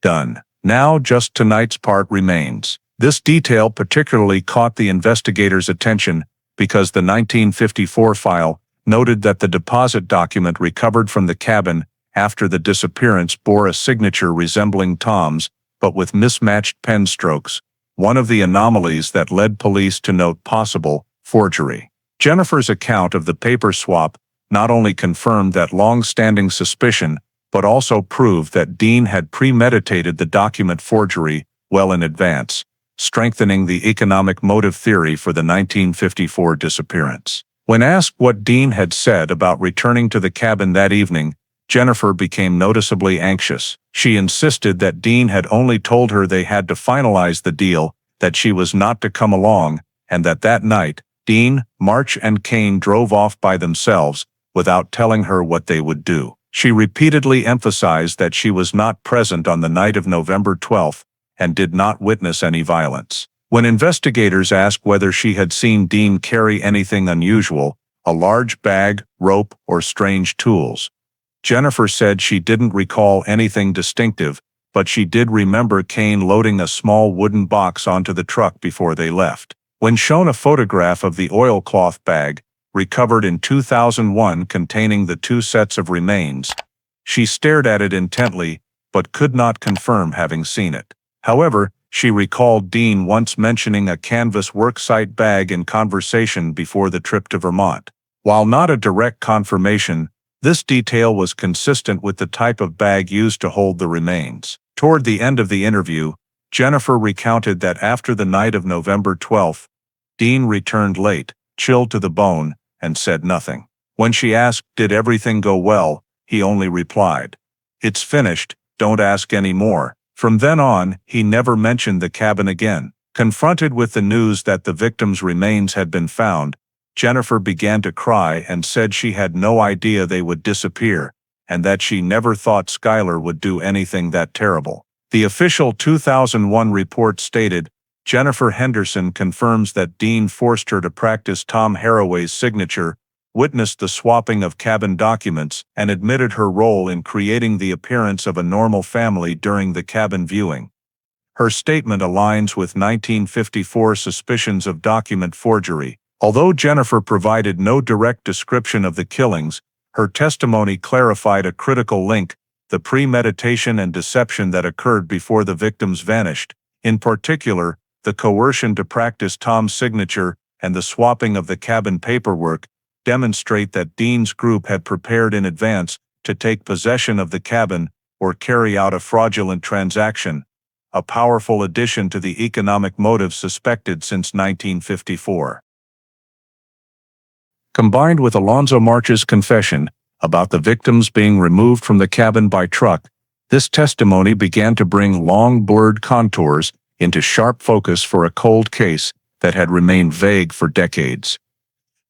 "Done. Now just tonight's part remains." This detail particularly caught the investigators' attention because the 1954 file noted that the deposit document recovered from the cabin after the disappearance bore a signature resembling Tom's, but with mismatched pen strokes, one of the anomalies that led police to note possible forgery. Jennifer's account of the paper swap not only confirmed that long-standing suspicion, but also proved that Dean had premeditated the document forgery well in advance, strengthening the economic motive theory for the 1954 disappearance. When asked what Dean had said about returning to the cabin that evening, Jennifer became noticeably anxious. She insisted that Dean had only told her they had to finalize the deal, that she was not to come along, and that night, Dean, March, and Kane drove off by themselves without telling her what they would do. She repeatedly emphasized that she was not present on the night of November 12th and did not witness any violence. When investigators asked whether she had seen Dean carry anything unusual, a large bag, rope, or strange tools, Jennifer said she didn't recall anything distinctive, but she did remember Kane loading a small wooden box onto the truck before they left. When shown a photograph of the oilcloth bag, recovered in 2001 containing the two sets of remains, she stared at it intently, but could not confirm having seen it. However, she recalled Dean once mentioning a canvas worksite bag in conversation before the trip to Vermont. While not a direct confirmation, this detail was consistent with the type of bag used to hold the remains. Toward the end of the interview, Jennifer recounted that after the night of November 12th, Dean returned late, chilled to the bone, and said nothing. When she asked, "Did everything go well?" he only replied, "It's finished, don't ask any more." From then on, he never mentioned the cabin again. Confronted with the news that the victim's remains had been found, Jennifer began to cry and said she had no idea they would disappear, and that she never thought Schuyler would do anything that terrible. The official 2001 report stated, Jennifer Henderson confirms that Dean forced her to practice Tom Harroway's signature, witnessed the swapping of cabin documents, and admitted her role in creating the appearance of a normal family during the cabin viewing. Her statement aligns with 1954 suspicions of document forgery. Although Jennifer provided no direct description of the killings, her testimony clarified a critical link: the premeditation and deception that occurred before the victims vanished. In particular, the coercion to practice Tom's signature and the swapping of the cabin paperwork demonstrate that Dean's group had prepared in advance to take possession of the cabin or carry out a fraudulent transaction, a powerful addition to the economic motive suspected since 1954. Combined with Alonzo March's confession about the victims being removed from the cabin by truck, this testimony began to bring long blurred contours into sharp focus for a cold case that had remained vague for decades.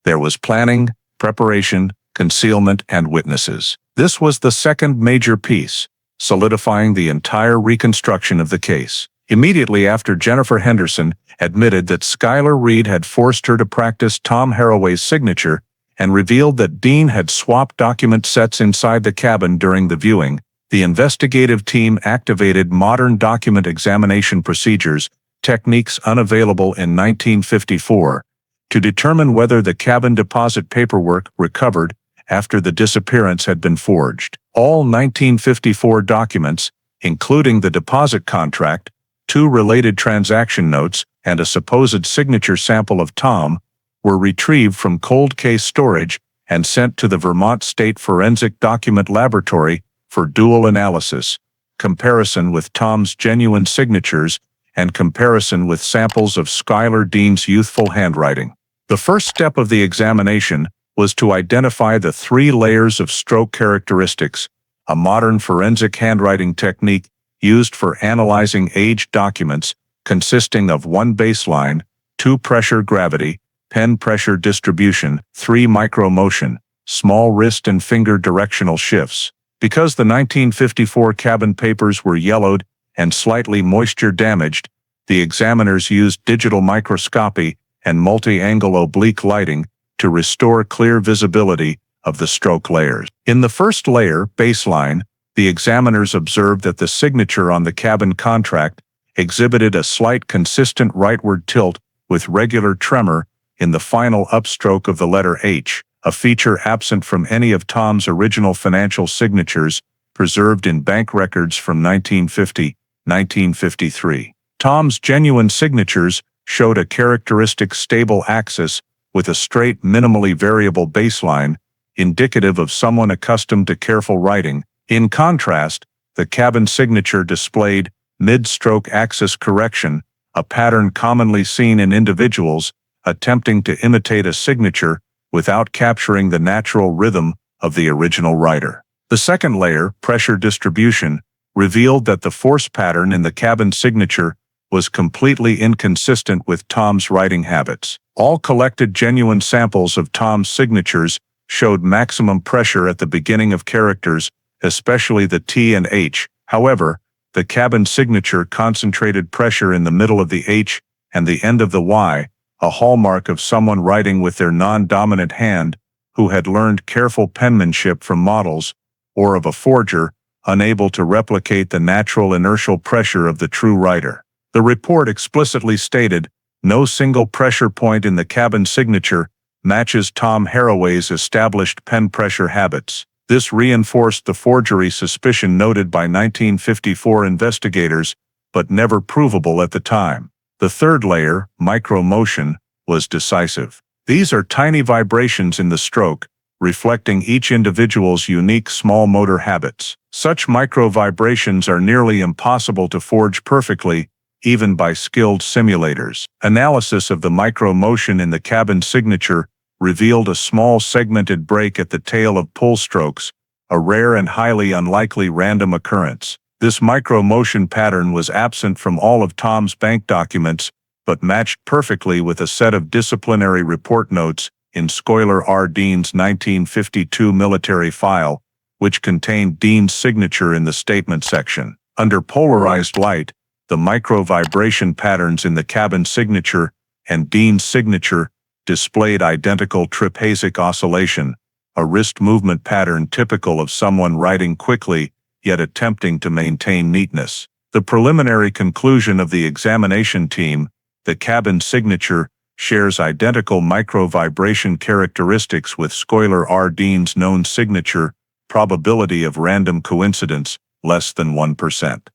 There was planning, preparation, concealment, and witnesses. This was the second major piece, solidifying the entire reconstruction of the case. Immediately after Jennifer Henderson admitted that Schuyler Reed had forced her to practice Tom Harroway's signature and revealed that Dean had swapped document sets inside the cabin during the viewing, the investigative team activated modern document examination procedures, techniques unavailable in 1954, to determine whether the cabin deposit paperwork recovered after the disappearance had been forged. All 1954 documents, including the deposit contract, two related transaction notes, and a supposed signature sample of Tom, were retrieved from cold case storage and sent to the Vermont State Forensic Document Laboratory for dual analysis, comparison with Tom's genuine signatures, and comparison with samples of Schuyler Dean's youthful handwriting. The first step of the examination was to identify the 3 layers of stroke characteristics, a modern forensic handwriting technique used for analyzing aged documents, consisting of 1 baseline, 2 pressure gravity, pen pressure distribution, 3 micromotion, small wrist and finger directional shifts. Because the 1954 cabin papers were yellowed and slightly moisture damaged, the examiners used digital microscopy and multi-angle oblique lighting to restore clear visibility of the stroke layers. In the first layer, baseline, the examiners observed that the signature on the cabin contract exhibited a slight consistent rightward tilt with regular tremor in the final upstroke of the letter H, a feature absent from any of Tom's original financial signatures preserved in bank records from 1950-1953. Tom's genuine signatures showed a characteristic stable axis with a straight, minimally variable baseline, indicative of someone accustomed to careful writing. In contrast, the cabin signature displayed mid-stroke axis correction, a pattern commonly seen in individuals attempting to imitate a signature without capturing the natural rhythm of the original writer. The second layer, pressure distribution, revealed that the force pattern in the cabin signature was completely inconsistent with Tom's writing habits. All collected genuine samples of Tom's signatures showed maximum pressure at the beginning of characters, especially the T and H. However, the cabin signature concentrated pressure in the middle of the H and the end of the Y, a hallmark of someone writing with their non-dominant hand who had learned careful penmanship from models, or of a forger unable to replicate the natural inertial pressure of the true writer. The report explicitly stated, no single pressure point in the cabin signature matches Tom Harroway's established pen pressure habits. This reinforced the forgery suspicion noted by 1954 investigators, but never provable at the time. The third layer, micromotion, was decisive. These are tiny vibrations in the stroke, reflecting each individual's unique small motor habits. Such micro-vibrations are nearly impossible to forge perfectly, even by skilled simulators. Analysis of the micromotion in the cabin signature revealed a small segmented break at the tail of pull strokes, a rare and highly unlikely random occurrence. This micromotion pattern was absent from all of Tom's bank documents, but matched perfectly with a set of disciplinary report notes in Schuyler R. Dean's 1952 military file, which contained Dean's signature in the statement section. Under polarized light, the micro-vibration patterns in the cabin signature and Dean's signature displayed identical triphasic oscillation, a wrist movement pattern typical of someone writing quickly yet attempting to maintain neatness. The preliminary conclusion of the examination team, the cabin signature, shares identical micro-vibration characteristics with Schuyler R. Dean's known signature, probability of random coincidence, less than 1%.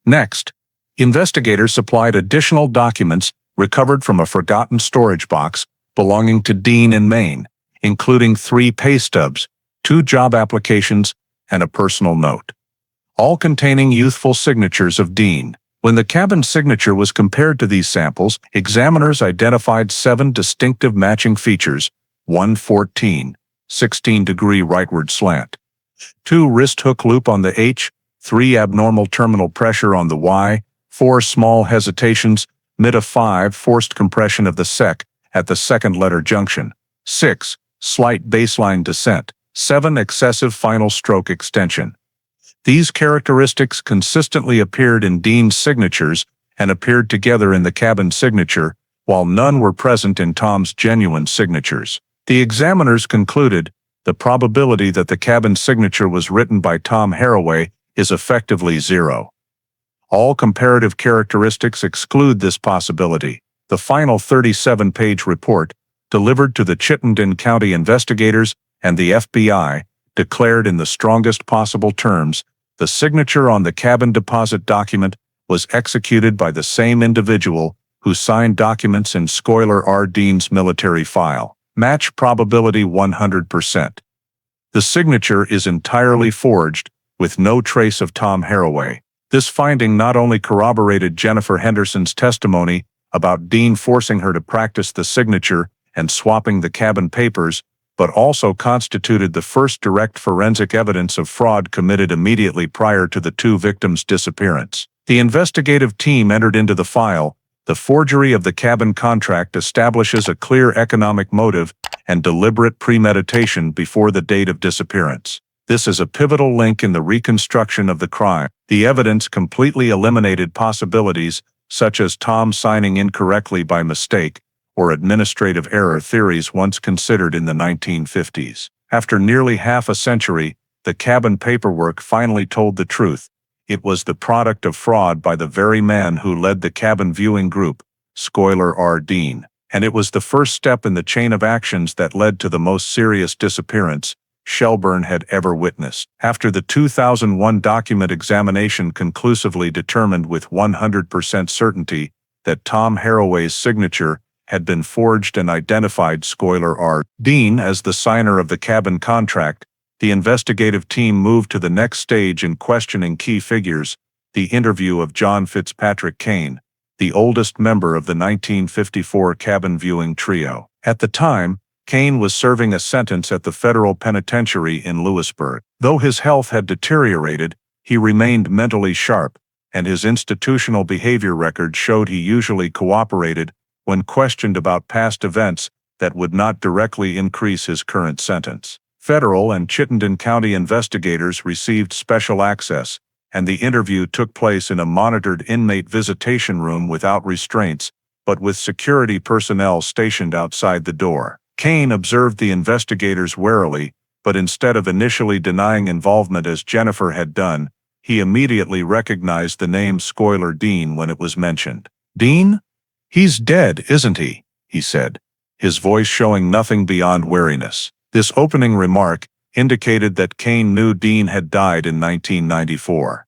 Next, investigators supplied additional documents recovered from a forgotten storage box belonging to Dean in Maine, including 3 pay stubs, 2 job applications, and a personal note, all containing youthful signatures of Dean. When the cabin signature was compared to these samples, examiners identified 7 distinctive matching features: 1 14, 16-degree rightward slant, 2 wrist hook loop on the H, 3 abnormal terminal pressure on the Y, 4 small hesitations, mid of 5 forced compression of the sec at the second letter junction, 6 slight baseline descent, 7 excessive final stroke extension. These characteristics consistently appeared in Dean's signatures and appeared together in the cabin signature, while none were present in Tom's genuine signatures. The examiners concluded the probability that the cabin signature was written by Tom Harroway is effectively 0. All comparative characteristics exclude this possibility. The final 37-page report, delivered to the Chittenden County investigators and the FBI, declared in the strongest possible terms, the signature on the cabin deposit document was executed by the same individual who signed documents in Schuyler R. Dean's military file. Match probability 100%. The signature is entirely forged, with no trace of Tom Harroway. This finding not only corroborated Jennifer Henderson's testimony about Dean forcing her to practice the signature and swapping the cabin papers, but also constituted the first direct forensic evidence of fraud committed immediately prior to the two victims' disappearance. The investigative team entered into the file. The forgery of the cabin contract establishes a clear economic motive and deliberate premeditation before the date of disappearance. This is a pivotal link in the reconstruction of the crime. The evidence completely eliminated possibilities such as Tom signing incorrectly by mistake or administrative error theories once considered in the 1950s. After nearly half a century, the cabin paperwork finally told the truth. It was the product of fraud by the very man who led the cabin viewing group, Schuyler R. Dean, and it was the first step in the chain of actions that led to the most serious disappearance Shelburne had ever witnessed. After the 2001 document examination conclusively determined with 100% certainty that Tom Harroway's signature had been forged and identified Schuyler R. Dean as the signer of the cabin contract, the investigative team moved to the next stage in questioning key figures, the interview of John Fitzpatrick Kane, the oldest member of the 1954 cabin viewing trio. At the time, Kane was serving a sentence at the federal penitentiary in Lewisburg. Though his health had deteriorated, he remained mentally sharp, and his institutional behavior record showed he usually cooperated when questioned about past events that would not directly increase his current sentence. Federal and Chittenden County investigators received special access, and the interview took place in a monitored inmate visitation room without restraints, but with security personnel stationed outside the door. Kane observed the investigators warily, but instead of initially denying involvement as Jennifer had done, he immediately recognized the name Schuyler Dean when it was mentioned. "Dean? He's dead, isn't he?" he said, his voice showing nothing beyond wariness. This opening remark indicated that Kane knew Dean had died in 1994.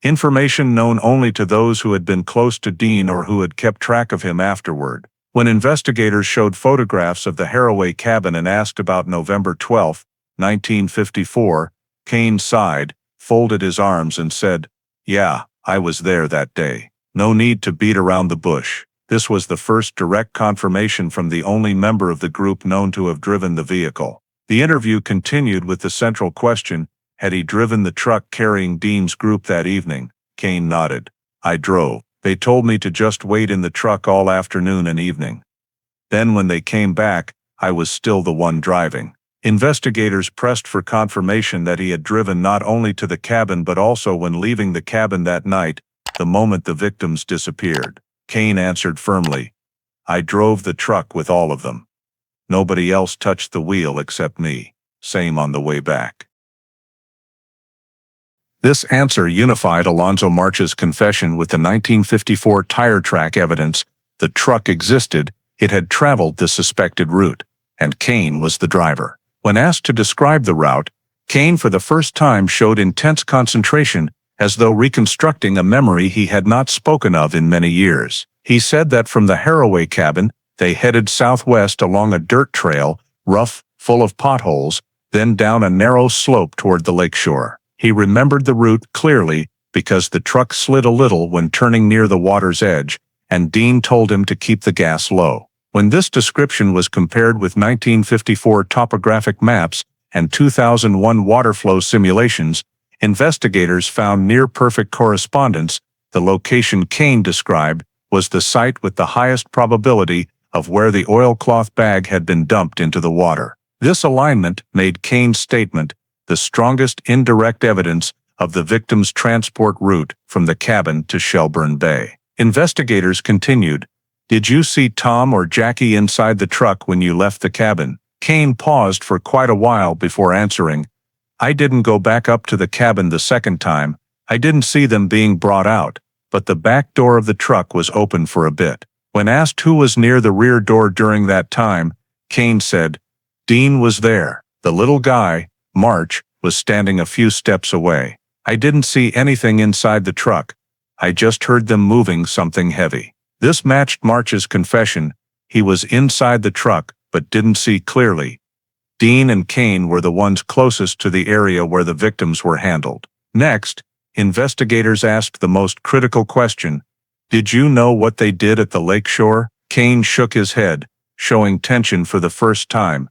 Information known only to those who had been close to Dean or who had kept track of him afterward. When investigators showed photographs of the Harroway cabin and asked about November 12, 1954, Kane sighed, folded his arms and said, "Yeah, I was there that day. No need to beat around the bush." This was the first direct confirmation from the only member of the group known to have driven the vehicle. The interview continued with the central question, had he driven the truck carrying Dean's group that evening? Kane nodded. "I drove. They told me to just wait in the truck all afternoon and evening. Then when they came back, I was still the one driving." Investigators pressed for confirmation that he had driven not only to the cabin but also when leaving the cabin that night, the moment the victims disappeared. Kane answered firmly, "I drove the truck with all of them. Nobody else touched the wheel except me. Same on the way back." This answer unified Alonzo March's confession with the 1954 tire track evidence. The truck existed, it had traveled the suspected route, and Kane was the driver. When asked to describe the route, Kane for the first time showed intense concentration, as though reconstructing a memory he had not spoken of in many years. He said that from the Harroway cabin, they headed southwest along a dirt trail, rough, full of potholes, then down a narrow slope toward the lakeshore. He remembered the route clearly because the truck slid a little when turning near the water's edge, and Dean told him to keep the gas low. When this description was compared with 1954 topographic maps and 2001 water flow simulations, investigators found near-perfect correspondence. The location Kane described was the site with the highest probability of where the oilcloth bag had been dumped into the water. This alignment made Kane's statement the strongest indirect evidence of the victim's transport route from the cabin to Shelburne Bay. Investigators continued, "Did you see Tom or Jackie inside the truck when you left the cabin?" Kane paused for quite a while before answering, "I didn't go back up to the cabin the second time. I didn't see them being brought out, but the back door of the truck was open for a bit." When asked who was near the rear door during that time, Kane said, "Dean was there. The little guy, March, was standing a few steps away. I didn't see anything inside the truck. I just heard them moving something heavy." This matched March's confession. He was inside the truck, but didn't see clearly. Dean and Kane were the ones closest to the area where the victims were handled. Next, investigators asked the most critical question. Did you know what they did at the lake shore? Kane shook his head, showing tension for the first time.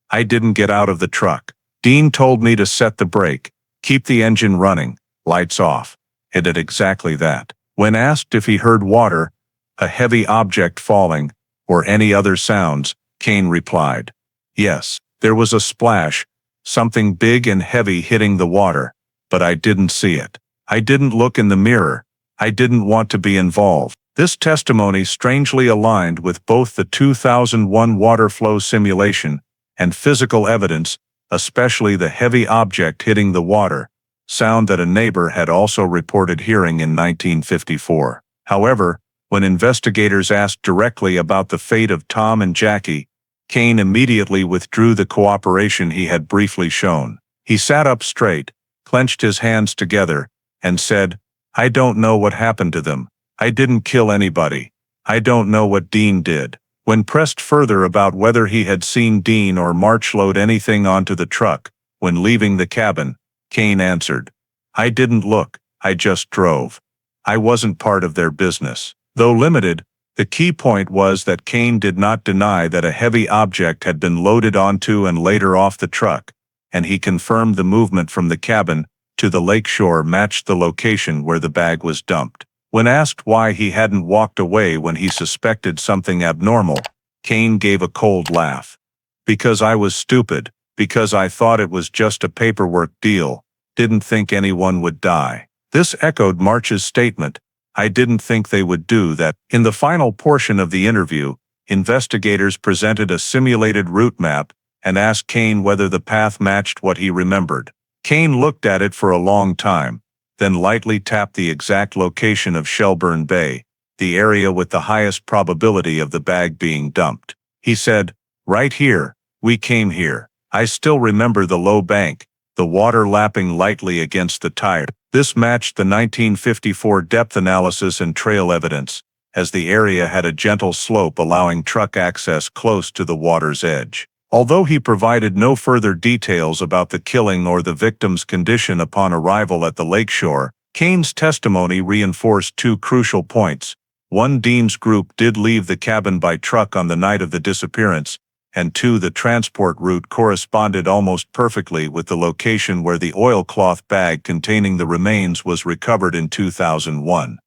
I didn't get out of the truck. Dean told me to set the brake, keep the engine running, lights off. It did exactly that. When asked if he heard water, a heavy object falling, or any other sounds, Kane replied, yes, there was a splash, something big and heavy hitting the water, but I didn't see it. I didn't look in the mirror. I didn't want to be involved. This testimony strangely aligned with both the 2001 water flow simulation and physical evidence, especially the heavy object hitting the water, sound that a neighbor had also reported hearing in 1954. However, when investigators asked directly about the fate of Tom and Jackie, Kane immediately withdrew the cooperation he had briefly shown. He sat up straight, clenched his hands together, and said, I don't know what happened to them. I didn't kill anybody. I don't know what Dean did. When pressed further about whether he had seen Dean or March load anything onto the truck when leaving the cabin, Kane answered, I didn't look, I just drove. I wasn't part of their business. Though limited, the key point was that Kane did not deny that a heavy object had been loaded onto and later off the truck, and he confirmed the movement from the cabin to the lakeshore matched the location where the bag was dumped. When asked why he hadn't walked away when he suspected something abnormal, Kane gave a cold laugh. Because I was stupid, because I thought it was just a paperwork deal, didn't think anyone would die. This echoed March's statement, I didn't think they would do that. In the final portion of the interview, investigators presented a simulated route map and asked Kane whether the path matched what he remembered. Kane looked at it for a long time, then lightly tapped the exact location of Shelburne Bay, the area with the highest probability of the bag being dumped. He said, right here, we came here. I still remember the low bank, the water lapping lightly against the tire. This matched the 1954 depth analysis and trail evidence, as the area had a gentle slope allowing truck access close to the water's edge. Although he provided no further details about the killing or the victim's condition upon arrival at the lakeshore, Kane's testimony reinforced two crucial points. One, Dean's group did leave the cabin by truck on the night of the disappearance, and two, the transport route corresponded almost perfectly with the location where the oilcloth bag containing the remains was recovered in 2001.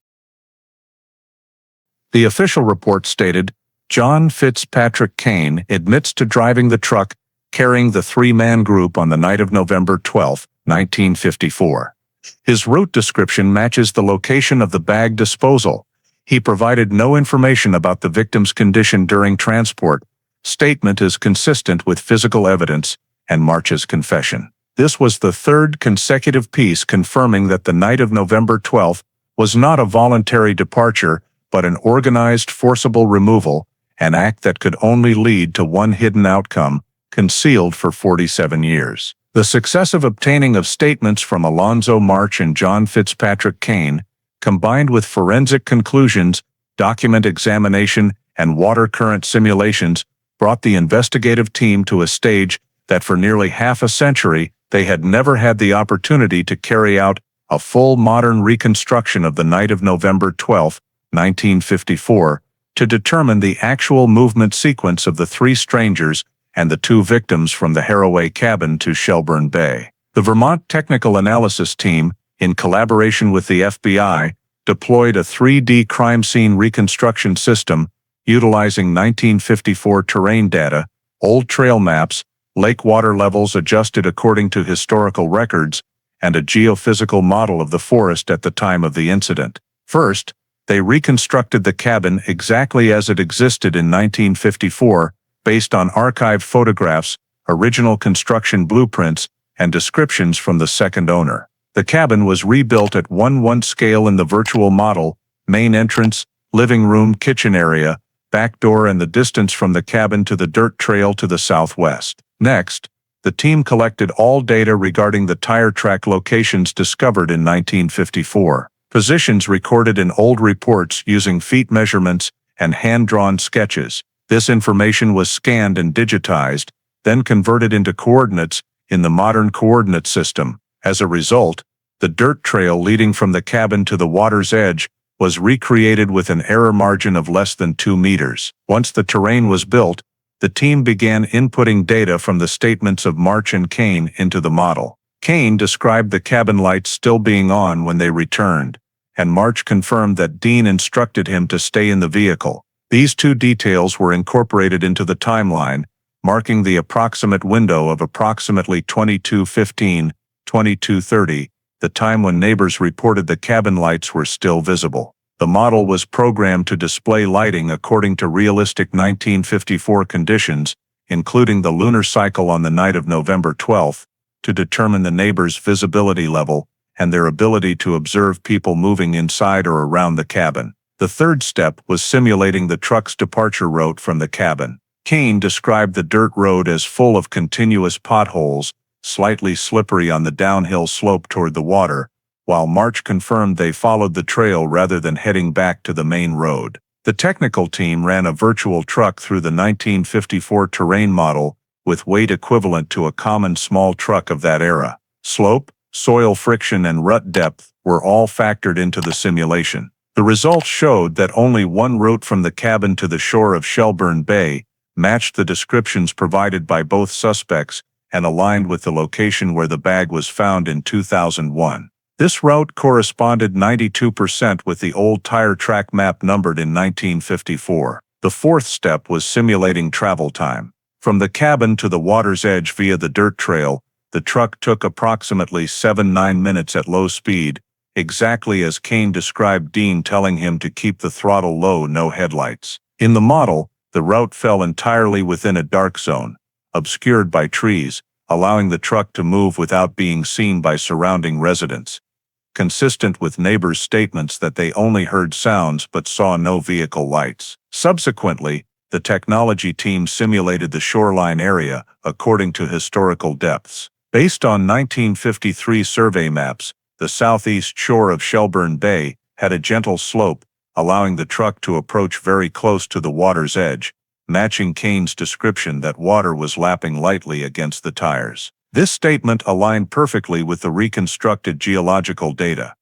The official report stated, John Fitzpatrick Kane admits to driving the truck carrying the three-man group on the night of November 12, 1954. His route description matches the location of the bag disposal. He provided no information about the victim's condition during transport. Statement is consistent with physical evidence and March's confession. This was the third consecutive piece confirming that the night of November 12 was not a voluntary departure, but an organized, forcible removal, an act that could only lead to one hidden outcome, concealed for 47 years. The successive obtaining of statements from Alonzo March and John Fitzpatrick Kane, combined with forensic conclusions, document examination, and water current simulations, brought the investigative team to a stage that for nearly half a century they had never had the opportunity to carry out a full modern reconstruction of the night of November 12, 1954, to determine the actual movement sequence of the three strangers and the two victims from the Harroway cabin to Shelburne Bay. The Vermont Technical Analysis Team, in collaboration with the FBI, deployed a 3D crime scene reconstruction system utilizing 1954 terrain data, old trail maps, lake water levels adjusted according to historical records, and a geophysical model of the forest at the time of the incident. First, they reconstructed the cabin exactly as it existed in 1954, based on archived photographs, original construction blueprints, and descriptions from the second owner. The cabin was rebuilt at 1/1 scale in the virtual model, main entrance, living room, kitchen area, back door, and the distance from the cabin to the dirt trail to the southwest. Next, the team collected all data regarding the tire track locations discovered in 1954. Positions recorded in old reports using feet measurements and hand-drawn sketches. This information was scanned and digitized, then converted into coordinates in the modern coordinate system. As a result, the dirt trail leading from the cabin to the water's edge was recreated with an error margin of less than 2 meters. Once the terrain was built, the team began inputting data from the statements of March and Kane into the model. Kane described the cabin lights still being on when they returned, and March confirmed that Dean instructed him to stay in the vehicle. These two details were incorporated into the timeline, marking the approximate window of approximately 22:15, 22:30, the time when neighbors reported the cabin lights were still visible. The model was programmed to display lighting according to realistic 1954 conditions, including the lunar cycle on the night of November 12th, to determine the neighbors' visibility level and their ability to observe people moving inside or around the cabin. The third step was simulating the truck's departure route from the cabin. Kane described the dirt road as full of continuous potholes, slightly slippery on the downhill slope toward the water, while March confirmed they followed the trail rather than heading back to the main road. The technical team ran a virtual truck through the 1954 terrain model with weight equivalent to a common small truck of that era. Slope, soil friction, and rut depth were all factored into the simulation. The results showed that only one route from the cabin to the shore of Shelburne Bay matched the descriptions provided by both suspects and aligned with the location where the bag was found in 2001. This route corresponded 92% with the old tire track map numbered in 1954. The fourth step was simulating travel time. From the cabin to the water's edge via the dirt trail, the truck took approximately 7-9 minutes at low speed, exactly as Kane described Dean telling him to keep the throttle low, no headlights. In the model, the route fell entirely within a dark zone, obscured by trees, allowing the truck to move without being seen by surrounding residents, consistent with neighbors' statements that they only heard sounds but saw no vehicle lights. Subsequently, the technology team simulated the shoreline area according to historical depths. Based on 1953 survey maps, the southeast shore of Shelburne Bay had a gentle slope, allowing the truck to approach very close to the water's edge, matching Kane's description that water was lapping lightly against the tires. This statement aligned perfectly with the reconstructed geological data.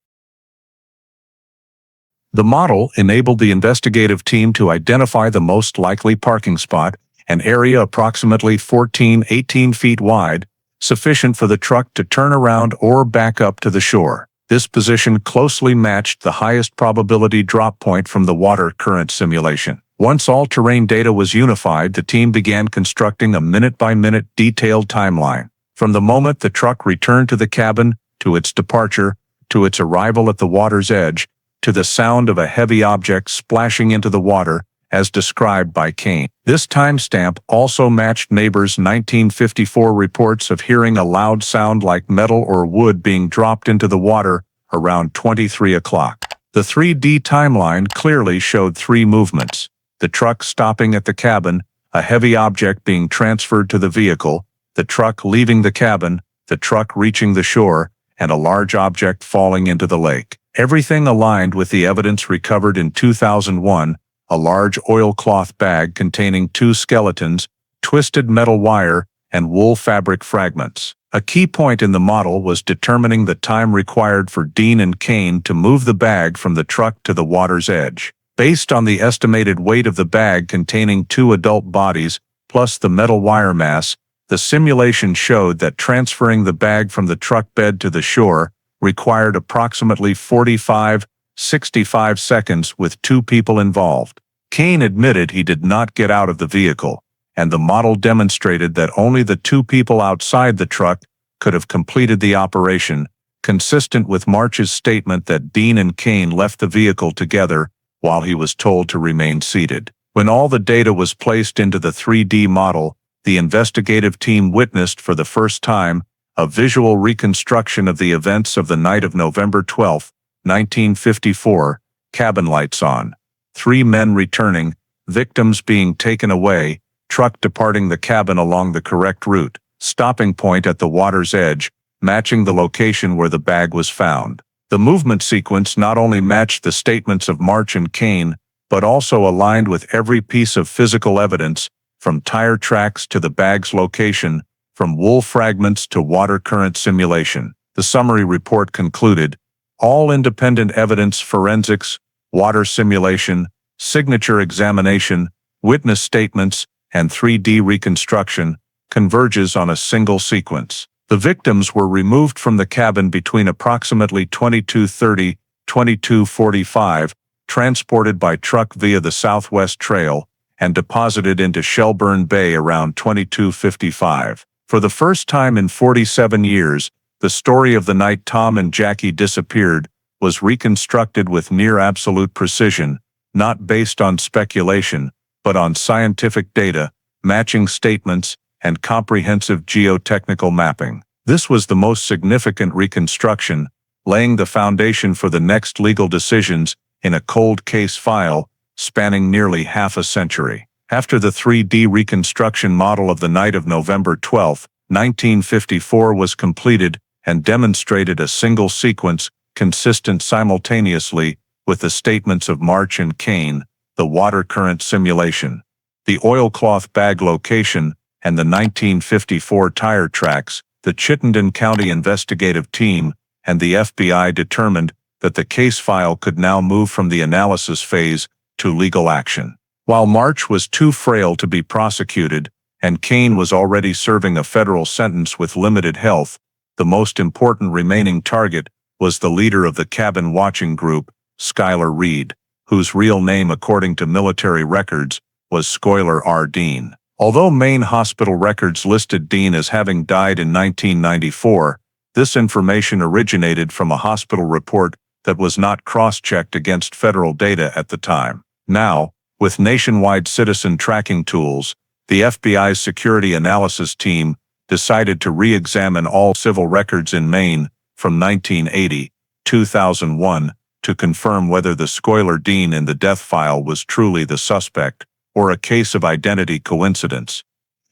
The model enabled the investigative team to identify the most likely parking spot, an area approximately 14-18 feet wide, sufficient for the truck to turn around or back up to the shore. This position closely matched the highest probability drop point from the water current simulation. Once all terrain data was unified, the team began constructing a minute-by-minute detailed timeline. From the moment the truck returned to the cabin, to its departure, to its arrival at the water's edge, to the sound of a heavy object splashing into the water, as described by Kane. This timestamp also matched neighbors' 1954 reports of hearing a loud sound like metal or wood being dropped into the water around 23 o'clock. The 3D timeline clearly showed three movements: the truck stopping at the cabin, a heavy object being transferred to the vehicle, the truck leaving the cabin, the truck reaching the shore, and a large object falling into the lake. Everything aligned with the evidence recovered in 2001, a large oilcloth bag containing two skeletons, twisted metal wire, and wool fabric fragments. A key point in the model was determining the time required for Dean and Kane to move the bag from the truck to the water's edge. Based on the estimated weight of the bag containing two adult bodies, plus the metal wire mass, the simulation showed that transferring the bag from the truck bed to the shore required approximately 45-65 seconds with two people involved. Kane admitted he did not get out of the vehicle, and the model demonstrated that only the two people outside the truck could have completed the operation, consistent with March's statement that Dean and Kane left the vehicle together while he was told to remain seated. When all the data was placed into the 3D model, the investigative team witnessed for the first time a visual reconstruction of the events of the night of November 12, 1954, cabin lights on, 3 men returning, victims being taken away, truck departing the cabin along the correct route, stopping point at the water's edge, matching the location where the bag was found. The movement sequence not only matched the statements of March and Kane, but also aligned with every piece of physical evidence, from tire tracks to the bag's location, from wool fragments to water current simulation. The summary report concluded, all independent evidence, forensics, water simulation, signature examination, witness statements, and 3D reconstruction converges on a single sequence. The victims were removed from the cabin between approximately 22:30–22:45, transported by truck via the Southwest Trail, and deposited into Shelburne Bay around 22:55. For the first time in 47 years, the story of the night Tom and Jackie disappeared was reconstructed with near absolute precision, not based on speculation, but on scientific data, matching statements, and comprehensive geotechnical mapping. This was the most significant reconstruction, laying the foundation for the next legal decisions in a cold case file spanning nearly half a century. After the 3D reconstruction model of the night of November 12, 1954 was completed and demonstrated a single sequence consistent simultaneously with the statements of March and Kane, the water current simulation, the oilcloth bag location, and the 1954 tire tracks, the Chittenden County investigative team and the FBI determined that the case file could now move from the analysis phase to legal action. While March was too frail to be prosecuted, and Kane was already serving a federal sentence with limited health, the most important remaining target was the leader of the cabin watching group, Schuyler Reed, whose real name according to military records was Schuyler R. Dean. Although Maine hospital records listed Dean as having died in 1994, this information originated from a hospital report that was not cross-checked against federal data at the time. Now, with nationwide citizen tracking tools, the FBI's security analysis team decided to re-examine all civil records in Maine from 1980–2001 to confirm whether the Schuyler Dean in the death file was truly the suspect or a case of identity coincidence,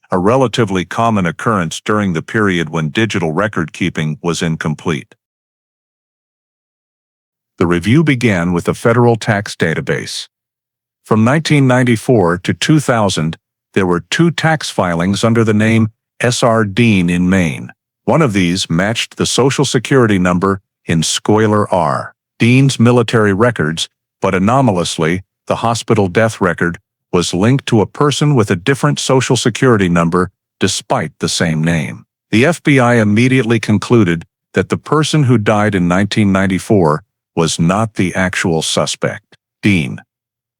a relatively common occurrence during the period when digital record-keeping was incomplete. The review began with the federal tax database. From 1994 to 2000, there were 2 tax filings under the name S.R. Dean in Maine. One of these matched the Social Security number in Schuyler R. Dean's military records, but anomalously, the hospital death record was linked to a person with a different Social Security number despite the same name. The FBI immediately concluded that the person who died in 1994 was not the actual suspect. Dean,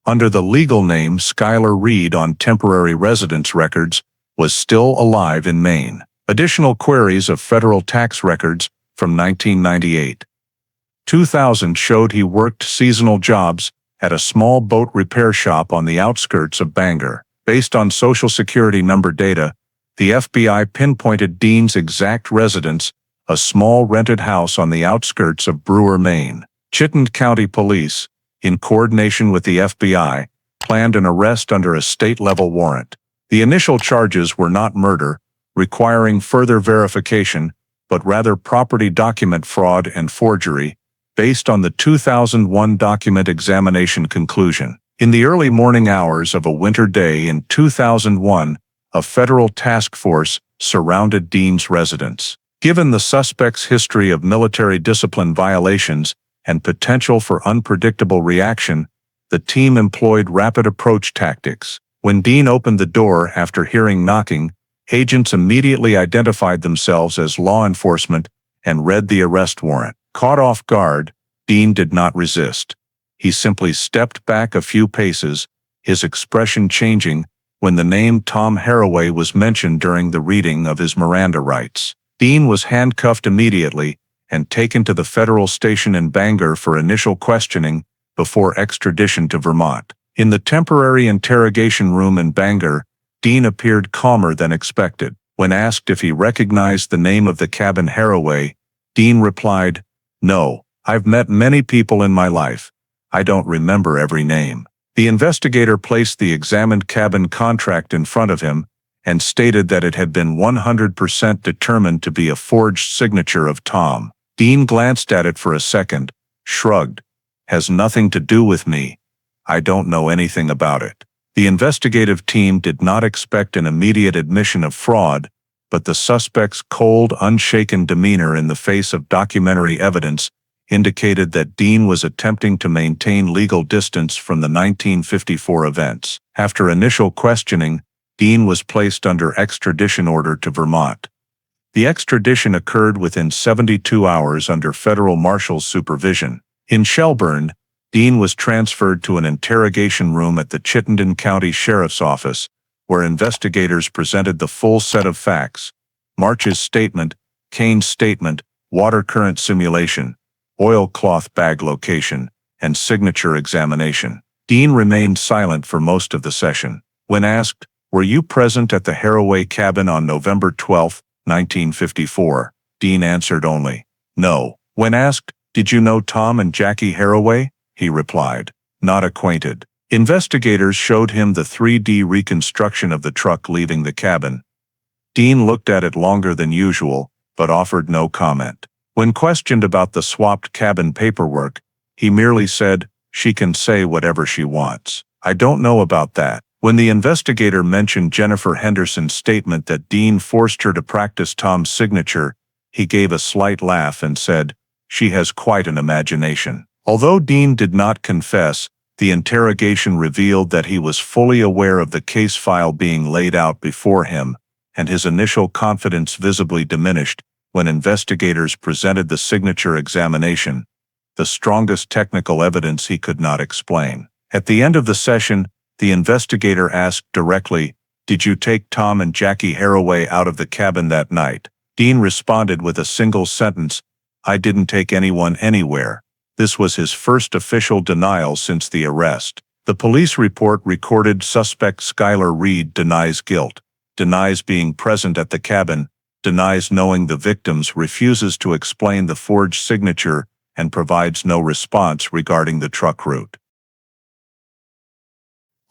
under the legal name Schuyler Reed on temporary residence records, was still alive in Maine. Additional queries of federal tax records from 1998–2000 showed he worked seasonal jobs at a small boat repair shop on the outskirts of Bangor. Based on Social Security number data, the FBI pinpointed Dean's exact residence, a small rented house on the outskirts of Brewer, Maine. Chittenden County Police, in coordination with the FBI, planned an arrest under a state-level warrant. The initial charges were not murder, requiring further verification, but rather property document fraud and forgery, based on the 2001 document examination conclusion. In the early morning hours of a winter day in 2001, a federal task force surrounded Dean's residence. Given the suspect's history of military discipline violations and potential for unpredictable reaction, the team employed rapid approach tactics. When Dean opened the door after hearing knocking, agents immediately identified themselves as law enforcement and read the arrest warrant. Caught off guard, Dean did not resist. He simply stepped back a few paces, his expression changing when the name Tom Harroway was mentioned during the reading of his Miranda rights. Dean was handcuffed immediately and taken to the federal station in Bangor for initial questioning before extradition to Vermont. In the temporary interrogation room in Bangor, Dean appeared calmer than expected. When asked if he recognized the name of the cabin Harroway, Dean replied, "No, I've met many people in my life. I don't remember every name." The investigator placed the examined cabin contract in front of him and stated that it had been 100% determined to be a forged signature of Tom. Dean glanced at it for a second, shrugged. Has nothing to do with me. I don't know anything about it. The investigative team did not expect an immediate admission of fraud, but the suspect's cold, unshaken demeanor in the face of documentary evidence indicated that Dean was attempting to maintain legal distance from the 1954 events. After initial questioning, Dean was placed under extradition order to Vermont. The extradition occurred within 72 hours under federal marshal's supervision. In Shelburne, Dean was transferred to an interrogation room at the Chittenden County Sheriff's Office, where investigators presented the full set of facts: March's statement, Kane's statement, water current simulation, oilcloth bag location, and signature examination. Dean remained silent for most of the session. When asked, "Were you present at the Harroway cabin on November 12, 1954?" Dean answered only, "No." When asked, "Did you know Tom and Jackie Harroway?" he replied, "Not acquainted." Investigators showed him the 3D reconstruction of the truck leaving the cabin. Dean looked at it longer than usual, but offered no comment. When questioned about the swapped cabin paperwork, he merely said, "She can say whatever she wants. I don't know about that." When the investigator mentioned Jennifer Henderson's statement that Dean forced her to practice Tom's signature, he gave a slight laugh and said, "She has quite an imagination." Although Dean did not confess, the interrogation revealed that he was fully aware of the case file being laid out before him, and his initial confidence visibly diminished when investigators presented the signature examination, the strongest technical evidence he could not explain. At the end of the session, the investigator asked directly, "Did you take Tom and Jackie Harroway out of the cabin that night?" Dean responded with a single sentence, "I didn't take anyone anywhere." This was his first official denial since the arrest. The police report recorded suspect Skylar Reed denies guilt, denies being present at the cabin, denies knowing the victims, refuses to explain the forged signature, and provides no response regarding the truck route.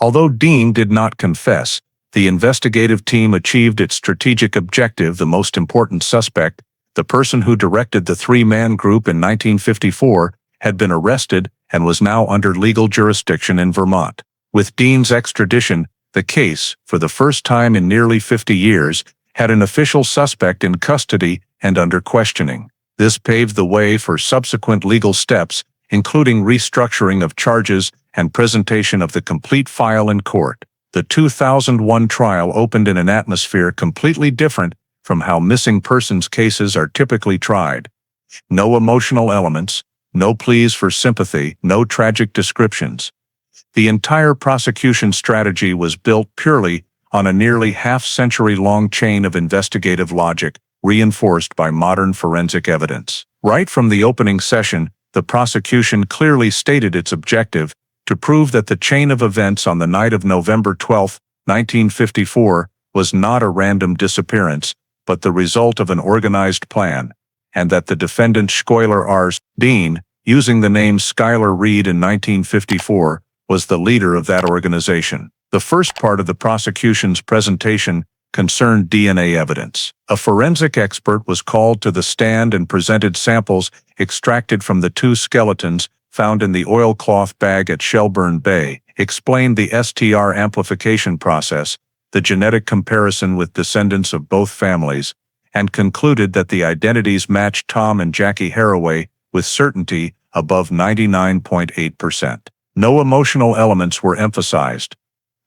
Although Dean did not confess, the investigative team achieved its strategic objective. The most important suspect, the person who directed the three-man group in 1954, had been arrested and was now under legal jurisdiction in Vermont. With Dean's extradition, the case, for the first time in nearly 50 years, had an official suspect in custody and under questioning. This paved the way for subsequent legal steps, including restructuring of charges and presentation of the complete file in court. The 2001 trial opened in an atmosphere completely different from how missing persons cases are typically tried. No emotional elements, no pleas for sympathy, no tragic descriptions. The entire prosecution strategy was built purely on a nearly half-century-long chain of investigative logic, reinforced by modern forensic evidence. Right from the opening session, the prosecution clearly stated its objective: to prove that the chain of events on the night of November 12, 1954, was not a random disappearance, but the result of an organized plan, and that the defendant Skylar R. Dean, using the name Skylar Reed in 1954, was the leader of that organization. The first part of the prosecution's presentation concerned DNA evidence. A forensic expert was called to the stand and presented samples extracted from the two skeletons found in the oilcloth bag at Shelburne Bay, explained the STR amplification process, the genetic comparison with descendants of both families, and concluded that the identities matched Tom and Jackie Harroway with certainty above 99.8%. No emotional elements were emphasized.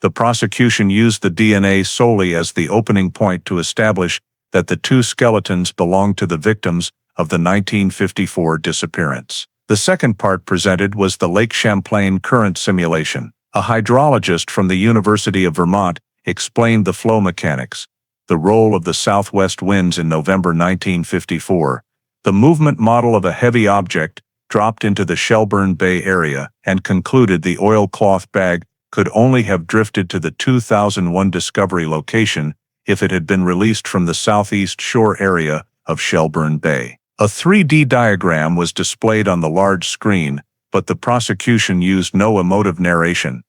The prosecution used the DNA solely as the opening point to establish that the two skeletons belonged to the victims of the 1954 disappearance. The second part presented was the Lake Champlain current simulation. A hydrologist from the University of Vermont explained the flow mechanics, the role of the southwest winds in November 1954, the movement model of a heavy object dropped into the Shelburne Bay area, and concluded the oilcloth bag could only have drifted to the 2001 discovery location if it had been released from the southeast shore area of Shelburne Bay. A 3D diagram was displayed on the large screen, but the prosecution used no emotive narration.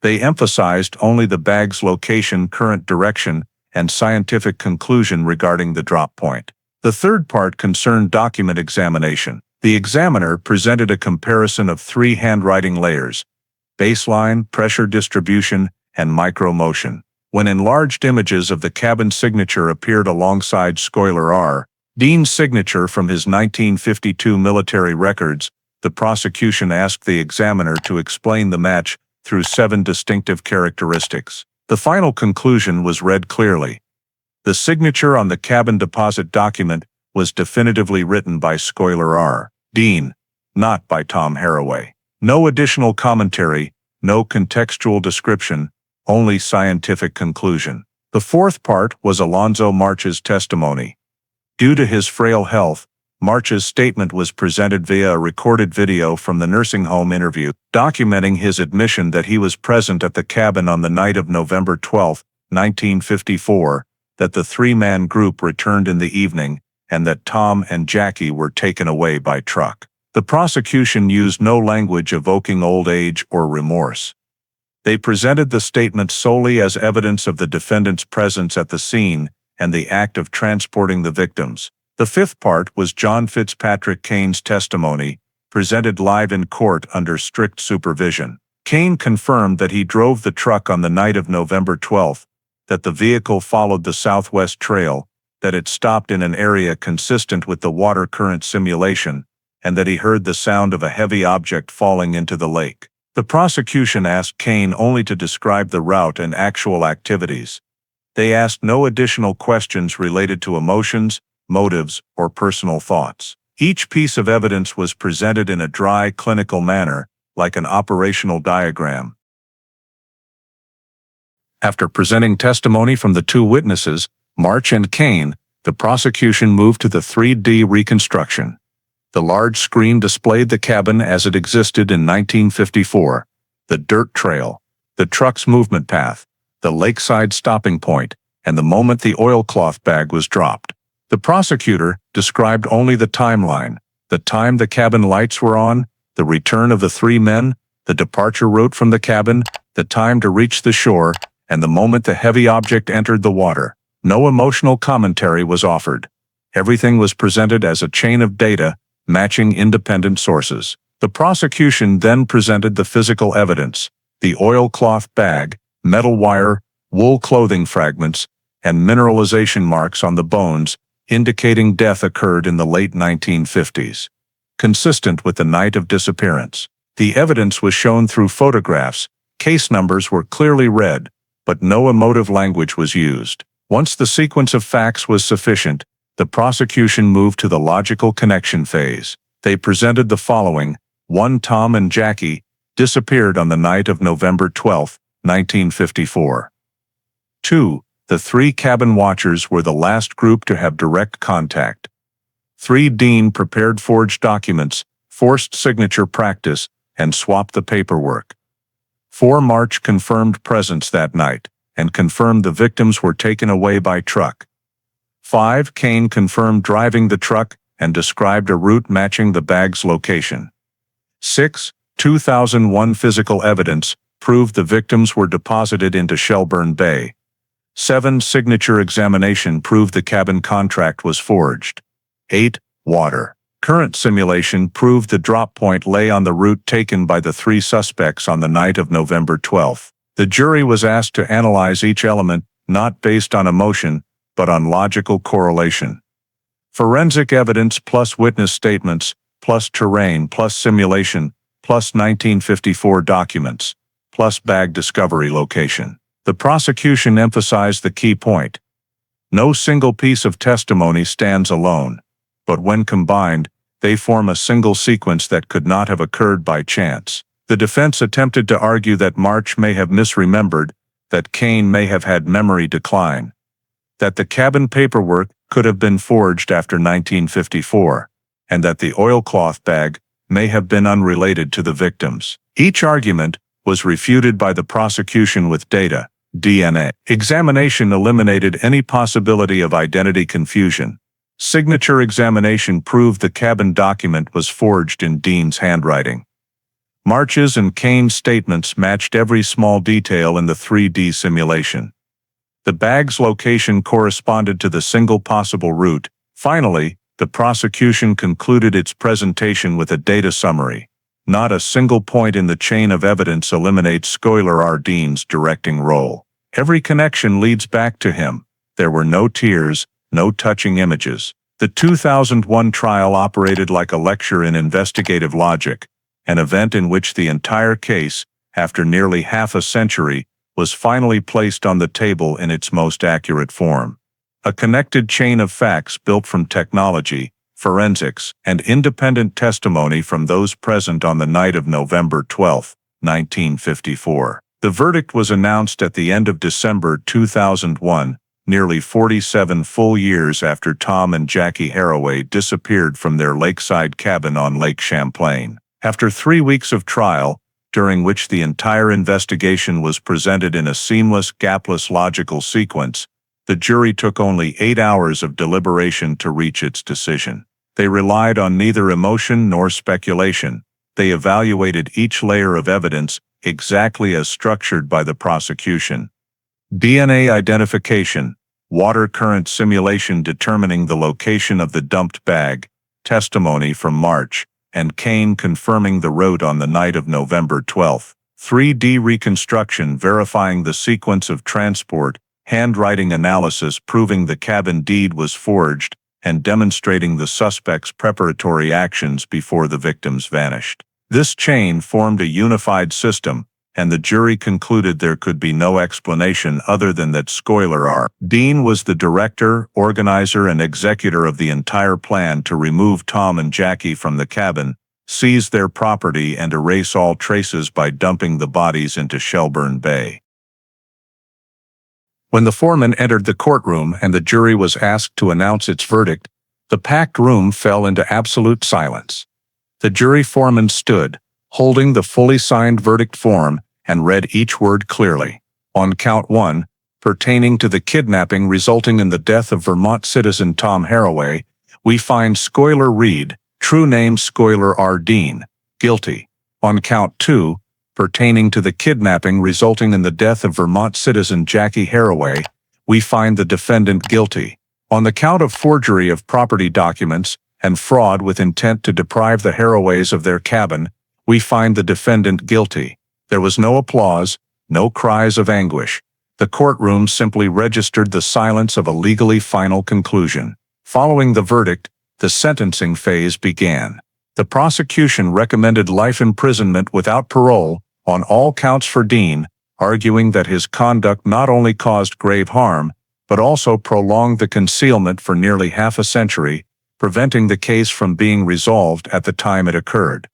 They emphasized only the bag's location, current direction, and scientific conclusion regarding the drop point. The third part concerned document examination. The examiner presented a comparison of 3 handwriting layers: baseline, pressure distribution, and micro-motion. When enlarged images of the cabin signature appeared alongside Schuyler R. Dean's signature from his 1952 military records, the prosecution asked the examiner to explain the match through 7 distinctive characteristics. The final conclusion was read clearly. The signature on the cabin deposit document was definitively written by Schuyler R. Dean, not by Tom Harroway. No additional commentary, no contextual description, only scientific conclusion. The fourth part was Alonzo March's testimony. Due to his frail health, March's statement was presented via a recorded video from the nursing home interview, documenting his admission that he was present at the cabin on the night of November 12, 1954, that the 3-man group returned in the evening, and that Tom and Jackie were taken away by truck. The prosecution used no language evoking old age or remorse. They presented the statement solely as evidence of the defendant's presence at the scene and the act of transporting the victims. The fifth part was John Fitzpatrick Kane's testimony, presented live in court under strict supervision. Kane confirmed that he drove the truck on the night of November 12, that the vehicle followed the Southwest Trail, that it stopped in an area consistent with the water current simulation, and that he heard the sound of a heavy object falling into the lake. The prosecution asked Kane only to describe the route and actual activities. They asked no additional questions related to emotions, motives, or personal thoughts. Each piece of evidence was presented in a dry, clinical manner, like an operational diagram. After presenting testimony from the 2 witnesses, March and Kane, the prosecution moved to the 3D reconstruction. The large screen displayed the cabin as it existed in 1954, the dirt trail, the truck's movement path, the lakeside stopping point, and the moment the oilcloth bag was dropped. The prosecutor described only the timeline, the time the cabin lights were on, the return of the 3 men, the departure route from the cabin, the time to reach the shore, and the moment the heavy object entered the water. No emotional commentary was offered. Everything was presented as a chain of data, matching independent sources. The prosecution then presented the physical evidence: the oilcloth bag, metal wire, wool clothing fragments, and mineralization marks on the bones, indicating death occurred in the late 1950s. Consistent with the night of disappearance. The evidence was shown through photographs, case numbers were clearly read, but no emotive language was used. Once the sequence of facts was sufficient, the prosecution moved to the logical connection phase. They presented the following: 1. Tom and Jackie disappeared on the night of November 12, 1954. 2. The 3 cabin watchers were the last group to have direct contact. 3. Dean prepared forged documents, forced signature practice, and swapped the paperwork. 4. March confirmed presence that night, and confirmed the victims were taken away by truck. 5. Kane confirmed driving the truck and described a route matching the bag's location. 6. 2001 physical evidence proved the victims were deposited into Shelburne Bay. 7. Signature examination proved the cabin contract was forged. 8. Water current simulation proved the drop point lay on the route taken by the 3 suspects on the night of November 12. The jury was asked to analyze each element, not based on emotion, but on logical correlation. Forensic evidence plus witness statements, plus terrain plus simulation, plus 1954 documents, plus bag discovery location. The prosecution emphasized the key point. No single piece of testimony stands alone, but when combined, they form a single sequence that could not have occurred by chance. The defense attempted to argue that March may have misremembered, that Kane may have had memory decline, that the cabin paperwork could have been forged after 1954, and that the oilcloth bag may have been unrelated to the victims. Each argument was refuted by the prosecution with data. DNA examination eliminated any possibility of identity confusion. Signature examination proved the cabin document was forged in Dean's handwriting. March's and Kane's statements matched every small detail in the 3D simulation. The bag's location corresponded to the single possible route, Finally, the prosecution concluded its presentation with a data summary. Not a single point in the chain of evidence eliminates Schuyler R. Dean's directing role. Every connection leads back to him. There were no tears, no touching images. The 2001 trial operated like a lecture in investigative logic, an event in which the entire case, after nearly half a century, was finally placed on the table in its most accurate form. A connected chain of facts built from technology, forensics, and independent testimony from those present on the night of November 12, 1954. The verdict was announced at the end of December 2001, nearly 47 full years after Tom and Jackie Harroway disappeared from their lakeside cabin on Lake Champlain. After 3 weeks of trial, during which the entire investigation was presented in a seamless, gapless logical sequence, the jury took only 8 hours of deliberation to reach its decision. They relied on neither emotion nor speculation. They evaluated each layer of evidence exactly as structured by the prosecution. DNA identification, water current simulation determining the location of the dumped bag, testimony from March and Kane confirming the route on the night of November 12, 3D reconstruction verifying the sequence of transport, handwriting analysis proving the cabin deed was forged, and demonstrating the suspect's preparatory actions before the victims vanished. This chain formed a unified system, and the jury concluded there could be no explanation other than that Schuyler R. Dean was the director, organizer, and executor of the entire plan to remove Tom and Jackie from the cabin, seize their property, and erase all traces by dumping the bodies into Shelburne Bay. When the foreman entered the courtroom and the jury was asked to announce its verdict, the packed room fell into absolute silence. The jury foreman stood, holding the fully signed verdict form, and read each word clearly. On count 1, pertaining to the kidnapping resulting in the death of Vermont citizen Tom Harroway, we find Schuyler Reed, true name Schuyler R. Dean, guilty. On count 2, pertaining to the kidnapping resulting in the death of Vermont citizen Jackie Harroway, we find the defendant guilty. On the count of forgery of property documents and fraud with intent to deprive the Harroways of their cabin, we find the defendant guilty. There was no applause, no cries of anguish. The courtroom simply registered the silence of a legally final conclusion. Following the verdict, the sentencing phase began. The prosecution recommended life imprisonment without parole on all counts for Dean, arguing that his conduct not only caused grave harm, but also prolonged the concealment for nearly half a century, preventing the case from being resolved at the time it occurred.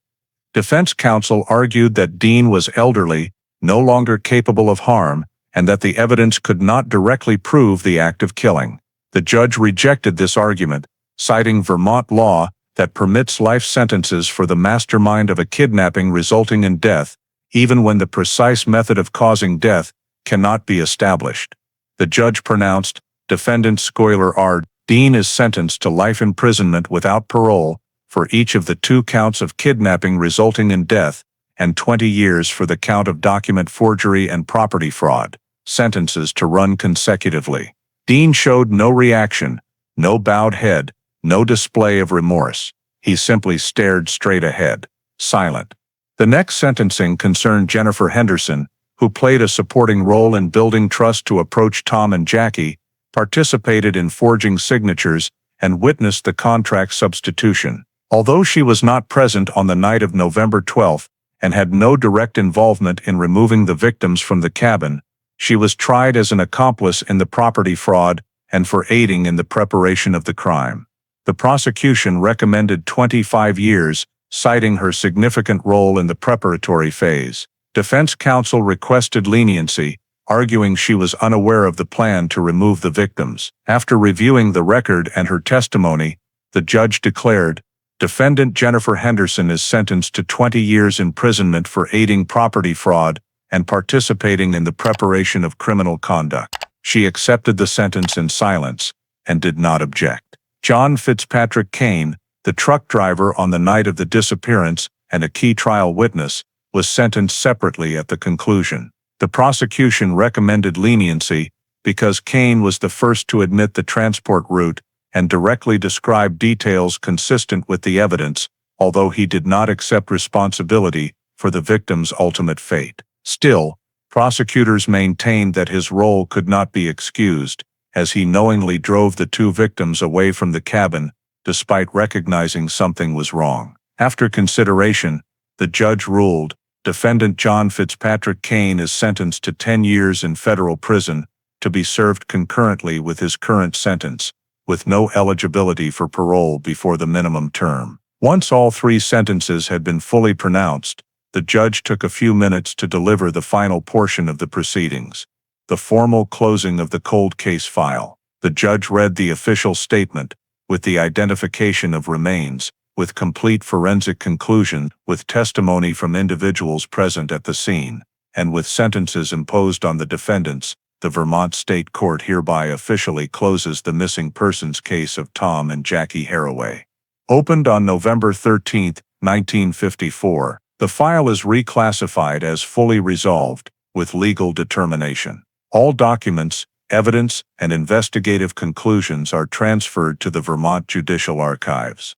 Defense counsel argued that Dean was elderly, no longer capable of harm, and that the evidence could not directly prove the act of killing. The judge rejected this argument, citing Vermont law that permits life sentences for the mastermind of a kidnapping resulting in death, even when the precise method of causing death cannot be established. The judge pronounced, defendant Schuyler R. Dean is sentenced to life imprisonment without parole for each of the 2 counts of kidnapping resulting in death, and 20 years for the count of document forgery and property fraud, sentences to run consecutively. Dean showed no reaction, no bowed head, no display of remorse. He simply stared straight ahead, silent. The next sentencing concerned Jennifer Henderson, who played a supporting role in building trust to approach Tom and Jackie, participated in forging signatures, and witnessed the contract substitution. Although she was not present on the night of November 12 and had no direct involvement in removing the victims from the cabin, she was tried as an accomplice in the property fraud and for aiding in the preparation of the crime. The prosecution recommended 25 years, citing her significant role in the preparatory phase. Defense counsel requested leniency, arguing she was unaware of the plan to remove the victims. After reviewing the record and her testimony, the judge declared, defendant Jennifer Henderson is sentenced to 20 years imprisonment for aiding property fraud and participating in the preparation of criminal conduct. She accepted the sentence in silence and did not object. John Fitzpatrick Kane, the truck driver on the night of the disappearance and a key trial witness, was sentenced separately at the conclusion. The prosecution recommended leniency because Kane was the first to admit the transport route and directly described details consistent with the evidence, although he did not accept responsibility for the victim's ultimate fate. Still, prosecutors maintained that his role could not be excused, as he knowingly drove the two victims away from the cabin, despite recognizing something was wrong. After consideration, the judge ruled, defendant John Fitzpatrick Kane is sentenced to 10 years in federal prison, to be served concurrently with his current sentence, with no eligibility for parole before the minimum term. Once all three sentences had been fully pronounced, the judge took a few minutes to deliver the final portion of the proceedings, the formal closing of the cold case file. The judge read the official statement, with the identification of remains, with complete forensic conclusion, with testimony from individuals present at the scene, and with sentences imposed on the defendants. The Vermont State Court hereby officially closes the missing persons case of Tom and Jackie Harroway. Opened on November 13, 1954, the file is reclassified as fully resolved, with legal determination. All documents, evidence, and investigative conclusions are transferred to the Vermont Judicial Archives.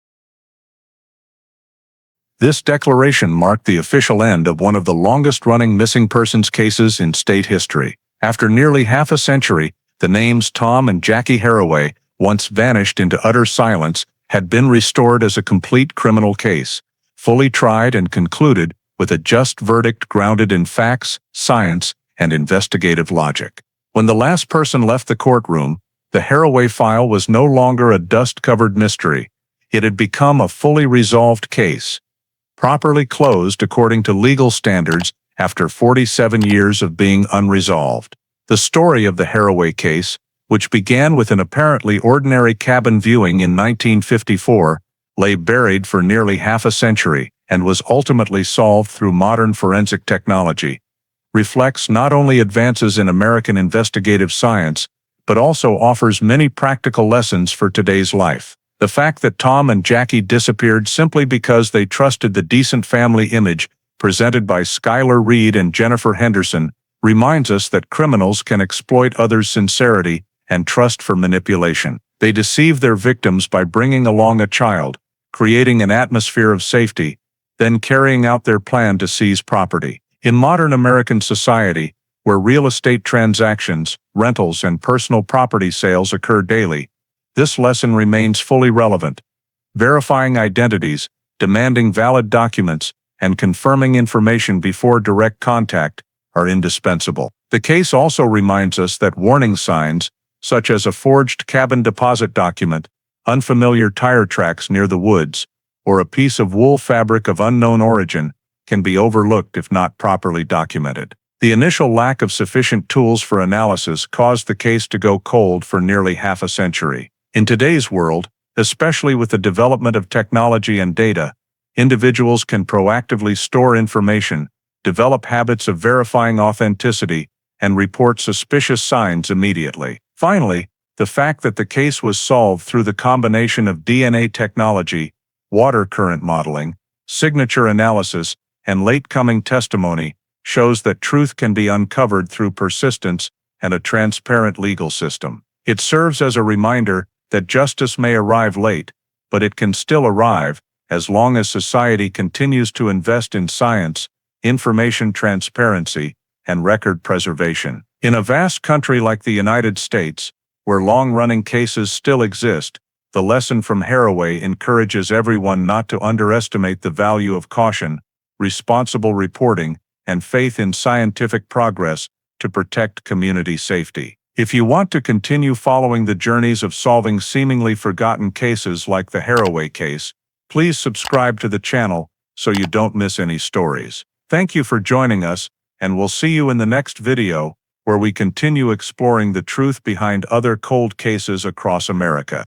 This declaration marked the official end of one of the longest-running missing persons cases in state history. After nearly half a century, the names Tom and Jackie Harroway, once vanished into utter silence, had been restored as a complete criminal case, fully tried and concluded with a just verdict grounded in facts, science, and investigative logic. When the last person left the courtroom, the Harroway file was no longer a dust-covered mystery. It had become a fully resolved case, properly closed according to legal standards after 47 years of being unresolved. The story of the Harroway case, which began with an apparently ordinary cabin viewing in 1954, lay buried for nearly half a century and was ultimately solved through modern forensic technology, reflects not only advances in American investigative science, but also offers many practical lessons for today's life. The fact that Tom and Jackie disappeared simply because they trusted the decent family image presented by Skylar Reed and Jennifer Henderson reminds us that criminals can exploit others' sincerity and trust for manipulation. They deceive their victims by bringing along a child, creating an atmosphere of safety, then carrying out their plan to seize property. In modern American society, where real estate transactions, rentals, and personal property sales occur daily, this lesson remains fully relevant. Verifying identities, demanding valid documents, and confirming information before direct contact are indispensable. The case also reminds us that warning signs, such as a forged cabin deposit document, unfamiliar tire tracks near the woods, or a piece of wool fabric of unknown origin, can be overlooked if not properly documented. The initial lack of sufficient tools for analysis caused the case to go cold for nearly half a century. In today's world, especially with the development of technology and data, individuals can proactively store information, develop habits of verifying authenticity, and report suspicious signs immediately. Finally, the fact that the case was solved through the combination of DNA technology, water current modeling, signature analysis, and late-coming testimony shows that truth can be uncovered through persistence and a transparent legal system. It serves as a reminder that justice may arrive late, but it can still arrive as long as society continues to invest in science, information transparency, and record preservation. In a vast country like the United States, where long-running cases still exist, the lesson from Harroway encourages everyone not to underestimate the value of caution, responsible reporting, and faith in scientific progress to protect community safety. If you want to continue following the journeys of solving seemingly forgotten cases like the Harroway case, please subscribe to the channel so you don't miss any stories. Thank you for joining us, and we'll see you in the next video, where we continue exploring the truth behind other cold cases across America.